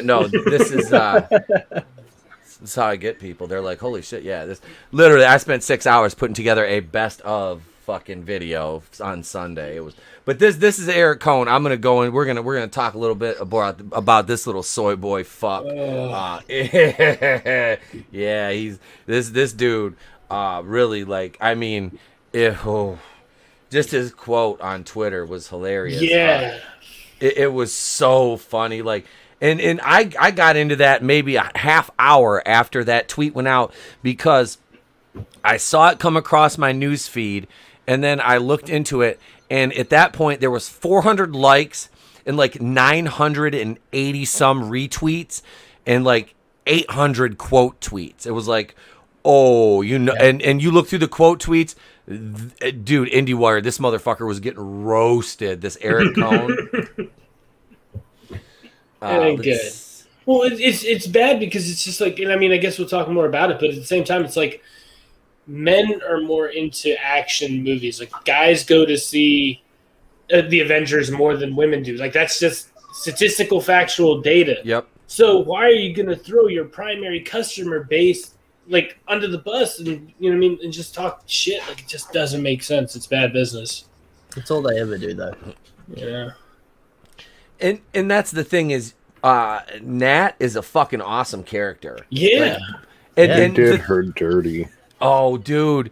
no, this is how I get people. They're like, holy shit, yeah. This literally, I spent 6 hours putting together a best of fucking video on Sunday. It was, but this is Eric Cohn. I'm gonna go and we're gonna talk a little bit about this little soy boy fuck. Yeah, he's this dude. Really, like, I mean, just his quote on Twitter was hilarious. Yeah, it was so funny. Like, and I got into that maybe a half hour after that tweet went out because I saw it come across my news feed, and then I looked into it, and at that point there was 400 likes and like 980 some retweets and like 800 quote tweets. It was like, oh, you know, and you look through the quote tweets, dude, IndieWire, this motherfucker was getting roasted. This Eric Cohn. It ain't good. Well, it's bad because it's just like, and I mean, I guess we'll talk more about it, but at the same time, it's like men are more into action movies. Like, guys go to see the Avengers more than women do. Like, that's just statistical, factual data. Yep. So why are you going to throw your primary customer base like under the bus and, you know what I mean, and just talk shit? Like, it just doesn't make sense. It's bad business. That's all they ever do, though. Yeah. And that's the thing is, Nat is a fucking awesome character. Yeah. And did her dirty. Oh, dude.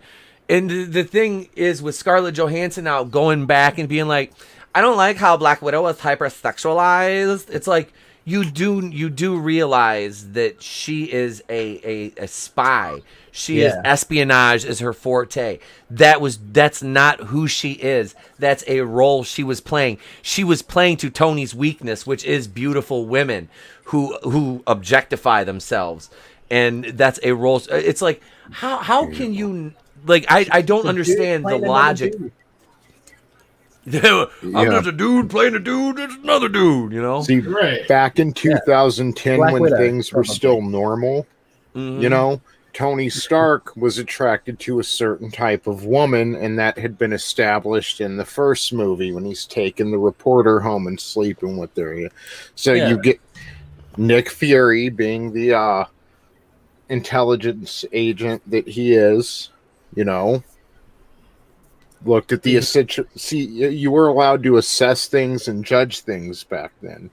And the thing is with Scarlett Johansson now going back and being like, I don't like how Black Widow was hypersexualized. It's like, you do realize that she is a spy. She is espionage is her forte. That's not who she is. That's a role she was playing. She was playing to Tony's weakness, which is beautiful women who objectify themselves. And that's a role. It's like, how can you, like, I don't understand the logic. I'm just a dude playing a dude that's another dude, you know? See, back in 2010 Black when Widow, things were probably. still normal, you know, Tony Stark was attracted to a certain type of woman, and that had been established in the first movie when he's taking the reporter home and sleeping with her. So you get Nick Fury being the intelligence agent that he is, you know, looked at the see, you were allowed to assess things and judge things back then.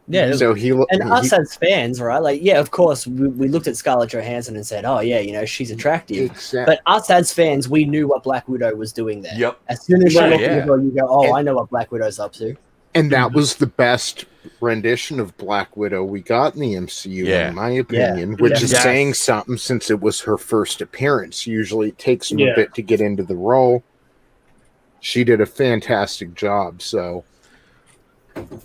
Yeah, so us as fans, right? Like, yeah, of course, we looked at Scarlett Johansson and said, "Oh, yeah, you know, she's attractive." Exactly. But us as fans, we knew what Black Widow was doing there. Yep. As soon as you look at the door, you go, "Oh, I know what Black Widow's up to." And that was the best rendition of Black Widow we got in the MCU, in my opinion, which is saying something since it was her first appearance. Usually it takes them a bit to get into the role. She did a fantastic job, so...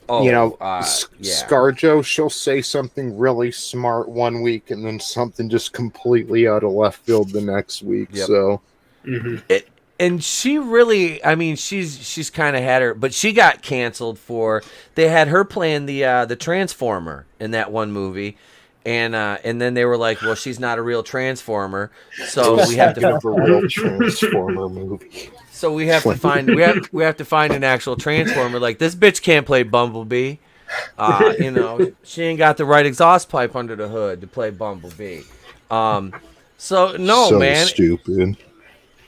you know, ScarJo, she'll say something really smart one week and then something just completely out of left field the next week. So, and she really, I mean, she's kind of had her, but she got canceled for. They had her playing the Transformer in that one movie, and then they were like, well, she's not a real Transformer, so we have to have a real Transformer movie. So we have to find we have to find an actual Transformer. Like, this bitch can't play Bumblebee. You know, she ain't got the right exhaust pipe under the hood to play Bumblebee. So man, stupid.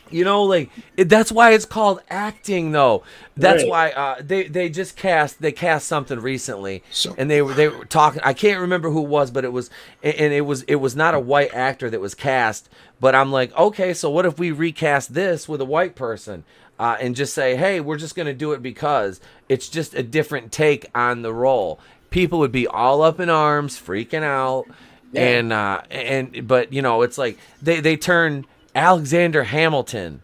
You know, like, that's why it's called acting, though. That's why they cast something recently, and they were talking. I can't remember who it was, but it was not a white actor that was cast. But I'm like, okay, so what if we recast this with a white person, and just say, hey, we're just gonna do it because it's just a different take on the role. People would be all up in arms, freaking out, but you know, it's like they turn Alexander Hamilton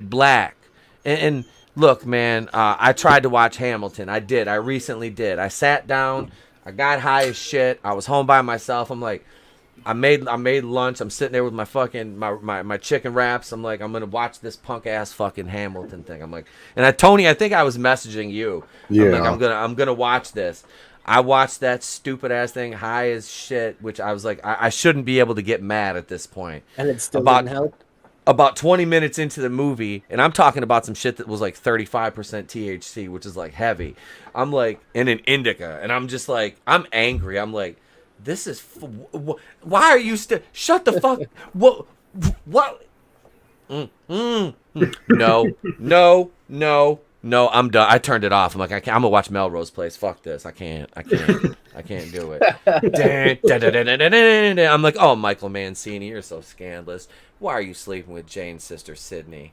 black, and look, man, I tried to watch Hamilton. I recently did. I sat down, I got high as shit, I was home by myself. I'm like, I made lunch, I'm sitting there with my fucking my chicken wraps. I'm like, I'm gonna watch this punk ass fucking Hamilton thing. I'm like, and Tony, I think I was messaging you. I'm like, I'm gonna watch this. I watched that stupid ass thing high as shit, which I was like, I shouldn't be able to get mad at this point. And it still didn't help? about 20 minutes into the movie, and I'm talking about some shit that was like 35% THC, which is like heavy. I'm like, in an indica, and I'm just like, I'm angry. I'm like, this is, why are you still, shut the fuck, what, no, I'm done. I turned it off. I'm like, I'm gonna watch Melrose Place. Fuck this. I can't do it. I'm like, oh, Michael Mancini, you're so scandalous. Why are you sleeping with Jane's sister Sydney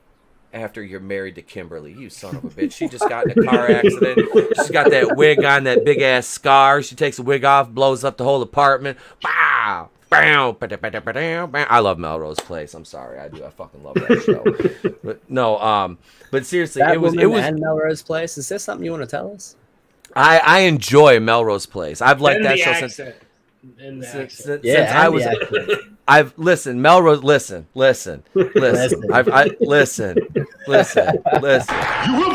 after you're married to Kimberly? You son of a bitch. She just got in a car accident. She's got that wig on, that big ass scar. She takes the wig off, blows up the whole apartment. Bow. I love Melrose Place. I'm sorry, I do. I fucking love that show. But no, but seriously, it was and Melrose Place. Is there something you want to tell us? I enjoy Melrose Place. I've liked that show since I was. I've listened, Melrose. Listen. Listen. You will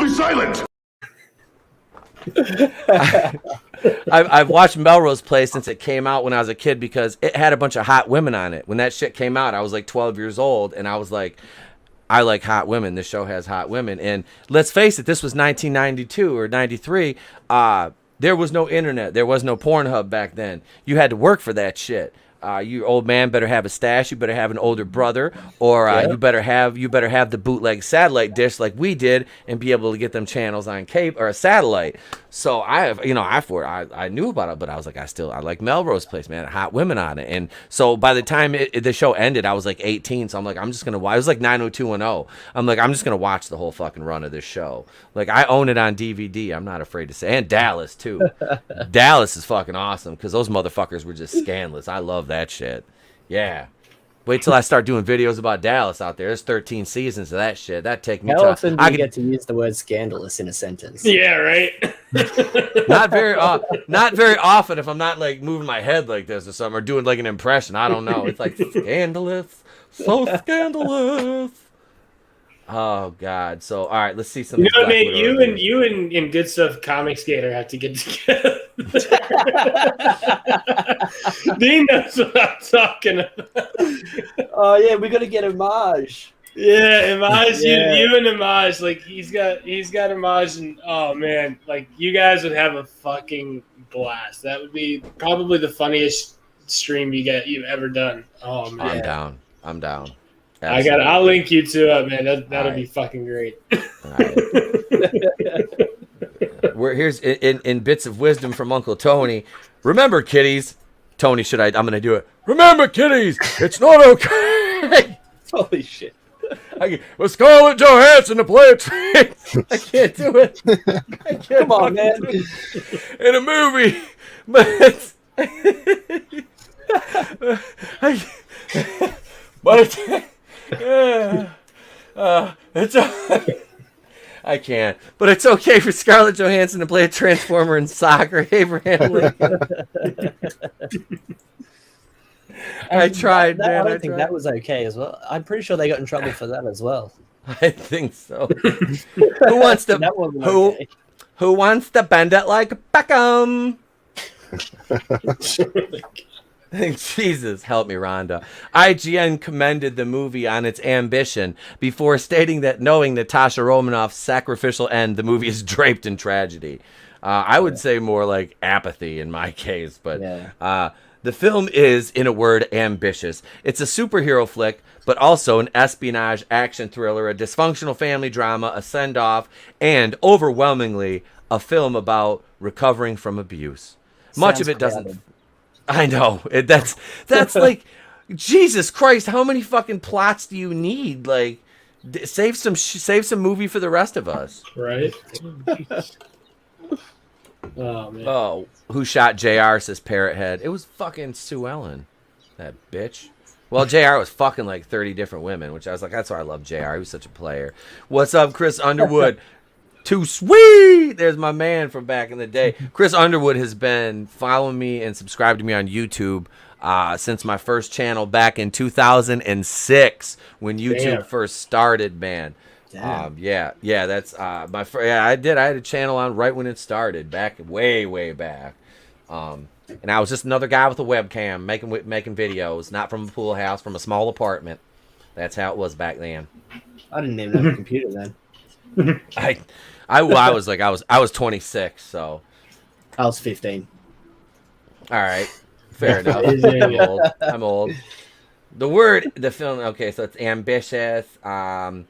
be silent. I've watched Melrose Place since it came out when I was a kid because it had a bunch of hot women on it. When that shit came out, I was like 12 years old, and I was like, I like hot women. This show has hot women. And let's face it, this was 1992 or 93. There was no internet. There was no Pornhub back then. You had to work for that shit. You old man better have a stash. You better have an older brother, or you better have the bootleg satellite dish like we did, and be able to get them channels on cable or a satellite. So I knew about it, but I was like, I like Melrose Place, man. Hot women on it, and so by the time the show ended, I was like 18. So I'm like, I'm just gonna watch. It was like 90210. I'm like, I'm just gonna watch the whole fucking run of this show. Like, I own it on DVD. I'm not afraid to say, and Dallas too. Dallas is fucking awesome because those motherfuckers were just scandalous. I love that shit. Yeah. Wait till I start doing videos about Dallas out there. There's 13 seasons of that shit. That take me. How often do you get to use the word scandalous in a sentence? Yeah, right. Not very often if I'm not like moving my head like this or something, or doing like an impression. I don't know. It's like scandalous, so scandalous. Oh God! So all right, let's see some. You know what, mate? You and Good Stuff Comic Skater have to get together. Dean knows what I'm talking about. Oh yeah, we gotta get Image. Yeah, Image. You and Image, like he's got Image, and oh man, like you guys would have a fucking blast. That would be probably the funniest stream you've ever done. Oh man, I'm down. Absolutely. I'll link you to it, man. That'll be fucking great. We're here's in bits of wisdom from Uncle Tony. Remember, kiddies. Tony, I'm gonna do it. Remember, kiddies, it's not okay. Holy shit. With Scarlett Johansson to play a trick. I can't do it. Come on, man. In a movie, but it's I can't. But it's okay for Scarlett Johansson to play a transformer in soccer. Abraham Lincoln. I tried, man. I don't think that was okay as well. I'm pretty sure they got in trouble for that as well. I think so. Who wants to who wants to bend it like Beckham? Jesus, help me, Rhonda. IGN commended the movie on its ambition before stating that knowing Natasha Romanoff's sacrificial end, the movie is draped in tragedy. I would say more like apathy in my case, but the film is, in a word, ambitious. It's a superhero flick, but also an espionage action thriller, a dysfunctional family drama, a send-off, and overwhelmingly a film about recovering from abuse. Much of it doesn't. I know. That's like, Jesus Christ, how many fucking plots do you need? Like, save some movie for the rest of us. Right? Oh, man. Oh, who shot JR, says Parrot Head. It was fucking Sue Ellen, that bitch. Well, JR was fucking like 30 different women, which I was like, that's why I love JR. He was such a player. What's up, Chris Underwood? Too sweet. There's my man from back in the day. Chris Underwood has been following me and subscribed to me on YouTube since my first channel back in 2006 when YouTube first started, man. That's my first. Yeah, I did. I had a channel on right when it started, back way back. And I was just another guy with a webcam making videos, not from a pool house, from a small apartment. That's how it was back then. I didn't even have a computer then. I was 26, so I was 15. all right, fair enough. I'm old. The film. Okay, so it's ambitious. All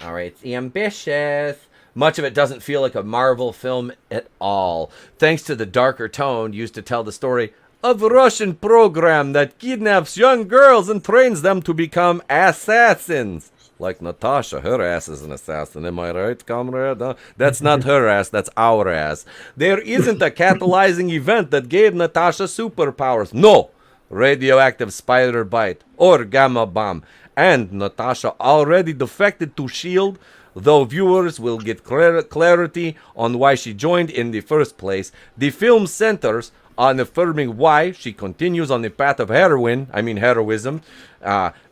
right, it's ambitious. Much of it doesn't feel like a Marvel film at all, thanks to the darker tone used to tell the story of a Russian program that kidnaps young girls and trains them to become assassins. Like Natasha, her ass is an assassin. Am I right, comrade? That's not her ass, that's our ass. There isn't a catalyzing event that gave Natasha superpowers. No! Radioactive spider bite or gamma bomb. And Natasha already defected to S.H.I.E.L.D., though viewers will get clarity on why she joined in the first place. The film centers on affirming why she continues on the path of heroism,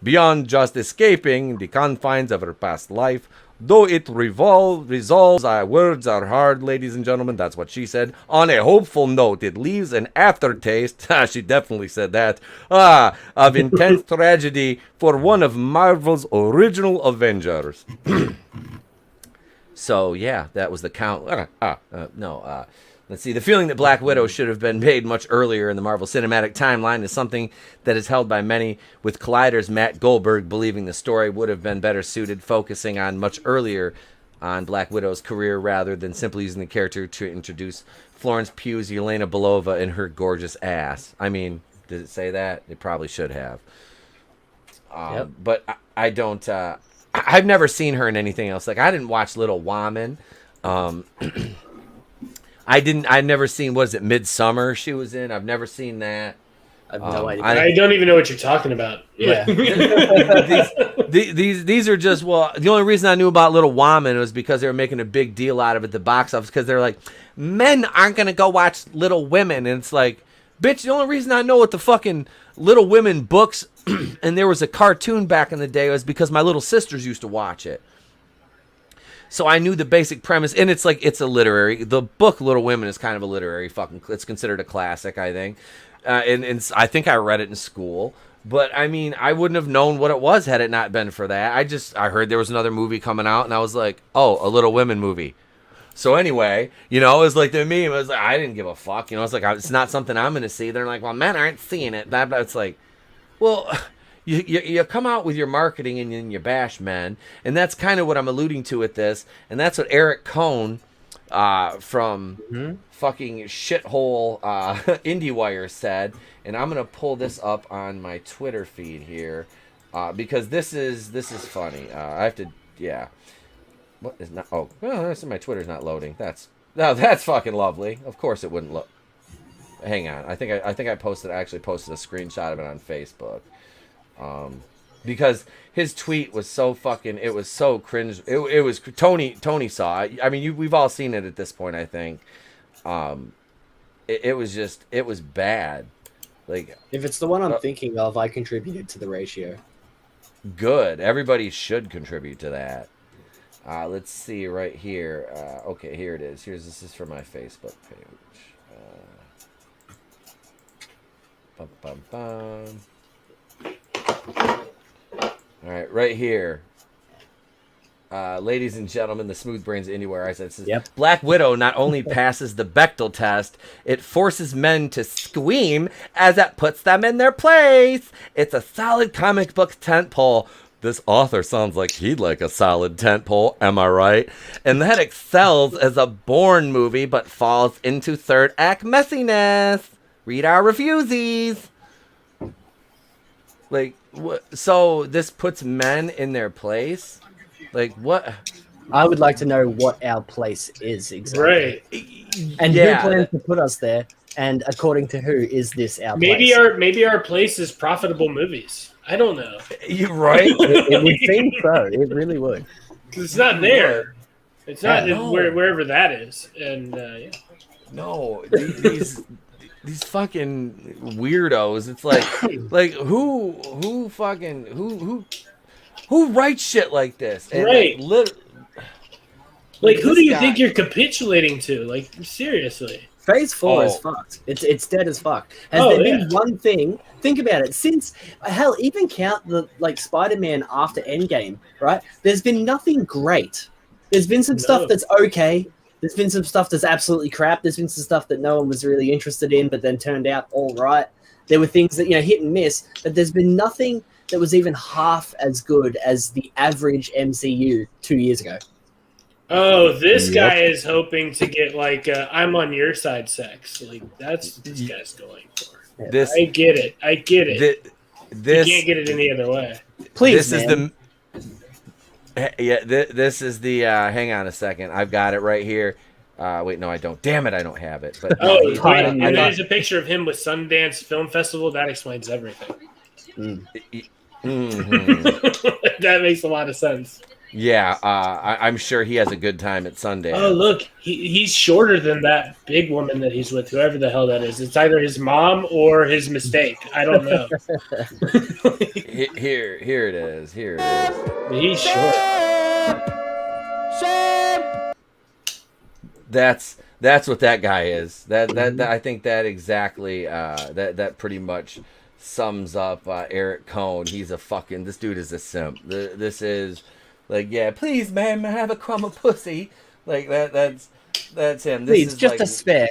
beyond just escaping the confines of her past life. Though it resolves, words are hard, ladies and gentlemen, that's what she said. On a hopeful note, it leaves an aftertaste, she definitely said that, of intense tragedy for one of Marvel's original Avengers. So, yeah, that was the count. Let's see. The feeling that Black Widow should have been made much earlier in the Marvel Cinematic Timeline is something that is held by many, with Collider's Matt Goldberg believing the story would have been better suited focusing on much earlier on Black Widow's career rather than simply using the character to introduce Florence Pugh's Yelena Belova and her gorgeous ass. I mean, did it say that? It probably should have. Yep. But I don't... I've never seen her in anything else. Like, I didn't watch Little Woman. I'd never seen, was it Midsummer she was in? I've never seen that. I have no idea. I don't even know what you're talking about. Yeah. these are just, well, the only reason I knew about Little Woman was because they were making a big deal out of it at the box office, because they're like, men aren't going to go watch Little Women. And it's like, bitch, the only reason I know what the fucking Little Women books and there was a cartoon back in the day was because my little sisters used to watch it. So I knew the basic premise, and it's like, it's a literary, the book Little Women is kind of a literary fucking, it's considered a classic, I think. And I think I read it in school, but I mean, I wouldn't have known what it was had it not been for that. I heard there was another movie coming out, and I was like, oh, a Little Women movie. So anyway, you know, it was like the meme, it was like, I didn't give a fuck, you know, it's like, it's not something I'm going to see. They're like, well, men aren't seeing it. It's like, well, you come out with your marketing and then you bash men, and that's kind of what I'm alluding to with this, and that's what Eric Cohn from fucking shithole IndieWire said, and I'm gonna pull this up on my Twitter feed here because this is funny. I have to, yeah. What is not? Oh, well, my Twitter's not loading. That's fucking lovely. Of course it wouldn't load. Hang on, I think I actually posted a screenshot of it on Facebook, because his tweet was so fucking, it was so cringe. It was Tony saw it. I mean, we've all seen it at this point, I think. It was bad. Like, if it's the one I'm thinking of, I contributed to the ratio. Good. Everybody should contribute to that. Let's see right here. Okay, here it is. This is for my Facebook page. Bum, bum, bum. All right, right here. Ladies and gentlemen, the smooth brains anywhere. I said, yep. Black Widow not only passes the Bechdel test, it forces men to scream as it puts them in their place. It's a solid comic book tentpole. This author sounds like he'd like a solid tentpole, am I right? And that excels as a Bourne movie, but falls into third act messiness. Read our reviewsies. Like, what? So this puts men in their place? Like, what? I would like to know what our place is exactly. Right. And who plans to put us there? And according to who is this our place? Maybe our place is profitable movies. I don't know. You're right. It would seem so. It really would. Because it's not there. It's not wherever that is. And yeah. No, these fucking weirdos. It's like who writes shit like this? And right. Like who do you think you're capitulating to? Like, seriously. Phase 4 is Oh. fucked. It's dead as fuck. Has Oh, there yeah. been one thing? Think about it. Since hell, even count the Spider-Man after Endgame, right? There's been nothing great. There's been some stuff that's okay. There's been some stuff that's absolutely crap. There's been some stuff that no one was really interested in, but then turned out all right. There were things that hit and miss, but there's been nothing that was even half as good as the average MCU 2 years ago. Oh, this guy is hoping to get like I'm on your side sex. Like that's what this guy's going for. This I get it. I get it. This you can't get it any other way. Please, this is this is the hang on a second. I've got it right here. Wait, no, I don't. Damn it, I don't have it. But wait, and there's a picture of him with Sundance Film Festival. That explains everything. That makes a lot of sense. Yeah, I'm sure he has a good time at Sundance. Oh, look, he's shorter than that big woman that he's with, whoever the hell that is. It's either his mom or his mistake. I don't know. Here it is. Here it is. He's short. That's what that guy is. That I think that exactly that pretty much sums up Eric Cohn. He's this dude is a simp. This is like, yeah, please, man, have a crumb of pussy. Like that's him. This Please, is just like, a spare.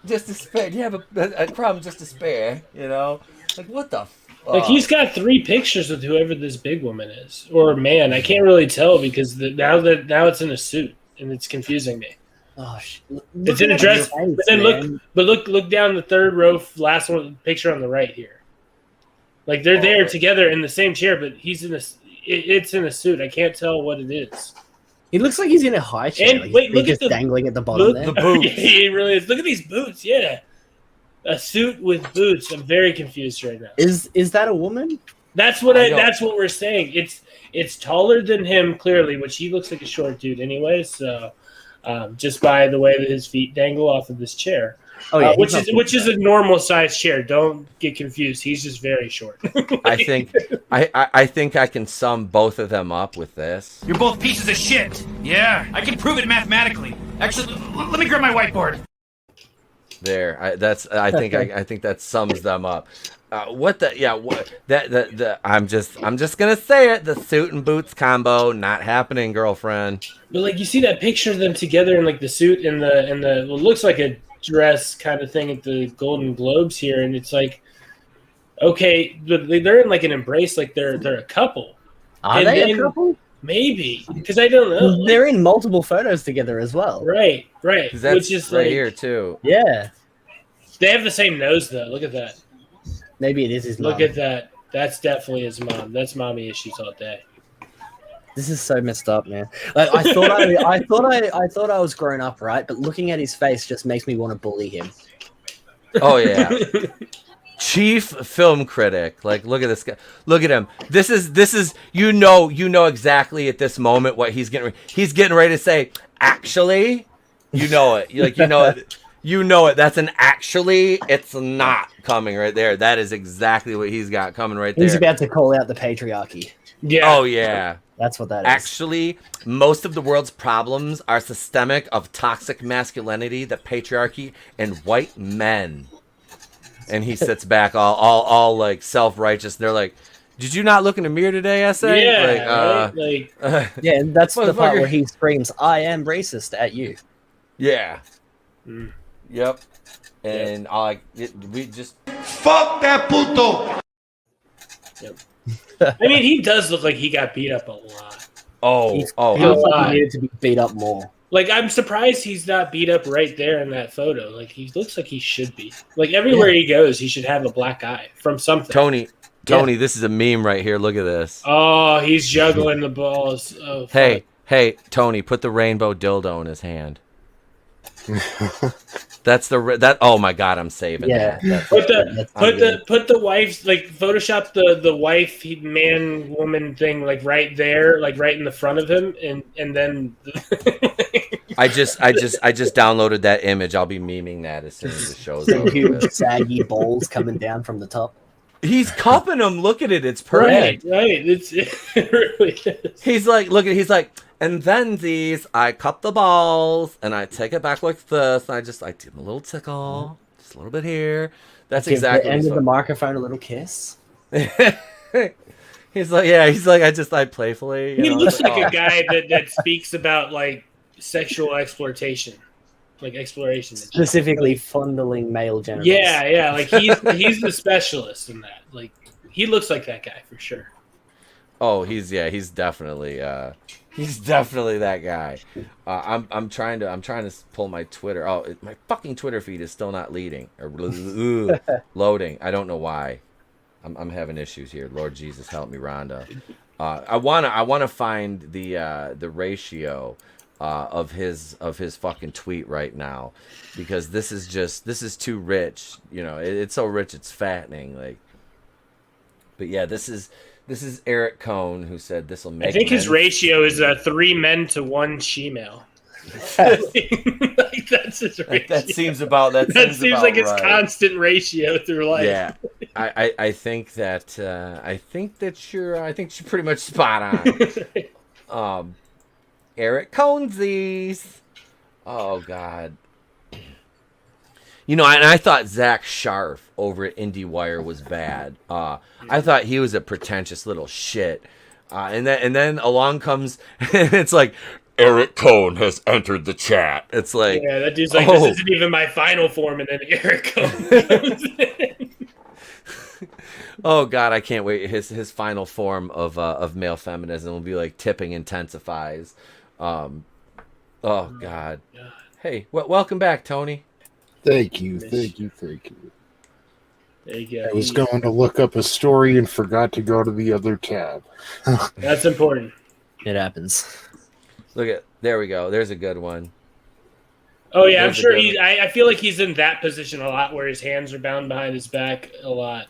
Just a spare. You have a crumb, just a spare. Like what the. Like he's got 3 pictures with whoever this big woman is, or man, I can't really tell because now it's in a suit and it's confusing me. Oh, it's in a dress, but then look down the 3rd row, last one picture on the right here. Like they're there together in the same chair, but he's in it's in a suit. I can't tell what it is. He looks like he's in a high chair. And wait, look at dangling at the bottom there. The boots. He really is. Look at these boots. Yeah, a suit with boots. I'm very confused right now. Is that a woman? That's what that's what we're saying. It's taller than him clearly, which he looks like a short dude anyway. So just by the way that his feet dangle off of this chair. Oh yeah, which is a normal size chair. Don't get confused. He's just very short. I think I can sum both of them up with this. You're both pieces of shit. Yeah, I can prove it mathematically. Actually, let me grab my whiteboard. There, I think that sums them up. I'm just gonna say it. The suit and boots combo not happening, girlfriend. But like you see that picture of them together in like the suit and the what looks like a dress kind of thing at the Golden Globes here, and it's like, okay, they're in like an embrace, like they're a couple. Are they a couple? Maybe, because I don't know. They're in multiple photos together as well. Right. That's Which is right like, here too. Yeah. They have the same nose though. Look at that. Maybe it is his mom. Look at that. That's definitely his mom. That's mommy issues all day. This is so messed up, man. Like, I thought I was grown up, right? But looking at his face just makes me want to bully him. Oh yeah. Chief film critic. Like, look at this guy. Look at him. This is you know exactly at this moment what he's getting ready to say. Actually, you know it. You know it. That's an actually. It's not coming right there. That is exactly what he's got coming right there. He's about to call out the patriarchy. Yeah. Oh yeah. That's what that is. Actually, most of the world's problems are systemic of toxic masculinity, the patriarchy, and white men. And he sits back all like self-righteous. They're like, "Did you not look in the mirror today, essay?" Yeah, yeah, and that's the part where he screams, "I am racist" at you. Yeah. Yep. And we just fuck that puto. Yep. I mean, he does look like he got beat up a lot. He looks like he needed to be beat up more. Like, I'm surprised he's not beat up right there in that photo. Like, he looks like he should be. Like, everywhere he goes, he should have a black eye from something. Tony, this is a meme right here. Look at this. Oh, he's juggling the balls. Oh, hey, Tony, put the rainbow dildo in his hand. That's that. Oh my God, I'm saving. Yeah, that. Put the wife's like Photoshop the wife man woman thing like right there, like right in the front of him, and then. I just downloaded that image. I'll be memeing that as soon as the show's over. Huge saggy balls coming down from the top. He's cupping him. Look at it. It's perfect. Right. It really is. He's like, look at. He's like, and then these, I cup the balls and I take it back like this, and I give him a little tickle, just a little bit here. That's Give exactly. the end of the microphone a little kiss. He's like, I playfully. He looks like a guy that speaks about like sexual exploitation. Like exploration, specifically fondling male genitals. Yeah, like he's the specialist in that. Like he looks like that guy for sure. Oh, he's definitely that guy. I'm trying to pull my Twitter. Oh, my fucking Twitter feed is still not loading. I don't know why. I'm having issues here. Lord Jesus, help me, Rhonda. I wanna find the ratio. Of his fucking tweet right now, because this is too rich, it's so rich it's fattening, like. But yeah, this is Eric Cohn who said this will make. I think his ratio is 3 men to 1 she-male. Like that's his ratio. That seems about like its right. Constant ratio through life. Yeah, I think you're pretty much spot on. Eric Cohnsies. Oh, God. And I thought Zach Sharf over at IndieWire was bad. I thought he was a pretentious little shit. And then along comes, and it's like, Eric Cohn has entered the chat. It's like, yeah, that dude's like, this isn't even my final form, and then Eric Cohn comes in. Oh God, I can't wait. His final form of male feminism will be like tipping intensifies. Oh God. Hey, welcome back, Tony. Thank you. There you go. I was going to look up a story and forgot to go to the other tab. That's important. It happens. There we go. There's a good one. Oh yeah, I'm sure I feel like he's in that position a lot, where his hands are bound behind his back a lot.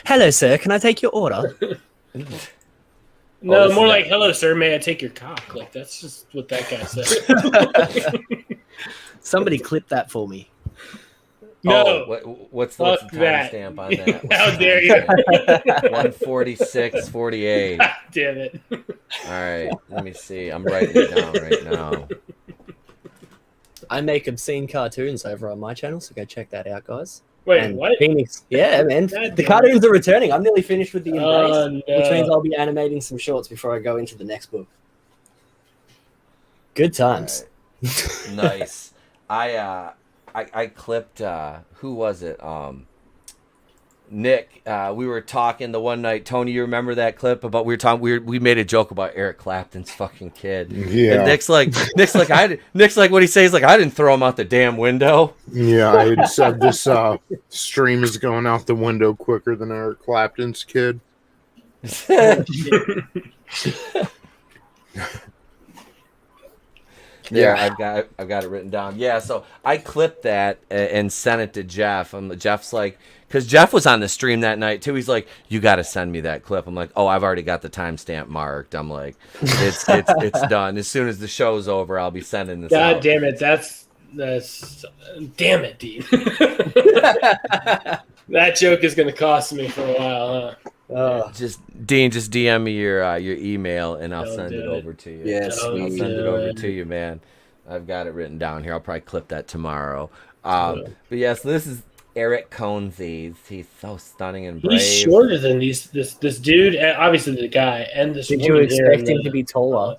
Hello, sir. Can I take your order? No, more like, hello, sir, may I take your cock? Like, that's just what that guy said. Somebody clip that for me. No. What's the timestamp on that? How dare you? 146:48. Damn it. All right, let me see. I'm writing it down right now. I make obscene cartoons over on my channel, so go check that out, guys. Wait, what? Phoenix. Yeah, man. The cartoons are returning. I'm nearly finished with the Embrace, which means I'll be animating some shorts before I go into the next book. Good times. Right. Nice. I clipped who was it? Nick. We were talking the one night. Tony, you remember that clip about we made a joke about Eric Clapton's fucking kid. Yeah. And Nick's like what he says, like, I didn't throw him out the damn window. Yeah, I had said this stream is going out the window quicker than Eric Clapton's kid. Yeah, I've got it written down. Yeah, so I clipped that and sent it to Jeff. Jeff's like, because Jeff was on the stream that night too. He's like, you got to send me that clip. I'm like, oh, I've already got the timestamp marked. I'm like, it's done. As soon as the show's over, I'll be sending this out. God damn it, that's damn it, Dean. That joke is gonna cost me for a while, huh? Just DM me your email and I'll send it over to you. Yes, I'll send it over to you, man. I've got it written down here. I'll probably clip that tomorrow. But yeah, so this is Eric Cohnsies. He's so stunning and brave. He's shorter than this dude, obviously the guy, and this. Did you expect him to be taller?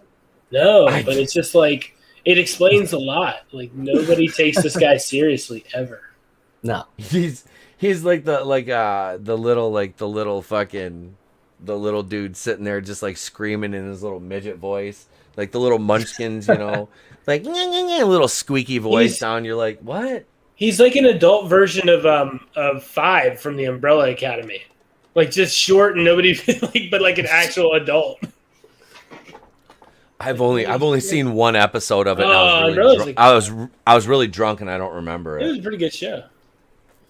No, but it's just like it explains a lot. Like nobody takes this guy seriously ever. No, he's like the little dude sitting there just like screaming in his little midget voice, like the little munchkins, like little squeaky voice sound. You're like, what? He's like an adult version of Five from the Umbrella Academy, like just short and nobody but like an actual adult. I've only seen one episode of it. And I was really drunk and I don't remember it. It was a pretty good show.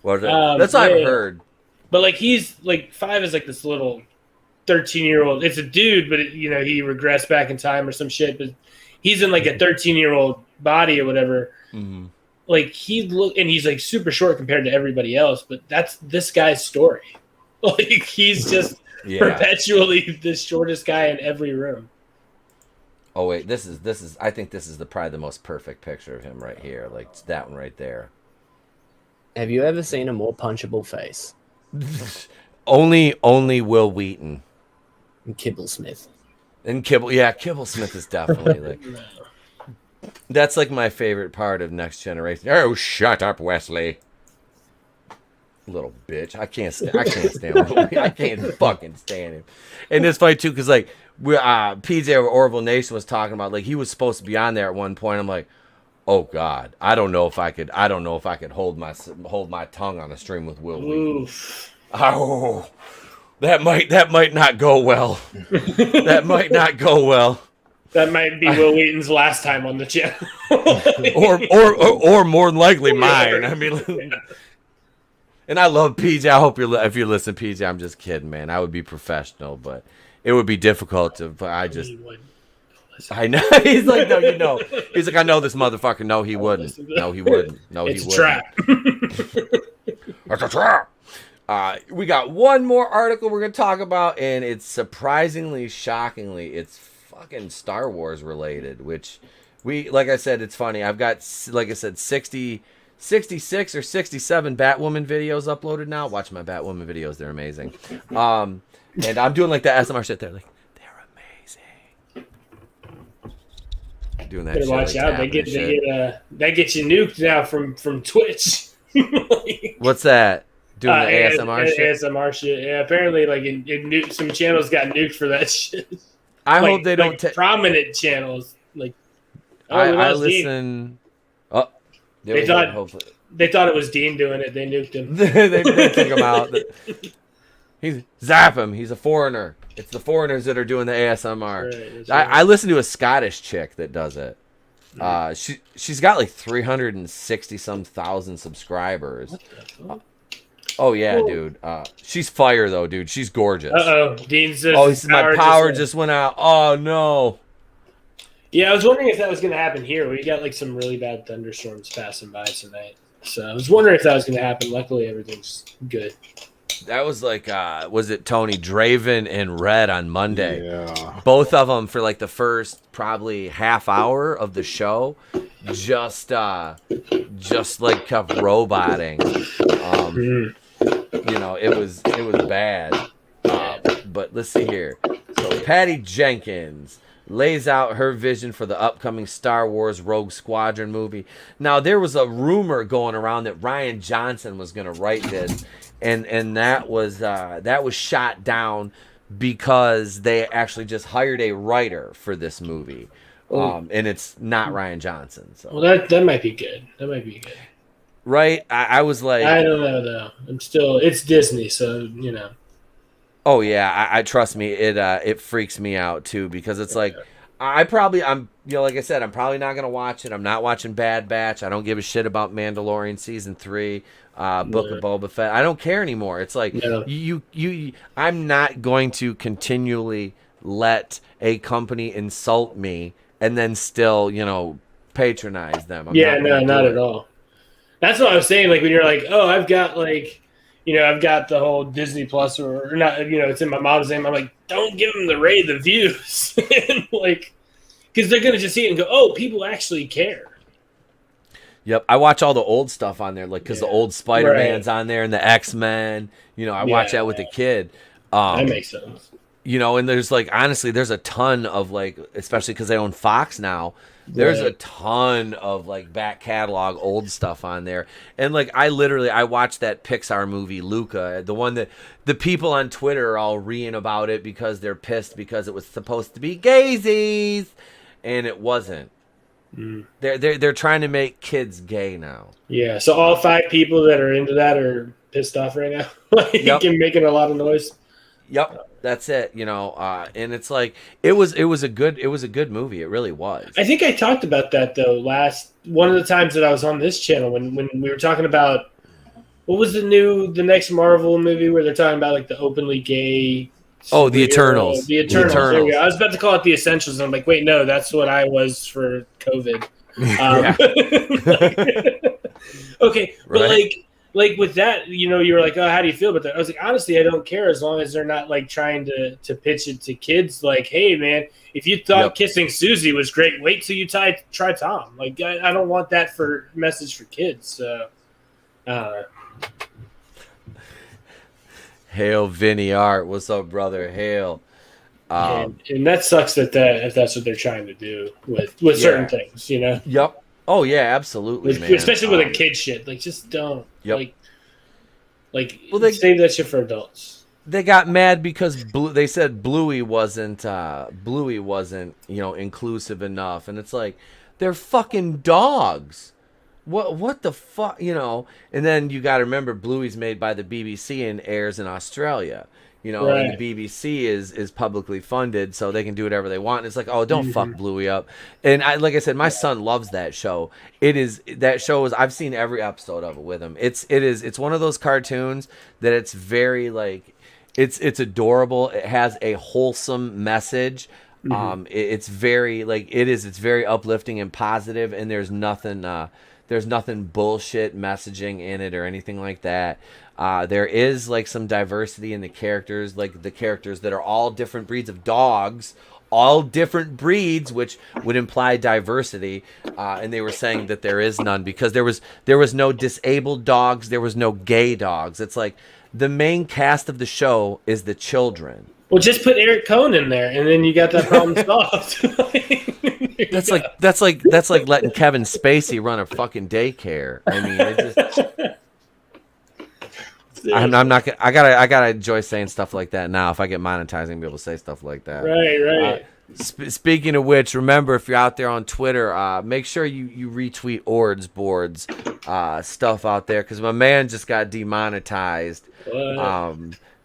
That's what I've heard. But like he's like Five is like this little 13-year-old. It's a dude, but he regressed back in time or some shit. But he's in like a 13-year-old body or whatever. Mm-hmm. Like and he's like super short compared to everybody else. But that's this guy's story. Like he's just perpetually the shortest guy in every room. Oh wait, this is. I think this is probably the most perfect picture of him right here. Like it's that one right there. Have you ever seen a more punchable face? only Will Wheaton and Kibblesmith. And Kibblesmith is definitely like. That's like my favorite part of Next Generation. Oh, shut up, Wesley. Little bitch. I can't stand him. I can't fucking stand him. And it's funny too, because like PJ over Orville Nation was talking about, like, he was supposed to be on there at one point. I'm like, oh God, I don't know if I could hold my tongue on a stream with Will Wheaton. Oh, that might not go well. That might not go well. That might be Will Wheaton's last time on the channel. or more than likely mine. I mean, and I love PJ. I hope if you listen, PJ, I'm just kidding, man. I would be professional, but it would be difficult to. But I know. He's like, no, you know. He's like, I know this motherfucker. No, he wouldn't. No, he wouldn't. No, he wouldn't. It's a trap. We got one more article we're gonna talk about, and it's surprisingly, shockingly, it's fucking Star Wars related. Which like I said, it's funny. I've got, like I said, 66 or 67 Batwoman videos uploaded now. Watch my Batwoman videos; they're amazing. And I'm doing like the SMR shit. They're amazing. Doing that. Better shit, watch like out! That gets you nuked now from Twitch. What's that? Doing the ASMR shit? ASMR shit. Yeah, apparently, like some channels got nuked for that shit. I hope they don't prominent channels. Like, I listen. Oh, they thought it was Dean doing it. They nuked him. they kick him out. Zap him. He's a foreigner. It's the foreigners that are doing the ASMR. Right. I listen to a Scottish chick that does it. She's got like 360 some thousand subscribers. What the fuck? Oh yeah, dude. She's fire though, dude. She's gorgeous. Dean's my power just went out. Oh no. Yeah, I was wondering if that was going to happen here. We got like some really bad thunderstorms passing by tonight, so I was wondering if that was going to happen. Luckily, everything's good. That was like, was it Tony Draven and Red on Monday? Yeah. Both of them for like the first probably half hour of the show, just like kept roboting. You know, it was bad. But let's see here. So Patty Jenkins lays out her vision for the upcoming Star Wars Rogue Squadron movie. Now, there was a rumor going around that Rian Johnson was going to write this, and that was shot down because they actually just hired a writer for this movie, and it's not Rian Johnson. So. Well, that might be good. That might be good. Right? I was like, I don't know though. It's Disney, so you know. Oh yeah, I trust me. It freaks me out too, because it's like I'm like I said, I'm probably not gonna watch it. I'm not watching Bad Batch. I don't give a shit about Mandalorian season 3, Book of Boba Fett. I don't care anymore. It's like I'm not going to continually let a company insult me and then still patronize them. Not at all. That's what I was saying. Like when you're like, oh, I've got the whole Disney Plus or not, it's in my mom's name. I'm like, don't give them the views. And like, because they're going to just see it and go, oh, people actually care. Yep. I watch all the old stuff on there, like, because the old Spider-Man's on there and the X-Men, I watch that with the kid. That makes sense. And there's like, honestly, there's a ton of like, especially because they own Fox now, there's a ton of like back catalog old stuff on there. And like, I watched that Pixar movie, Luca, the one that the people on Twitter are all reeing about it because they're pissed because it was supposed to be gaysies and it wasn't. They're trying to make kids gay now. Yeah. So all 5 people that are into that are pissed off right now. And making a lot of noise. Yep. That's it, and it's like it was a good movie. It really was. I think I talked about that though one of the times that I was on this channel when we were talking about what was the next Marvel movie where they're talking about like the openly gay. Oh, the Eternals. The Eternals. There we go. I was about to call it the Essentials, and I'm like, wait, no, that's what I was for COVID. Okay, but like like with that, you know, you were like, oh, how do you feel about that? I was like, honestly, I don't care as long as they're not like trying to pitch it to kids. Like, hey, man, if you thought kissing Susie was great, wait till you try Tom. Like, I don't want that for message for kids. So, Hail Vinny Art, what's up, brother? Hail. And that sucks that if that's what they're trying to do with certain things, you know. Yep. Oh yeah, absolutely, man. Especially with a kid shit. Like, just don't. Yep. Like, save that shit for adults. They got mad because they said Bluey wasn't inclusive enough, and it's like they're fucking dogs. What the fuck, you know? And then you got to remember Bluey's made by the BBC and airs in Australia. You know, right. And the BBC is publicly funded, so they can do whatever they want. And it's like, oh, don't fuck Bluey up. And like I said, my son loves that show. I've seen every episode of it with him. It's one of those cartoons that it's very like, it's adorable. It has a wholesome message. It's very like it's very uplifting and positive, and there's nothing bullshit messaging in it or anything like that. There is like some diversity in the characters, like the characters that are all different breeds of dogs, all different breeds, which would imply diversity. And they were saying that there is none because there was no disabled dogs, there was no gay dogs. It's like the main cast of the show is the children. Well, just put Eric Cohn in there, and then you got that problem solved. That's like letting Kevin Spacey run a fucking daycare. I mean, it just. I'm not. I gotta enjoy saying stuff like that now. If I get monetized, I'm be able to say stuff like that. Right. Speaking of which, remember if you're out there on Twitter, make sure you retweet Ord's boards stuff out there because my man just got demonetized.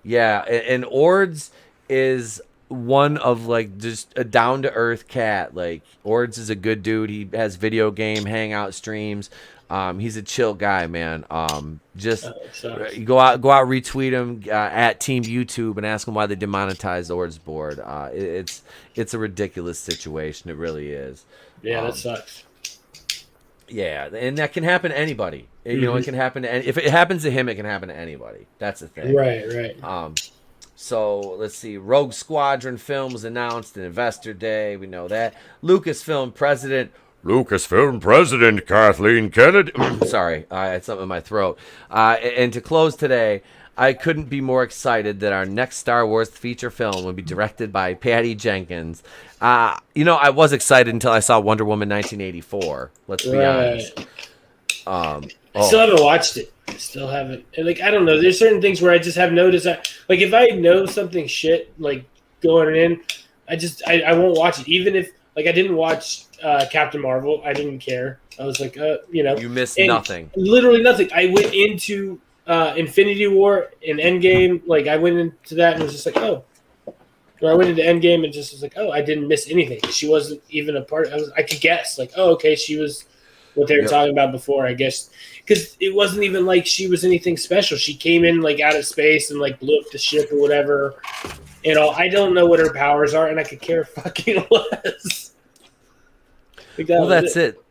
Yeah, and Ord's is one of like just a down to earth cat. Like Ord's is a good dude. He has video game hangout streams. He's a chill guy, man. Just go out, retweet him at Team YouTube and ask him why they demonetized Ord's board. It's a ridiculous situation. It really is. Yeah, that sucks. Yeah, and that can happen to anybody. You know, it can happen to if it happens to him, it can happen to anybody. That's the thing. Right. So let's see. Rogue Squadron film was announced in Investor Day. We know that. Lucasfilm president Kathleen Kennedy. Sorry, I had something in my throat. And to close today, I couldn't be more excited that our next Star Wars feature film will be directed by Patty Jenkins. I was excited until I saw Wonder Woman 1984. Let's be honest. I still haven't watched it. I still haven't. And like, I don't know. There's certain things where I just have noticed that, like, if I know something shit, like going in, I won't watch it. Even if, like, I didn't watch Captain Marvel, I didn't care. I was like, you missed nothing. Literally nothing. I went into Infinity War and Endgame. Like, I went into that and was just like, oh. Or I went into Endgame and just was like, oh, I didn't miss anything. She wasn't even a part. I could guess, like, oh, okay, she was what they were talking about before, I guess. Because it wasn't even like she was anything special. She came in, like, out of space and, like, blew up the ship or whatever. And all. I don't know what her powers are, and I could care fucking less. Well, that's it.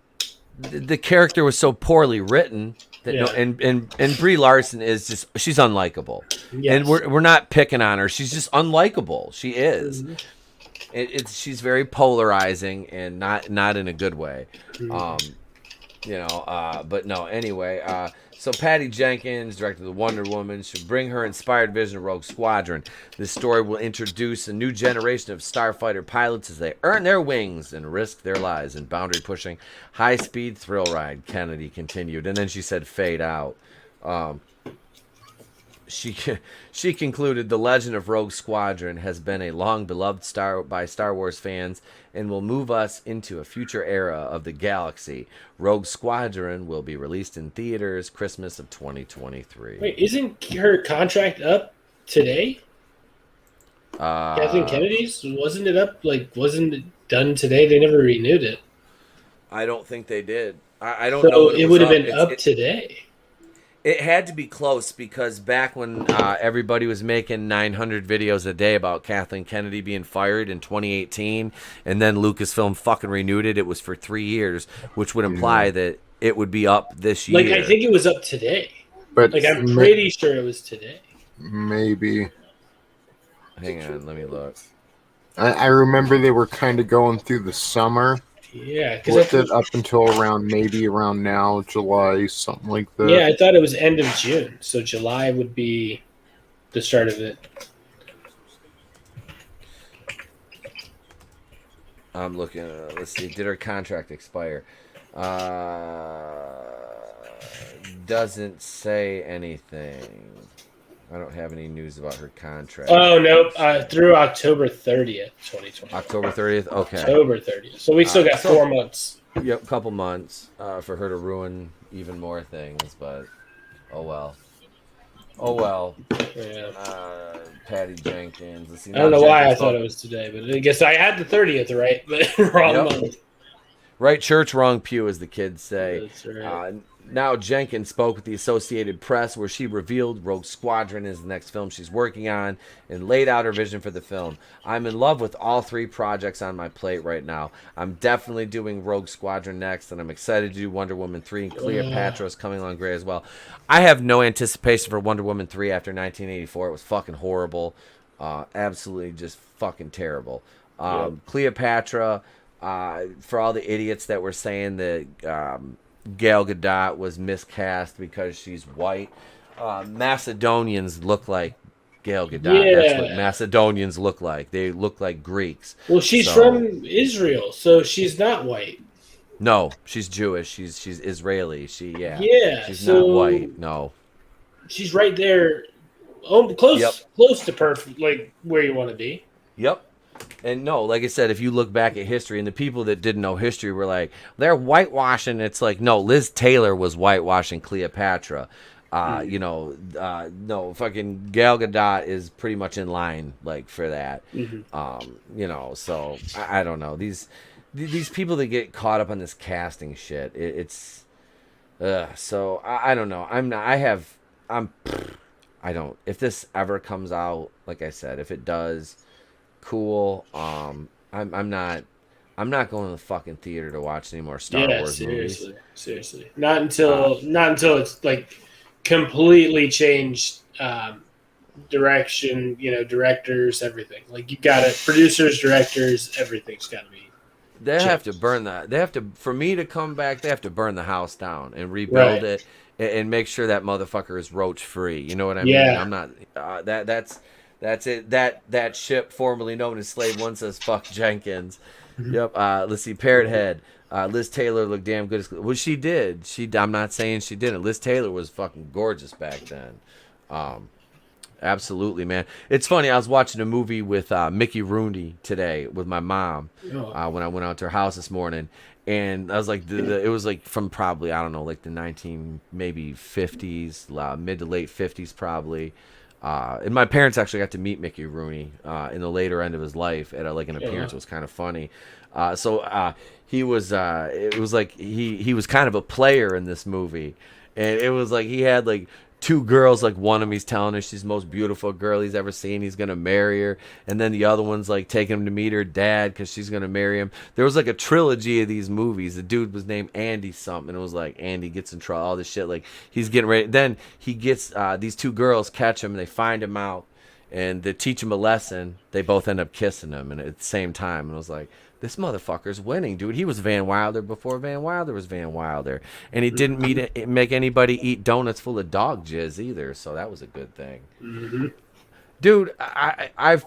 The character was so poorly written that and Brie Larson is just, she's unlikable. Yes. And we're not picking on her. She's just unlikable. She is. Mm-hmm. She's very polarizing and not in a good way. Mm-hmm. But no, anyway, so Patty Jenkins, director of the Wonder Woman, should bring her inspired vision of Rogue Squadron. This story will introduce a new generation of starfighter pilots as they earn their wings and risk their lives in boundary-pushing, high-speed thrill ride, Kennedy continued. And then she said, fade out. She concluded, the legend of Rogue Squadron has been a long beloved by Star Wars fans and will move us into a future era of the galaxy. Rogue Squadron will be released in theaters Christmas of 2023. Wait, isn't her contract up today? Kathleen Kennedy's? Wasn't it up? Like, wasn't it done today? They never renewed it. I don't think they did. I don't know. So it would have been up today. It had to be close because back when everybody was making 900 videos a day about Kathleen Kennedy being fired in 2018, and then Lucasfilm fucking renewed it, it was for 3 years, which would imply that it would be up this year. Like, I think it was up today. But Like, I'm pretty sure it was today. Maybe. Hang on, let me look. I remember they were kind of going through the summer. Yeah, with it up until around now, July, something like that. Yeah, I thought it was end of June, so July would be the start of it. I'm looking. Let's see. Did her contract expire? Doesn't say anything. I don't have any news about her contract. Oh, nope. Through October 30th, 2020. October 30th? Okay. October 30th. So we still got 4 months. Yep, couple months for her to ruin even more things, but oh well. Oh well. Yeah. Patty Jenkins. Let's see, I don't know why I thought it was today, but I guess I had the 30th right, but wrong month. Right church, wrong pew, as the kids say. That's right. Now Jenkins spoke with the Associated Press, where she revealed Rogue Squadron is the next film she's working on and laid out her vision for the film. I'm in love with all 3 projects on my plate right now. I'm definitely doing Rogue Squadron next, and I'm excited to do Wonder Woman 3, and Cleopatra is coming along great as well. I have no anticipation for Wonder Woman 3 after 1984. It was fucking horrible. Absolutely just fucking terrible. Cleopatra, for all the idiots that were saying that Gal Gadot was miscast because she's white. Macedonians look like Gal Gadot. Yeah. That's what Macedonians look like. They look like Greeks. Well, she's from Israel, so she's not white. No, she's Jewish. She's Israeli. She's not white. No, she's right there, close to perfect, like where you want to be. Yep. And no, like I said, if you look back at history, and the people that didn't know history were like, they're whitewashing. It's like, no, Liz Taylor was whitewashing Cleopatra. No, fucking Gal Gadot is pretty much in line, like, for that. So I don't know. These people that get caught up on this casting shit, so I don't know. I don't. If this ever comes out, like I said, if it does, cool. I'm not going to the fucking theater to watch any more Star Wars movies. Seriously. Not until it's like completely changed direction, directors, everything. Like, you got it, producers, directors, everything's got to be. They have to burn that. They have to, for me to come back, they have to burn the house down and rebuild it and make sure that motherfucker is roach free. You know what I mean? I'm not that's it. That ship formerly known as Slave One says fuck Jenkins. Yep. Let's see. Parrot Head. Liz Taylor looked damn good. Well, she did. I'm not saying she didn't. Liz Taylor was fucking gorgeous back then. Absolutely, man. It's funny. I was watching a movie with Mickey Rooney today with my mom when I went out to her house this morning, and I was like, it was like from probably, I don't know, like the 50s, mid to late 50s probably. And my parents actually got to meet Mickey Rooney in the later end of his life at an appearance. It was kind of funny. He was it was like he was kind of a player in this movie, and it was like he had like 2 girls. Like, one of them, he's telling her she's the most beautiful girl he's ever seen, he's gonna marry her, and then the other one's like taking him to meet her dad because she's gonna marry him. There was like a trilogy of these movies. The dude was named Andy something, and it was like Andy gets in trouble, all this shit. Like, he's getting ready, then he gets these 2 girls catch him, and they find him out, and they teach him a lesson. They both end up kissing him, and at the same time. And I was like, this motherfucker's winning, dude. He was Van Wilder before Van Wilder was Van Wilder. And he didn't make anybody eat donuts full of dog jizz either, so that was a good thing. Dude, I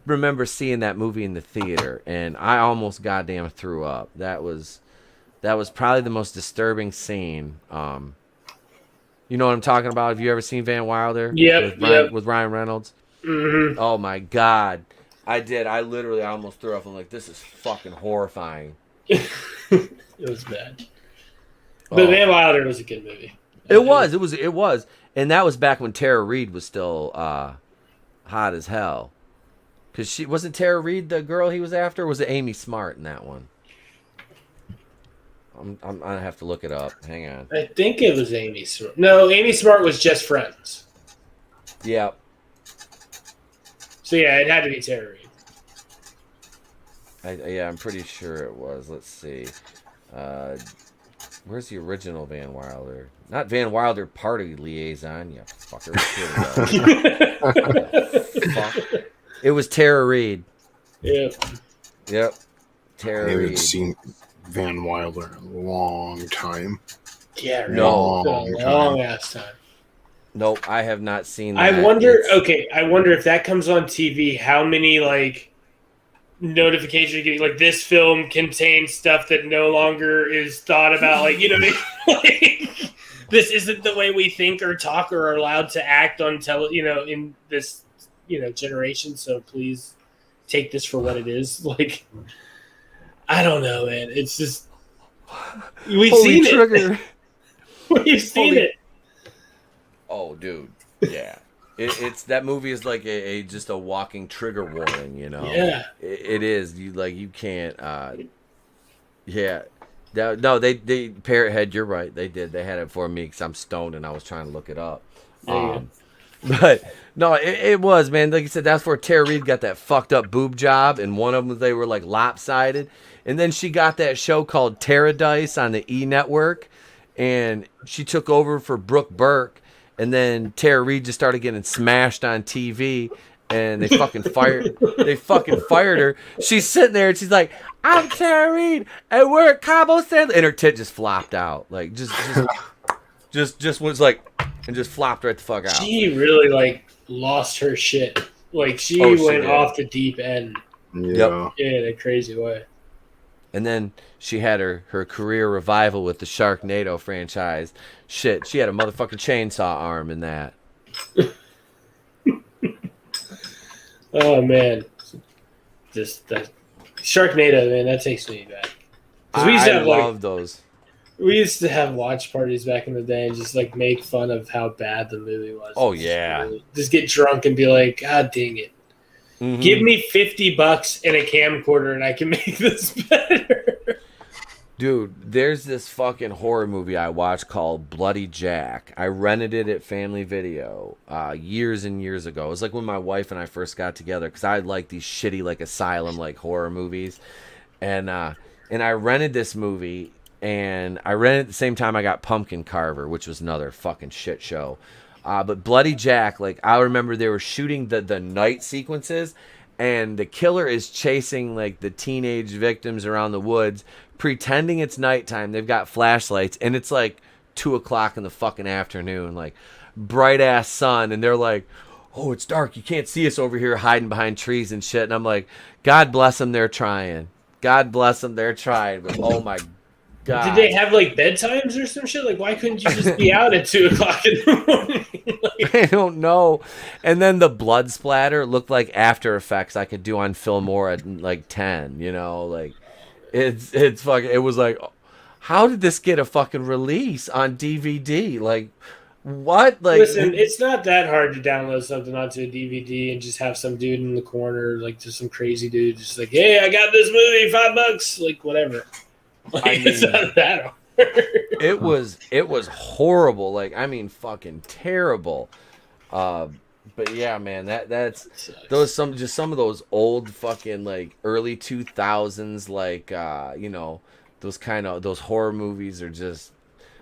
remember seeing that movie in the theater, and I almost goddamn threw up. That was probably the most disturbing scene. You know what I'm talking about? Have you ever seen Van Wilder? With Ryan Reynolds? Oh, my God. I did. I almost threw up. I'm like, this is fucking horrifying. It was bad. But Van Wilder was a good movie. It was. And that was back when Tara Reid was still hot as hell. Because wasn't Tara Reid the girl he was after? Or was it Amy Smart in that one? I'm gonna have to look it up. Hang on. I think it was Amy Smart. No, Amy Smart was Just Friends. Yeah. So yeah, it had to be Tara Reid. I'm pretty sure it was. Let's see. Where's the original Van Wilder? Not Van Wilder party liaison, you fucker. Fuck. It was Tara Reid. Yep. I Tara haven't Reid. seen Van Wilder in a long time. Yeah, right. No. Long ass time. Nope, I have not seen that. I wonder if that comes on TV, how many like notifications you're getting, like this film contains stuff that no longer is thought about, like, you know what I mean? Like, this isn't the way we think or talk or are allowed to act on in this, generation, so please take this for what it is. Like, I don't know, man. It's just we've seen it. We've seen it. Oh, dude. Yeah. It's that movie is like just a walking trigger warning, Yeah. It is. You can't. Yeah. No, they Parrot Head. You're right. They did. They had it for me because I'm stoned and I was trying to look it up. But no, it was, man. Like you said, that's where Tara Reid got that fucked up boob job, and one of them they were like lopsided, and then she got that show called Paradise on the E Network, and she took over for Brooke Burke. And then Tara Reid just started getting smashed on TV, and they fucking fired her. She's sitting there and she's like, "I'm Tara Reid, and we're at Cabo San," and her tit just flopped out, like just was like, and just flopped right the fuck out. She really like lost her shit. Like she went off the deep end. Yeah. In a crazy way. And then she had her career revival with the Sharknado franchise. Shit, she had a motherfucking chainsaw arm in that. Oh, man. Just that Sharknado, man, that takes me back. I love those. We used to have watch parties back in the day and just like make fun of how bad the movie was. Oh, yeah. Just get drunk and be like, God dang it. Mm-hmm. Give me $50 and a camcorder and I can make this better. Dude, there's this fucking horror movie I watched called Bloody Jack. I rented it at Family Video years and years ago. It was like when my wife and I first got together because I like these shitty like asylum like horror movies. And I rented this movie, and I rented at the same time I got Pumpkin Carver, which was another fucking shit show. But Bloody Jack, like I remember they were shooting the night sequences, and the killer is chasing like the teenage victims around the woods, pretending it's nighttime. They've got flashlights, and it's like 2:00 in the fucking afternoon, like bright ass sun, and they're like, "Oh, it's dark. You can't see us over here hiding behind trees and shit." And I'm like, God bless them, they're trying. God bless them, they're trying. But oh my God. Did they have like bedtimes or some shit? Like, why couldn't you just be out at 2:00 in the morning? Like, I don't know. And then the blood splatter looked like After Effects I could do on Filmora at like 10. Like it's fucking. It was like, how did this get a fucking release on DVD? Like, what? Like, listen, it's not that hard to download something onto a DVD and just have some dude in the corner, like just some crazy dude, just like, hey, I got this movie, $5, like whatever. Like, I mean, it's not that hard. It was horrible. Like, I mean, fucking terrible. But yeah, man, that's some of those old fucking like early 2000s like those horror movies are just.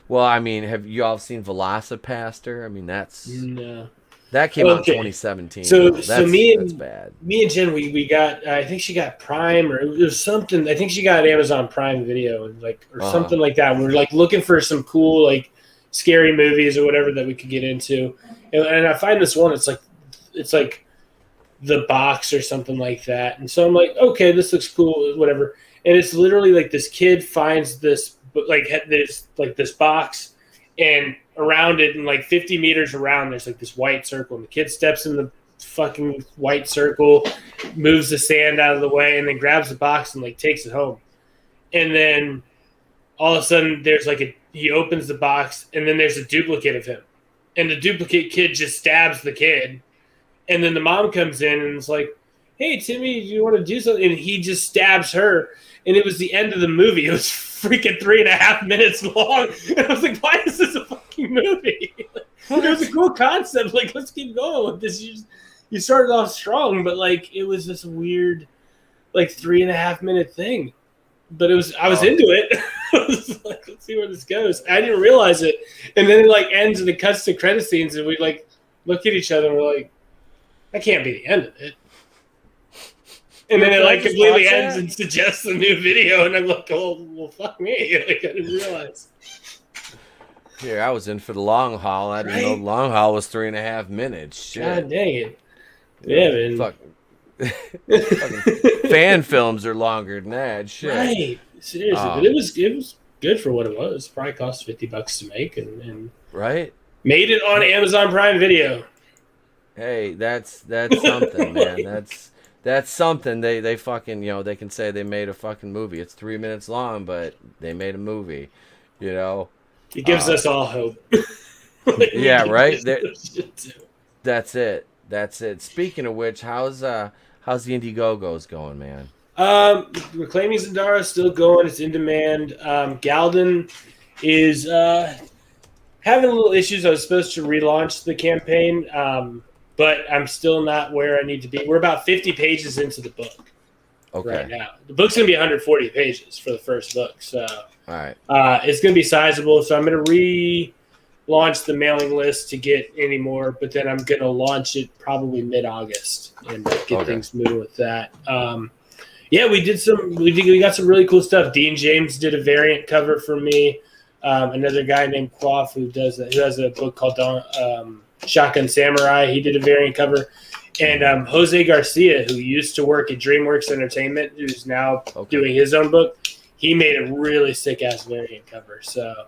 Well, I mean, have you all seen Velocipaster? I mean, that came out in 2017. So that's bad. Me and Jen, we got. I think she got Prime, or it was something. I think she got Amazon Prime Video, and something like that. We're like looking for some cool like scary movies or whatever that we could get into, and I find this one. It's like The Box or something like that, and so I'm like, okay, this looks cool, whatever. And it's literally like this kid finds this. Like there's like this box, and around it, and like 50 meters around, there's like this white circle, and the kid steps in the fucking white circle, moves the sand out of the way, and then grabs the box and like takes it home. And then all of a sudden, there's like he opens the box, and then there's a duplicate of him, and the duplicate kid just stabs the kid, and then the mom comes in and is like, "Hey, Timmy, do you want to do something?" And he just stabs her. And it was the end of the movie. It was freaking 3.5 minutes long. And I was like, why is this a fucking movie? It was a cool concept. Like, let's keep going with this. You started off strong, but like it was this weird, like 3.5 minute thing. But I was into it. was like, let's see where this goes. I didn't realize it, and then it like ends and it cuts to credit scenes, and we like look at each other and we're like, that can't be the end of it. And then it like completely ends and suggests a new video, and I'm like, oh, well, fuck me. Like, I didn't realize. Here, I was in for the long haul. I didn't know the long haul was 3.5 minutes. Shit. God dang it. Yeah, man. Fucking fan films are longer than that. Shit. Right. Seriously. But it was good for what it was. Probably cost $50 to make, and right? Made it on Amazon Prime Video. Hey, that's something, man. That's something. They fucking, they can say they made a fucking movie. It's 3 minutes long, but they made a movie. It gives us all hope. Yeah, right. That's it. Speaking of which, how's the Indiegogos going, man? Reclaiming Zendara is still going. It's in demand. Galden is having a little issues. I was supposed to relaunch the campaign, but I'm still not where I need to be. We're about 50 pages into the book right now. The book's going to be 140 pages for the first book, so all right. It's going to be sizable. So I'm going to relaunch the mailing list to get any more, but then I'm going to launch it probably mid-August and get things moving with that. Yeah, we got some really cool stuff. Dean James did a variant cover for me. Another guy named Quaff who has a book called Shotgun Samurai. He did a variant cover. And Jose Garcia, who used to work at DreamWorks Entertainment, who's now doing his own book, he made a really sick-ass variant cover. So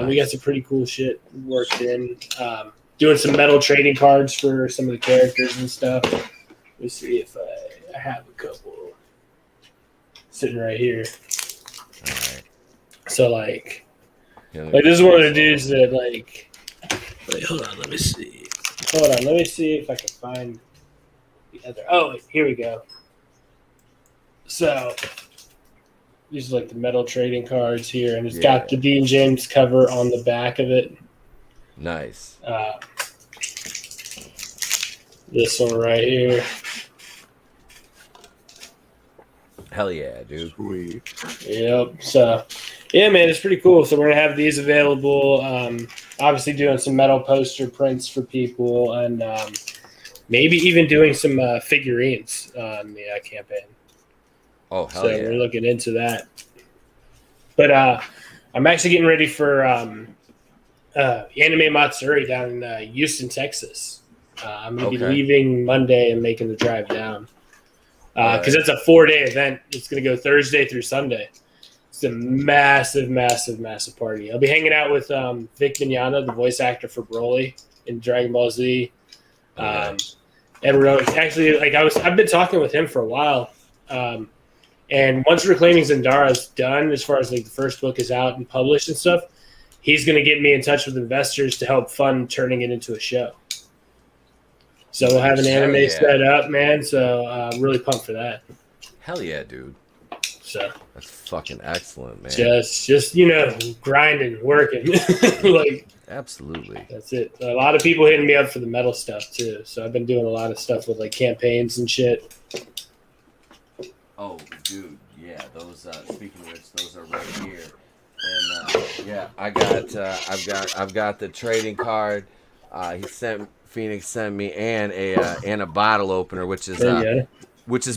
we got some pretty cool shit worked in. Doing some metal trading cards for some of the characters and stuff. Let me see if I have a couple sitting right here. All right. So, like this is one of the dudes that, like... Wait, hold on, let me see. Let me see if I can find the other... Oh, here we go. So, these are like the metal trading cards here, and it's got the Dean James cover on the back of it. Nice. This one right here. Hell yeah, dude. Sweet. Yep. So, yeah, man, it's pretty cool. So we're going to have these available. Obviously doing some metal poster prints for people, and maybe even doing some figurines on the campaign. Oh, hell so yeah. we're looking into that. But I'm actually getting ready for Anime Matsuri down in Houston, Texas. I'm going to be leaving Monday and making the drive down. Because it's a 4-day event. It's going to go Thursday through Sunday. It's a massive, massive, massive party. I'll be hanging out with Vic Mignogna, the voice actor for Broly in Dragon Ball Z. Everyone, actually, I've been talking with him for a while. And once Reclaiming Zendara is done, as far as like the first book is out and published and stuff, he's going to get me in touch with investors to help fund turning it into a show. So we'll have an anime set up, man. So I'm really pumped for that. Hell yeah, dude. So that's fucking excellent, man. Just grinding, working. Like absolutely. That's it. A lot of people hitting me up for the metal stuff too. So I've been doing a lot of stuff with like campaigns and shit. Oh, dude, yeah. Those speaking of which, those are right here. And I've got the trading card. Phoenix sent me and a bottle opener, which has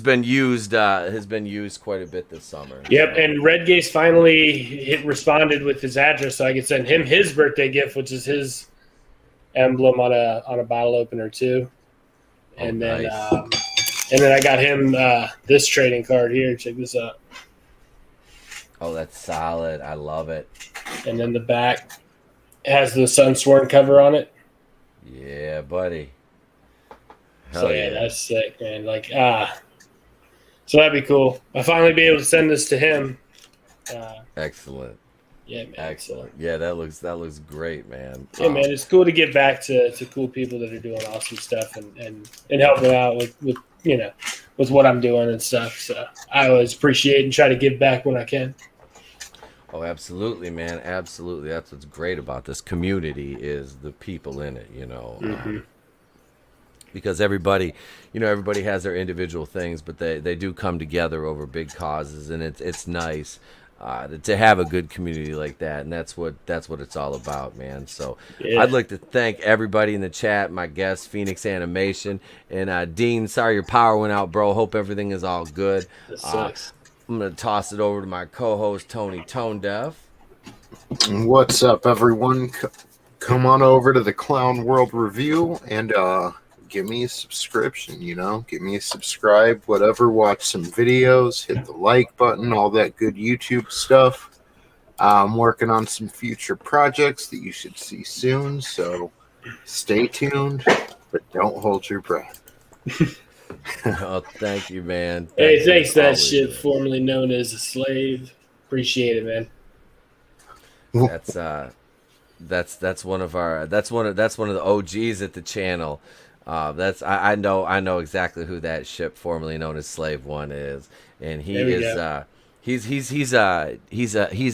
been used quite a bit this summer. Yep, and Redgaze finally responded with his address, so I could send him his birthday gift, which is his emblem on a bottle opener too. And then I got him this trading card here. Check this out. Oh, that's solid. I love it. And then the back has the Sunsworn cover on it. Yeah, buddy. Hell yeah, that's sick, man. So that'd be cool. I'll finally be able to send this to him. Excellent. Yeah, man. Excellent. Yeah, that looks great, man. Yeah, man, it's cool to give back to cool people that are doing awesome stuff and helping out with what I'm doing and stuff. So I always appreciate and try to give back when I can. Oh, absolutely, man. Absolutely. That's what's great about this community is the people in it, Mm-hmm. Because everybody has their individual things, but they do come together over big causes, and it's nice. to have a good community like that, and that's what it's all about, man. So Yeah. I'd like to thank everybody in the chat, my guest Phoenix Animation, and Dean. Sorry your power went out, bro. Hope everything is all good. That sucks. I'm gonna toss it over to my co-host Tony Tone Deaf. What's up, everyone? Come on over to the Clown World Review and give me a subscription, give me a subscribe, whatever, watch some videos, hit the like button, all that good YouTube stuff. I'm working on some future projects that you should see soon, so stay tuned, but don't hold your breath. Oh, thank you, man. Hey, thanks that always, shit, man. formerly known as a slave. Appreciate it, man. That's one of the OGs at the channel. I know exactly who that ship formerly known as Slave One is, and he is he's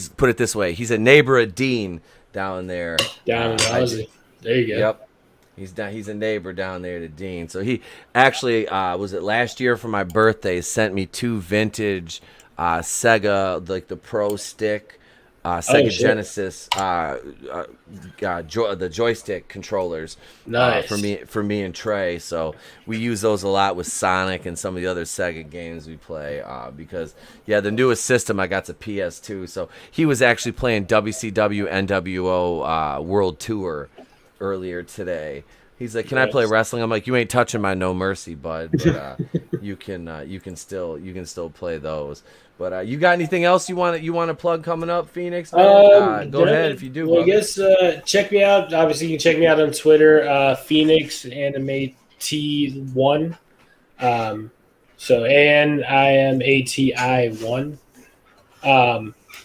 put it this way, he's a neighbor of Dean down there. Down in Aussie. There you go. Yep. He's a neighbor down there to Dean. So he actually was it last year for my birthday sent me 2 vintage Sega, like the Pro Stick, Sega Genesis, the joystick controllers. Nice. For me and Trey. So we use those a lot with Sonic and some of the other Sega games we play. Because the newest system I got's a PS2. So he was actually playing WCW NWO World Tour earlier today. He's like, "Can I play wrestling?" I'm like, "You ain't touching my No Mercy, bud. But you can still play those." But you got anything else you want to plug coming up, Phoenix? Go ahead if you do. Well, I guess check me out. Obviously, you can check me out on Twitter, Phoenix Animate T1. So ANIMATI1.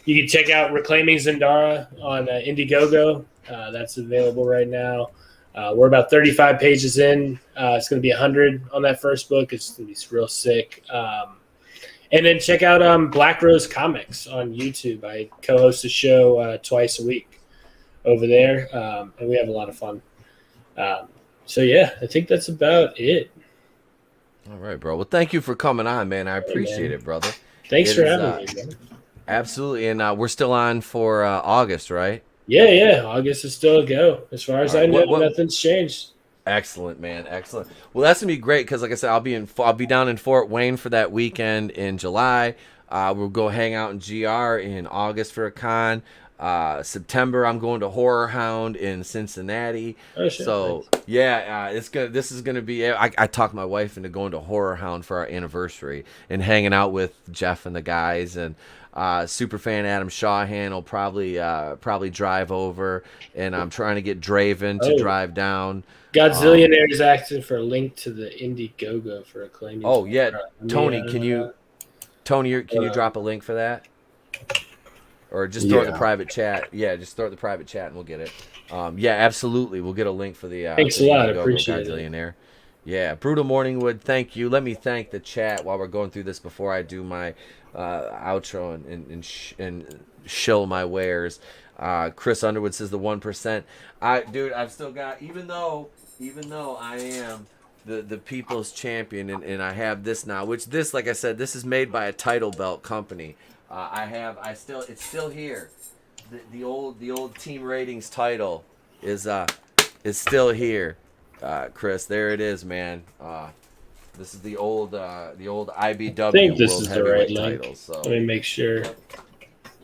You can check out Reclaiming Zendara on Indiegogo. That's available right now. We're about 35 pages in. It's going to be 100 on that first book. It's going to be real sick. And then check out Black Rose Comics on YouTube. I co-host a show twice a week over there, and we have a lot of fun. So, yeah, I think that's about it. All right, bro. Well, thank you for coming on, man. I appreciate it, brother. Thanks for having me, man. Absolutely. And we're still on for August, right? Yeah. August is still a go. As far as I know, nothing's changed. Excellent, man. Excellent. Well, that's gonna be great because, like I said, I'll be down in Fort Wayne for that weekend in July. We'll go hang out in GR in August for a con. September, I'm going to Horror Hound in Cincinnati. Oh, shit, so nice. this is gonna be. I talked my wife into going to Horror Hound for our anniversary and hanging out with Jeff and the guys, and Superfan Adam Shawhan will probably drive over, and I'm trying to get Draven to drive down. Godzillionaire is asking for a link to the Indiegogo for Acclaim. Oh yeah, Tony, can you drop a link for that, or just throw it in the private chat? Yeah, just throw it in the private chat and we'll get it. Yeah, absolutely, we'll get a link for the. Thanks a lot, appreciate it. Yeah, Brutal Morningwood, thank you. Let me thank the chat while we're going through this before I do my outro and shill my wares. Chris Underwood says the 1%. I've still got, even though I am the people's champion and I have this now, which this, like I said, this is made by a title belt company. It's still here. The old team ratings title is still here. Chris, there it is, man. This is the old IBW I think this World is the right Heavyweight link. title. So. Let me make sure.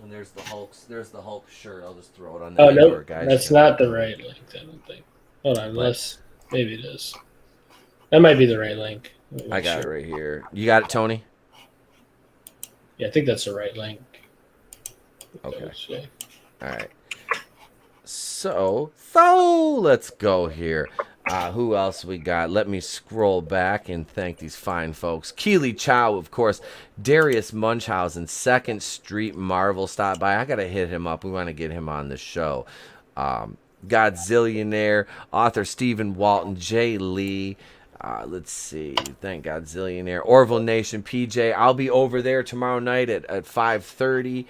And there's the Hulk shirt. I'll just throw it on. Oh no, that's not the right link. I don't think. Hold on, unless maybe it is. That might be the right link. I got it right here. You got it, Tony? Yeah, I think that's the right link. Okay. All right. So let's go here. Who else we got? Let me scroll back and thank these fine folks. Keely Chow, of course. Darius Munchausen, 2nd Street Marvel stopped by. I got to hit him up. We want to get him on the show. Godzillionaire, author Stephen Walton, Jay Lee. Let's see. Thank Godzillionaire. Orville Nation, PJ. I'll be over there tomorrow night at 5:30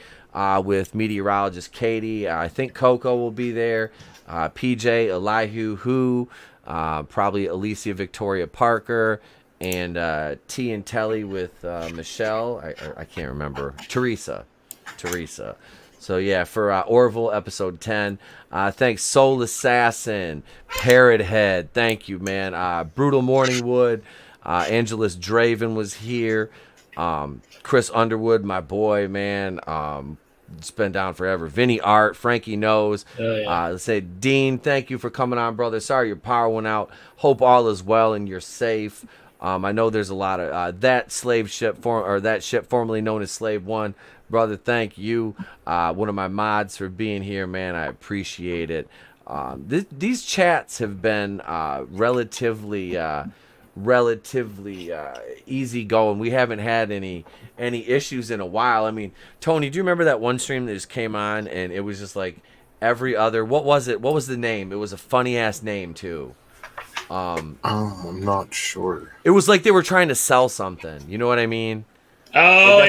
with meteorologist Katie. I think Coco will be there. PJ, Elihu, Who. Probably Alicia Victoria Parker and T and Telly with Michelle. I can't remember. Teresa. Teresa. So yeah, for Orville episode 10. Thanks Soul Assassin, Parrot Head. Thank you, man. Brutal Morningwood, Angelus Draven was here. Chris Underwood, my boy, man. It's been down forever. Vinny Art, Frankie Knows. Oh, yeah. Let's say Dean, thank you for coming on, brother. Sorry your power went out. Hope all is well and you're safe. I know there's a lot of that ship formerly known as Slave One. Brother, thank you. One of my mods for being here, man. I appreciate it. These chats have been relatively easy going. We haven't had any issues in a while. I mean, Tony, do you remember that one stream that just came on and it was just like every other? What was it? What was the name? It was a funny ass name too. I'm not sure. It was like they were trying to sell something. You know what I mean? Oh,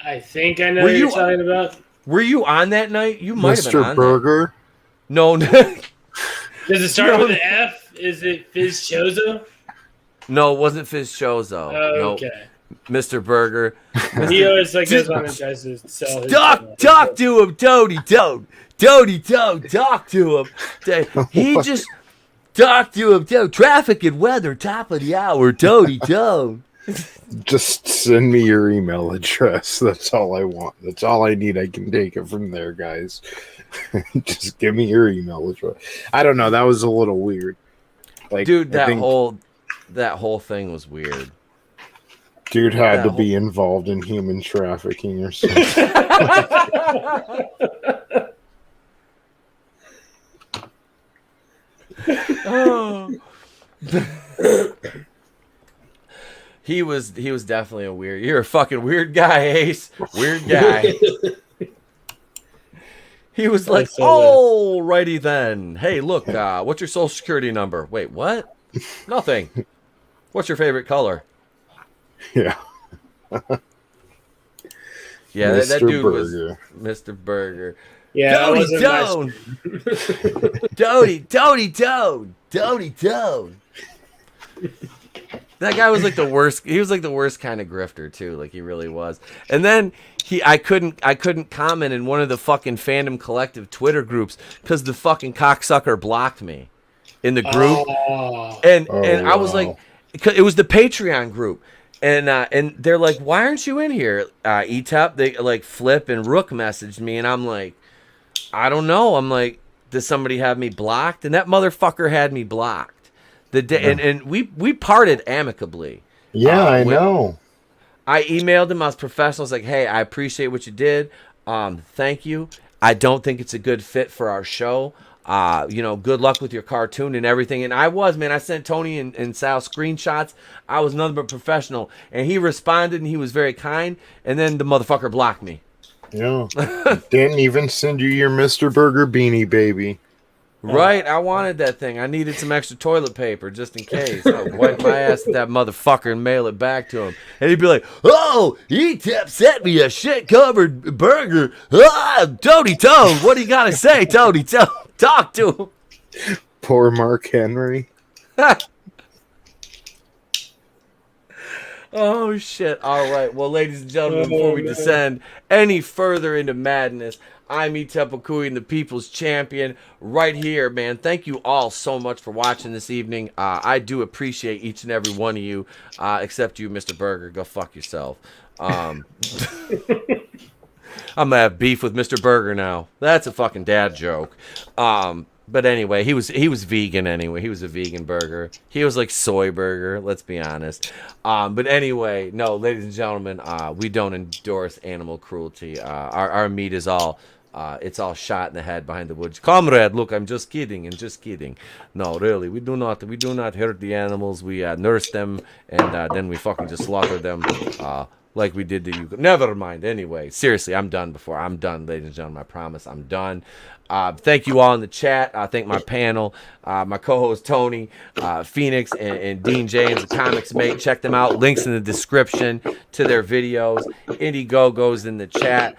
I think I know what you're talking about. Were you on that night? You might have been on Mr. Burger? No. Does it start with an F? Is it Fizz Chozo? No, it wasn't Fizz Chozo. Oh, okay. Mr. Burger. He always like goes on and tries to sell his Talk to him, Tony Toad. Tony Toad, talk to him. He just talk to him, Toad. Traffic and weather, top of the hour, Tony Toad. Just send me your email address. That's all I want. That's all I need. I can take it from there, guys. Just give me your email address. I don't know. That was a little weird. Like, dude, that whole thing was weird. Dude had to be involved in human trafficking or something. Oh. He was definitely a weird. You're a fucking weird guy, Ace. Weird guy. He was like, "Alrighty then. Hey, look, what's your social security number? Wait, what? Nothing. What's your favorite color? Yeah. Yeah, that dude Burger. was Mr. Burger. Yeah, Tony Toad. Tony Toad. That guy was like the worst. He was like the worst kind of grifter too. Like he really was. And then I couldn't comment in one of the fucking Fandom Collective Twitter groups because the fucking cocksucker blocked me in the group. And I was like, it was the Patreon group. And they're like, why aren't you in here, ETAP? They like Flip and Rook messaged me, and I'm like, I don't know. I'm like, does somebody have me blocked? And that motherfucker had me blocked. The day, and we parted amicably. Yeah, I know. I emailed him. I was professional. I was like, hey, I appreciate what you did. Thank you. I don't think it's a good fit for our show. Good luck with your cartoon and everything. And I sent Tony and Sal screenshots. I was nothing but professional. And he responded and he was very kind. And then the motherfucker blocked me. Yeah. Didn't even send you your Mr. Burger beanie, baby. Right, I wanted that thing. I needed some extra toilet paper just in case. I'd wipe my ass at that motherfucker and mail it back to him. And he'd be like, oh, ETEP sent me a shit-covered burger. Tony Toad, what do you got to say, Tony Toad? Talk to him. Poor Mark Henry. Oh, shit. All right. Well, ladies and gentlemen, before we descend any further into madness, I'm ETEP Okui, the People's Champion, right here, man. Thank you all so much for watching this evening. I do appreciate each and every one of you, except you, Mr. Burger. Go fuck yourself. I'm going to have beef with Mr. Burger now. That's a fucking dad joke. But anyway, he was vegan anyway. He was a vegan burger. He was like soy burger, let's be honest. But anyway, no, ladies and gentlemen, we don't endorse animal cruelty. Our meat is all it's all shot in the head behind the woods. Comrade, look, I'm just kidding. No, really, we do not hurt the animals. We nurse them and then we fucking just slaughter them. Like we did to you. Never mind. Anyway, seriously, I'm done, ladies and gentlemen. I promise I'm done. Thank you all in the chat. Thank my panel, my co-host Tony, Phoenix, and Dean James, the ComicsMATE. Check them out. Links in the description to their videos. Indiegogo's in the chat.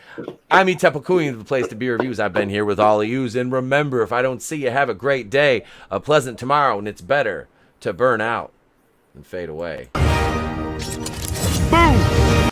I'm ETEP Okui, the place to be reviews. I've been here with all of yous. And remember, if I don't see you, have a great day, a pleasant tomorrow, and it's better to burn out than fade away. Boom!